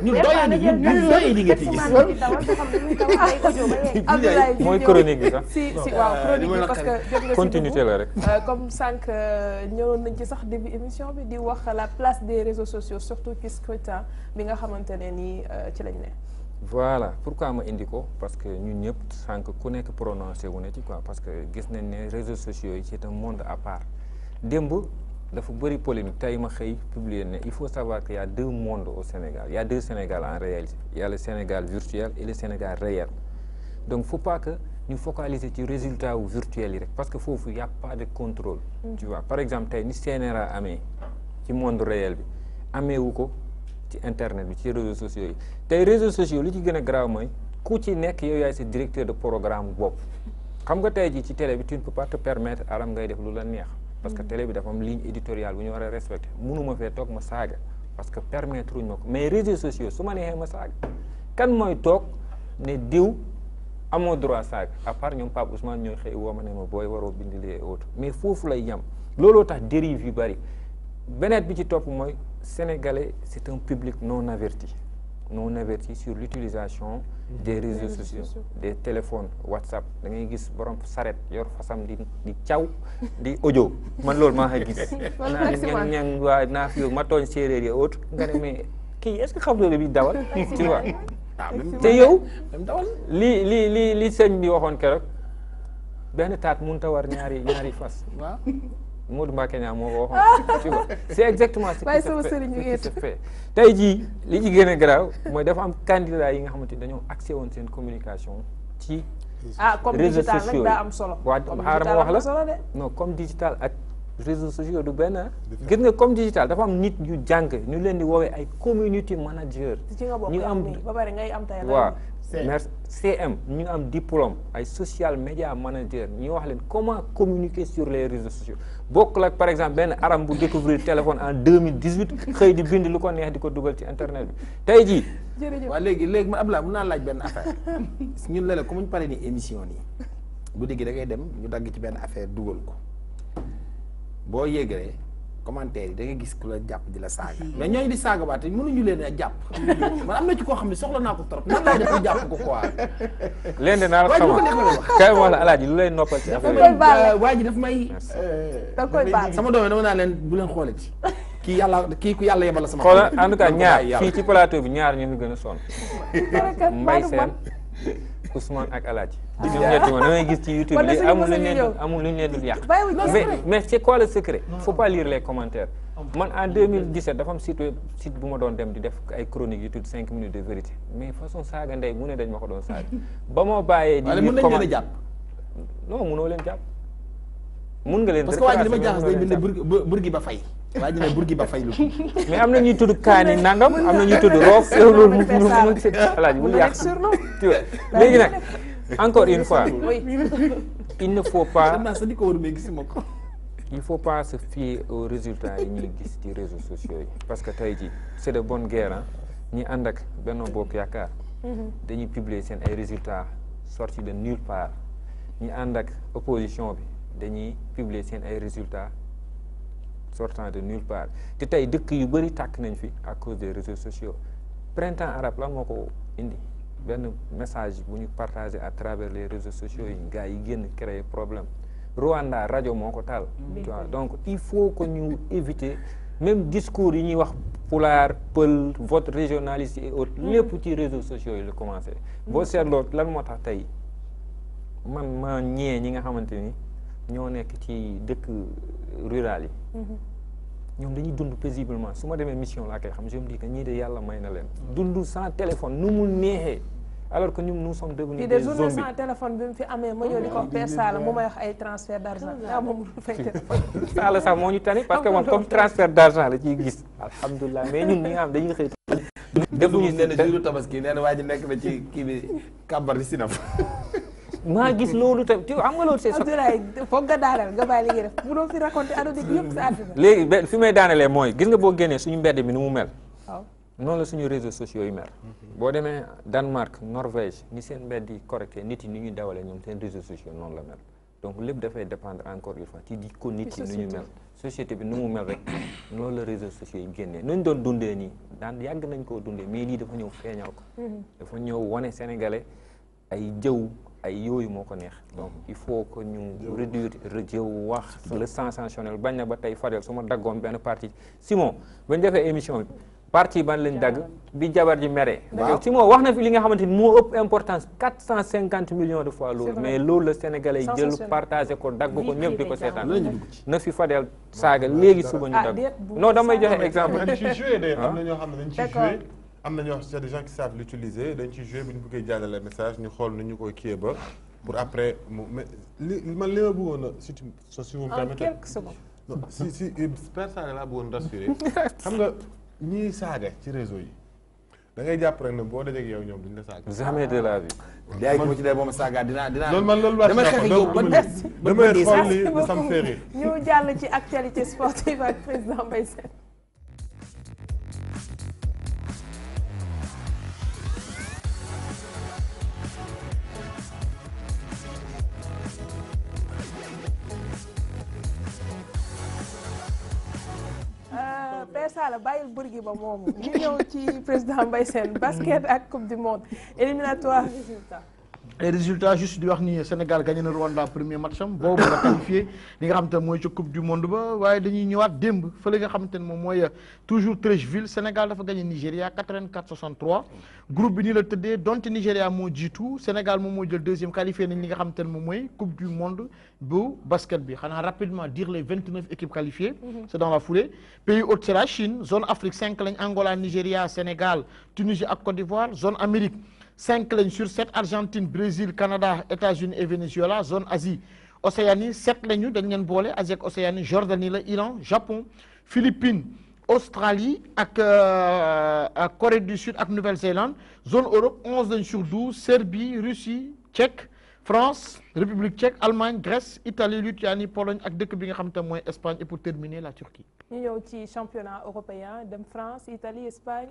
ñi dawal nag ñu doyee di nga ci gis. mooy chronique bi sax. si waaw chronique bi parce que jot nga si continuité la rek. comme sànq ñëwoon nañ ci sax début émission bi di wax la place des réseaux sociaux surtout ci scrutin bi nga xamante ne nii ci lañ ne. voilà pourquoi ma indi ko parce que ñun ñëpp sànq ku nekk prononcé wu ne ci quoi parce que gis nañ ne réseaux sociaux yi c'est un monde à part démb dafa bëri polémique tey ma xëy publier ne il faut savoir qu'il y a deux mondes au Sénégal il y a deux Sénégal en réalité il y a le Sénégal virtuel et le Sénégal réel donc faut pas que ñu focaliser ci résultat wu virtuel yi rek parce que foofu y a pas de contrôle tu vois par exemple tey ni CNRA amee ci monde réel bi amee wu ko ci internet bi ci réseaux sociaux yi tey réseaux sociaux li ci gën a grave mooy ku ci nekk yow yaay sa directeur de programme bopp xam nga tey jii ci télé bi tu ne peux pas te permettre aram ngay def lu la neex parce que télé bi dafa am ligne éditoriale bu ñu war a respecter mënuma fee toog ma saaga parce que permettre uñ ma ko mais réseaux sociaux su ma neexee ma saaga kan mooy toog ne diw amoo droit saaga à part ñoom Pape Ousmane ñooy xëy woo ma ne ma booy waroo bindilee autre mais foofu lay yem looloo tax dérive yu bari beneen bi ci topp mooy sénégalais c'est un public non averti sur l'utilisation des réseaux sociaux des téléphones WhatsApp da ngay gis borom saret yor fasam di caw di audio man loolu maa ngi gis naa ñang waa naa fi ma tooñ séeréer yi autre nga ne mais kii est-ce que xam nga bi dawal tu vois te yow li sëñ bi waxoon keroog benn taat mënut a war ñaari fas waaw Modou Mbacké Niang moo ko waxoon tu vois c'est exactement ce qui se fait tey jii li ci gën a garaaw mooy dafa am candidat yi nga xamante ni dañoo accès woon seen communication ci réseaux sociaux daa am solo waaw xaaral ma wax la non comme digital ak réseaux sociaux du benn gis nga comme digital dafa am nit yu jàng ñu leen di woowee ay community manager ñu am ba pare ngay am tey waaw merci CM ñu am diplôme ay social media manager ñu wax leen comment communiquer sur les réseaux sociaux bokkul ak par exemple benn aram bu découvrir téléphone en 2018 xëy di bind lu ko neex di ko dugal ci internet bi tey jii waaw léegi ma Abdoulaye mën naa laaj benn affaire ñun léeg-léeg comme ñu paree ni émission nii bu digg da ngay dem ñu dagg ci benn affaire dugal ko boo yéegalee commentaire yi da nga gis ku la jàpp di la saaga mais ñooñu di saaga baate mënuñu leen a jàpp man am na ci koo xam ne soxla naa ko trop nan laa def ko jàpp ko quoi leen de naa la xamal kay wax la alaaji lu lay noppal ci affaire waa ji daf may da koy baal sama doom dama naa leen bu leen xoole ci kii ku yàlla yebal la sama. xoolal en tout cas ñaar fii ci plateau bi ñaar ñu fi gën a sonn. Mbaye Sène Ousmane ak Alaaji. ñoom ñetti moom damay gis ci YouTube li amul lu ñu leen dul yàq. mais c'est quoi le secret? faut pas lire les commentaires. man en 2017 dafa am site bu ma doon dem di def ay chroniques yu tudd 5 minutes de vérité mais façon saaga ndey mu ne dañ ma ko doon saaga. ba moo bàyyee di lire comment jàpp. non munoo leen jàpp. mun nga leen. parce que waa ji li ma jaaxal day bind burgi ba fay. waa ji ne burgi ba fay lu. mais am na ñuy tudd kaani nangam am na ñuy tudd roof. loolu mu Alaaji bul yàq. léegi nag encore une fois il ne faut pas. il faut pas se fier aux résultats yi ñuy gis ci réseaux sociaux yi parce que tey jii c'est de bonne guerre ñi ànd ak Benno Bokk Yaakaar dañuy publier seen ay résultats sortis de nulle part ñi ànd ak opposition bi dañuy publier seen ay résultats sortant de nulle part te tey dëkk yu bëri tàkk nañ fi à cause des réseaux sociaux printemps arabe lan moo ko indi benn message bu ñu partagé à travers les réseaux sociaux yi gars yi génn créer problème Rwanda rajo moo ko taal. Donc il faut que ñu éviter même discours yi ñuy wax pulaar pël vote régionaliste et autres lépp ci réseaux sociaux yi la commencé. boo seetloo lan moo tax tey man ma ñee ñi nga xamante ni ñoo nekk ci dëkk rural yi. ñoom dañuy dund paisiblement su ma demee mission laa koy xam je me dis que ñii de yàlla may na leen. dund sans téléphone nu mu neexee. alors que nous sommes devenus des zombies. sans téléphone bi mu fi amee ma ñëw di ko Père Sala mu may wax ay transfert d'argent daa moom mu fay téléphone. Sala sax moo ñu tani parce que man comme transfert d'argent la ciy gis. alhamdulilah mais ñun ñi nga xam dañuy xëy. defuñu nee na jour tabaski nee na waa ji nekk na ci kii bi kàmbar di sinaf. maa gis loolu tam xam nga loolu c'est. Abdoulaye foog nga daaneel nga bàyyi li ngay def bu doon fi raconté àdduna bi yëpp sa àdduna. léegi fi may daanelee mooy gis nga boo génnee suñu mbedd mi ni mu mel. waaw noonu la suñu réseaux sociaux yi mel. boo demee Danemark Norvège ni seen mbedd yi correcté nit yi ni ñuy dawalee ñoom seen réseaux sociaux noonu la mel donc lépp dafay dépendre encore une fois ci di ko nit yi nu ñu mel société bi nu mu mel rek noonu la réseaux sociaux yi génnee nu ñu doon dundee nii daan yàgg nañ koo dundee mais lii dafa ñëw feeñal ko dafa ñëw wane sénégalais ay jëw ay yooyu moo ko neex donc il faut que ñu réduire jëw wax le sensationnel bañ na ba tey Fadel su ma daggoon benn partie Simon bañ defee émission bi parti ban lañ dagg bi jabar ji mere. waaw Simon wax na fi li nga xamante ni moo ëpp importance 450 millions de fois loolu. mais loolu la Sénégalais yi jël partagé ko dagg ko ñëpp di ko seetaan. na fi Fadel saaga léegi suba ñu dagg. non damay joxe exemple. dañ ciy joué de am na ñoo xam ne dañ ciy joué. am na ñoo xam ne des gens qui savent l'utiliser dañ ciy joué bu ñu bëggee jàllale message ñu xool nu ñu koy kiiyee ba pour après mu mais li man li ma bëggoon a si vous me permettez. en quelques secondes. non si Père Sala laa bëggoon rassurer xam nga. ñii saaga ci réseau yi da ngay jàpp rek ne boo dajee ak yow ñoom duñ la saaga. jamais de la vie. léegi bu ci dee moom saaga dinaa. loolu man loolu damay xeex ak yow damay xool li ça me fait rire. ñu jàll ci actualité sportive ak président Mbaye Sène. Père Sala bàyyil burgi ba moomu ñu ñëw ci président Mbaye Sène basket ak coupe du monde éliminatoire résultat. les résultats juste di wax ni Sénégal gagné na Rwanda premier match am boobu la qualifié li nga xamante ne mooy ci coupe du monde ba waaye dañuy ñëwaat démb fële nga xamante ne moom mooy toujours Treichville Sénégal dafa gagné Nigéria 84-63 groupe bi nii la tëddee donte Nigéria moo jiitu Sénégal moom moo jël deuxième qualifié nañ li nga xamante ne moom mooy coupe du monde bu basket bi xanaa rapidement dire les 29 équipes qualifiées. c'est dans la foulée pays hôte c'est la Chine zone Afrique 5 lañ Angola Nigéria Sénégal Tunisie ak Côte d'Ivoire zone Amérique 5 lañ sur 7 Argentine Brésil Canada États-Unis et Venezuela zone Asie Océanie 7 lañu dañ leen boole Asie ak Océanie Jordanie la Iran Japon Philippines Australie ak Corée du Sud ak Nouvelle-Zélande zone Europe 11 lañ sur 12 Serbie Russie Tchèque France République tchèque Allemagne Grèce Italie Lituanie Pologne ak dëkk bi nga xam te mooy Espagne et pour terminer la Turquie. ñu ñëw ci championnat européen dem France Italie Espagne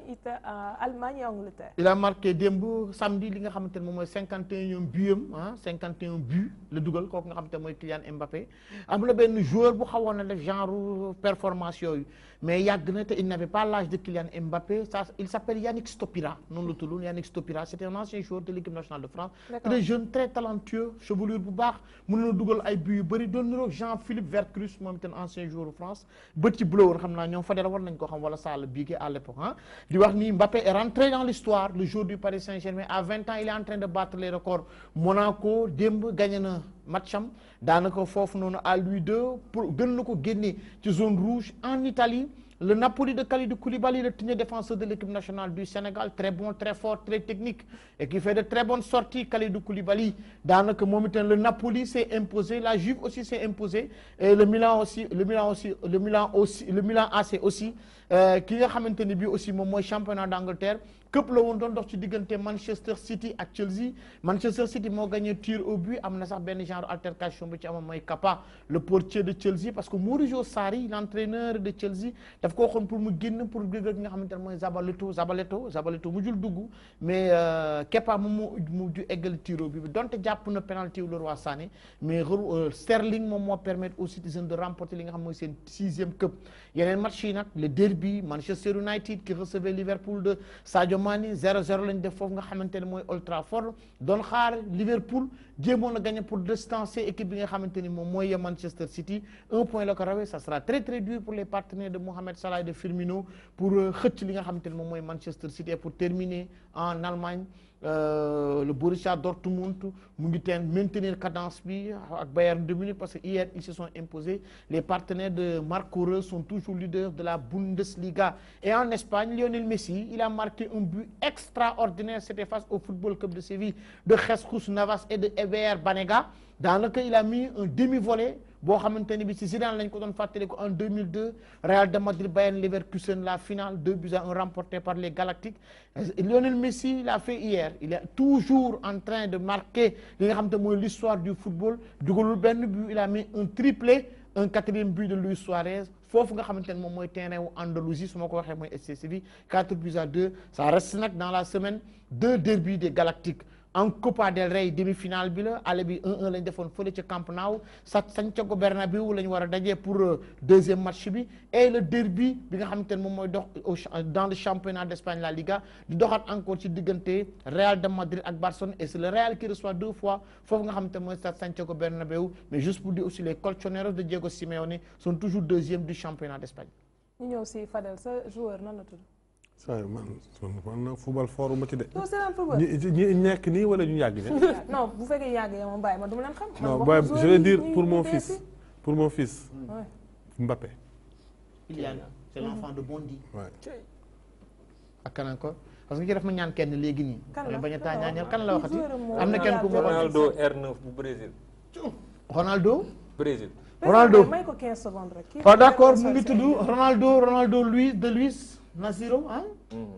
Allemagne et Angleterre. il a marqué démb samedi li nga xamante ne moom mooy 51 buts am 51 buts la dugal kooku nga xamante ne mooy Kylian Mbappé am na benn joueur bu xawoon na def genre performance yooyu mais yàgg na te il n'avait pas l'âge de Kylian Mbappé ça il s'appelle Yannick Stopira noonu la tudd Yannick Stopira c'était un ancien joueur de l'équipe nationale de France très jeune très talentueux chevelu évoluer bu baax mën na dugal ay buts yu bëri doon niroog Jean-Philippe Vercruysse moom itam ancien joueur de France bët ci bleu woon xam naa ñoom Fadel war nañ ko xam wala Sall Bigué à l'époque di wax ni Mbappé est rentré dans l'histoire le joueur du Paris Saint-Germain à 20 ans il est en train de battre les records Monaco démb gagné na match am daanaka foofu noonu à lui deux pour gën na ko génne ci zone rouge en Italie. Le Napoli de Kalidou Koulibaly, le tenier défenseur de l'équipe nationale du Sénégal, très bon, très fort, très technique et qui fait de très bonnes sorties. Kalidou Koulibaly, dans le Napoli s'est imposé, la Juve aussi s'est imposée et le Milan AC aussi, qui nga xamante ni bi aussi moom mooy championnat d'Angleterre. këpp la woon doon dox ci diggante Manchester City ak Chelsea Manchester City moo gagné tir au but am na sax benn genre altercation bi ci amoon mooy Kappa le portier de Chelsea parce que Maurizio Sarri l'entraîneur de Chelsea daf ko waxoon pour mu génn pour dëgg nga xamante ne mooy Zabaleta mujjul dugg mais Kepa moom moo mujj eggal tir au but bi donte jàpp na penalty le Roi Sané mais Sterling moom moo permettre aux Citizens de remporter li nga xam mooy seen 6e cup yeneen match yi nag le derby Manchester United qui recevait Liverpool de Sadio Mané 0-0 lañ def foofu nga xamante ne mooy Old Trafford doon xaar Liverpool jéemoon a gagné pour distancer équipe bi nga xamante ni moom mooy Manchester City 1 point la ko rawee ça sera très très dur pour les partenaires de Mohamed Salah et de Firmino pour xëcc li nga xamante ne moom mooy Manchester City et pour terminer en Allemagne le Borussia Dortmund mu ngi maintenir cadence bi ak Bayern de Munich parce que hier ils se sont imposés les partenaires de Marco Reus sont toujours leaders de la Bundesliga et en Espagne Lionel Messi il a marqué un but extraordinaire c'était face au Football Club de Séville de Jesus Navas et de Ever Banega daanaka il a mis un demi-volée boo xamante ni bi ci Zidane lañ ko doon fàttali ko en 2002 Real de Madrid Bayern Leverkusen la finale 2-1 remporté par les Galactiques Lionel Messi l'a fait hier il est toujours en train de marquer li nga xamante mooy l'histoire du football dugalul benn but il a mis un triplé un 4e but de Luis Suarez foofu nga xamante ne moom mooy terrain wu Andalousie su ma ko waxee mooy FC Séville 4-2 ça reste nag dans la semaine 2 derbys des Galactiques en Copa del Rey demi-finale bi la aller bi 1-1 lañ defoon fële ca Camp Nou Santiago Bernabéu lañ war a dajee pour deuxième match bi et le derby bi nga xamante ne moom mooy dox dans le championnat d'Espagne la Liga di doxaat encore ci diggante Real de Madrid ak Barcelone et c'est le Real qui reçoit 2 fois foofu nga xamante ne mooy stade Santiago Bernabéu mais juste pour dire aussi les Colchoneros de Diego Simeone sont toujours 2e du championnat d'Espagne. ñu ñëw si Fadel sa joueur nan la tudd. man football fooru ma ci de. doo seetaan football ñi nekk nii wala ñu yàgg ne. non bu fekkee yàgg moom bàyyi ma du ma leen xam. non booy je vais dire pour mon fils Mbappé. Kylian c'est l'enfant de Bondy. ak kan encore parce que ki def ma ñaan kenn léegi nii. kan la bañ a taa ñaan kan la waxati. am na kenn ku ma Ronaldo R9 bu Brésil. Ronaldo. Brésil. Ronaldo may ko 15 secondes rek. waaw d'accord mu ngi tudd Ronaldo Luis Nazario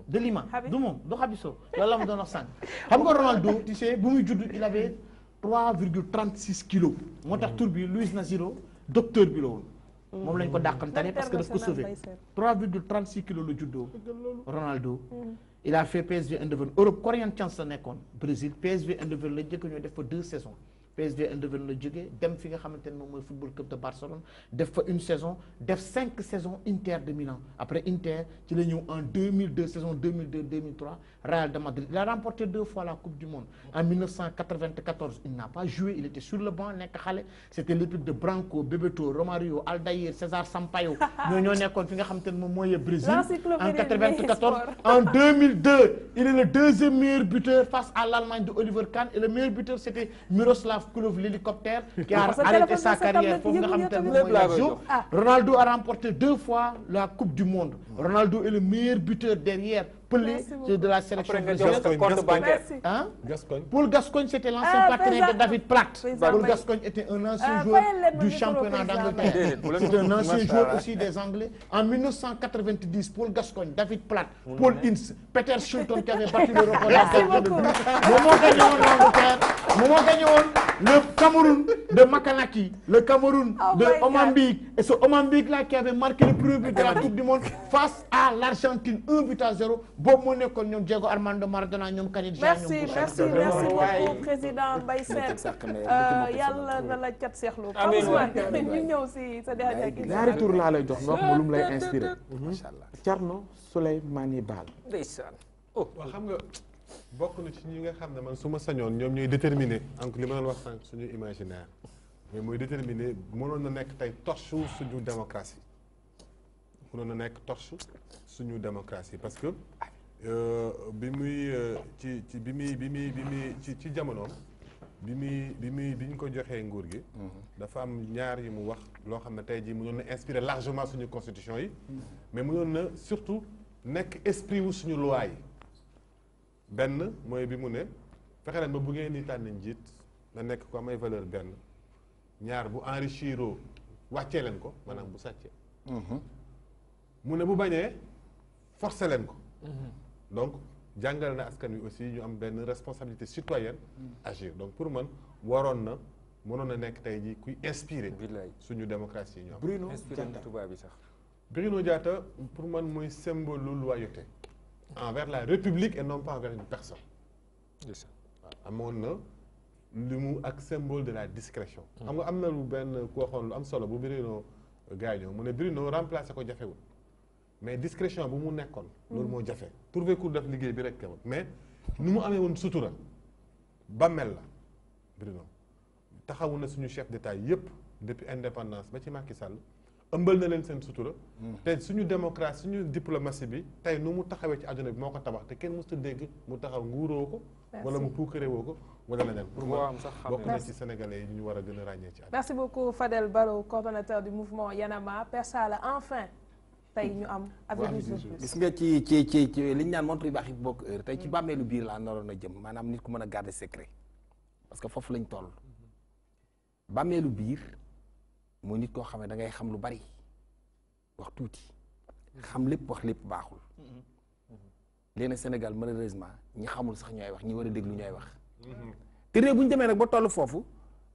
de Lima du moom du Xabiso loolu la ma doon wax sànq xam nga Ronaldo tu sais bu muy judd il avait 3,36 kilos moo tax tur bi Luis Nazario docteur bi la woon moom lañ ko dàqantane parce que daf ko sauvé 3,36 kilos la juddoo Ronaldo il a fait PSV Eindhoven Europe Corinthians la nekkoon Brésil PSV Eindhoven la jëkk ñoo def fa 2 saisons PSV Eindhoven la jógee dem fi nga xamante ne moom mooy Football Club de Barcelone def fa 1 saison def 5 saisons Inter de Milan après Inter ci la ñëw en 2002 saison 2002-2003 Real de Madrid il a remporté 2 fois la Coupe du Monde en 1994 il n'a pas joué il était sur le banc nekk xale c'était l'équipe de Branco Bebeto Romario Aldair César Sampaio ñoo nekkoon fi nga xamante ne moom mooy Brésil en 94 en 2002 il est le 2e meilleur buteur face à l'Allemagne de Oliver Kahn et le meilleur buteur c'était Miroslav Klose l'hélicoptère qui a arrêté sa carrière foofu nga xamante ne mooy Lazio Ronaldo a remporté 2 fois la Coupe du Monde Ronaldo est le meilleur buteur derrière Pelé de la sélection brésilienne. Paul Gascoigne c'était l'ancien partenaire de David Platt. Paul Gascoigne était un ancien joueur du championnat d'Angleterre. C'est un ancien joueur aussi des Anglais. En 1990, Paul Gascoigne, David Platt, Paul Ince, Peter Shilton qui avait battu le record de but. Moment gagné en Angleterre, moment gagné le Cameroun de Makanaki, le Cameroun de Omambik et ce Omambik là qui avait marqué le premier but de la Coupe du Monde face à l'Argentine 1-0. boobu moo nekkoon ñoom Diego Armando Maradona ñoom Khalid Dia ñoom merci beaucoup président Mbaye Sène yàlla na la cat seexlu ñu ñëw si sa dernier question ñaari tour laa lay jox nga wax ma lu mu lay inspiré Thierno Souleymane Baal ndeysaan waaw xam nga bokk na ci ñi nga xam ne man su ma sañoon ñoom ñooy déterminer donc li ma doon wax sànq suñu imaginaire mais mooy déterminer mënoon na nekk tey torche suñu démocratie mënoon na nekk torche suñu démocratie parce que bi muy ci jamonoom bi ñu ko joxee nguur gi dafa am ñaar yi mu wax loo xam ne tey jii mënoon na inspirer largement suñu constitution yi mais mënoon na surtout nekk esprit wu suñu loi yi benn mooy bi mu ne fexe leen ba bu ngeen ni tànn njiit na nekk ko am ay valeur benn ñaar bu enrichiro wàccee leen ko maanaam bu sàccee mu ne bu bañee forcer leen ko donc jàngal na askan wi aussi ñu am benn responsabilité citoyenne agir donc pour man mënoon na nekk tey jii kuy inspiré suñu démocratie yi ñu am Bruno Diatta tubaab bi sax Bruno Diatta pour man mooy symbole lu loyauté envers la République et non pas envers une personne amoon na li mu ak symbole de la discrétion xam nga am na lu benn ku waxoon lu am solo bu Bruno gaañoo mu ne Bruno remplacé ko jafewul mais discrétion bu mu nekkoon loolu moo jafe trouver ku def liggéey bi rek kawam mais nu mu amee woon sutura bàmmeel la Bruno taxawu na suñu chef d'état yépp depuis indépendance ba ci Macky Sall ëmbal na leen seen sutura te suñu démocratie suñu diplomatie bi tey nu mu taxawee ci àdduna bi moo ko tabax te kenn mësta dégg mu taxaw nguuroo ko wala mu puukare woo ko wala leneen pour moi bokk na ci sénégalais yi ñu war a gën a ràññee ci àdduna. Merci beaucoup Fadel Barro, coordonnateur du mouvement Y en a marre. Père Sala, enfin tey ñu am avec gis nga ci li ñu naan montre yu baax yi bokk heure tey ci bàmmeelu biir laa naroon a jëm maanaam nit ku mën a garder secret parce que foofu lañ toll bàmmeelu biir mooy nit koo xam ne da ngay xam lu bari wax tuuti xam lépp wax lépp baaxul léegi Sénégal malheureusement ñi xamul sax ñooy wax ñi war a déglu ñooy wax te réew bu ñu demee nag ba toll foofu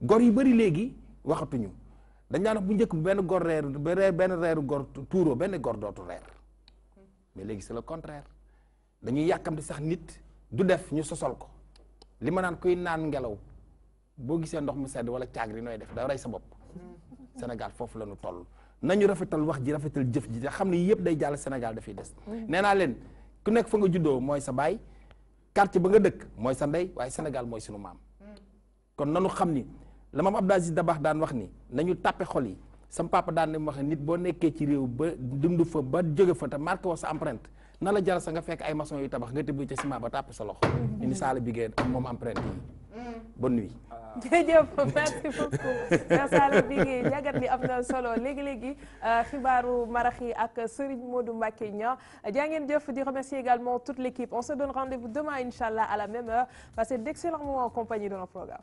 gor yu bari léegi waxatuñu dañ daan wax bu njëkk benn gor benn reeru gor tuuroo benn gor dootu reer mais léegi c'est le contraire dañuy yàkkamti sax nit du def ñu sosol ko li ma naan kuy naan ngelaw boo gisee ndox mu sedd wala caagri nooy def da rey sa bopp Sénégal foofu la ñu toll nañu rafetal wax ji rafetal jëf ji te xam ne yëpp day jàll Sénégal dafay des nee naa leen ku nekk fa nga juddoo mooy sa baay quartier ba nga dëkk mooy sa ndey waaye Sénégal mooy sunu maam kon nanu xam ni la maam Abdou Aziz Dabakh daan wax ni nañu tàppe xol yi sam papa daan ne wax nit boo nekkee ci réew ba dund fa ba jóge fa te marqué wax sa empreinte na la jaral sa nga fekk ay maçon yu tabax nga tëbb ca ciment ba tàppe sa loxo indi saala bi ngeen am moom empreinte yi bonne nuit jërëjëf merci beaucoup Sala Bigué jàngat bi am na solo léegi-léegi xibaaru marax yi ak Serigne Modou Mbacké Niang jaa ngeen jëf di remercier également toute l'équipe on se donne rendez-vous demain inchallah à la même heure passez d'excellents moments en compagnie de nos programmes.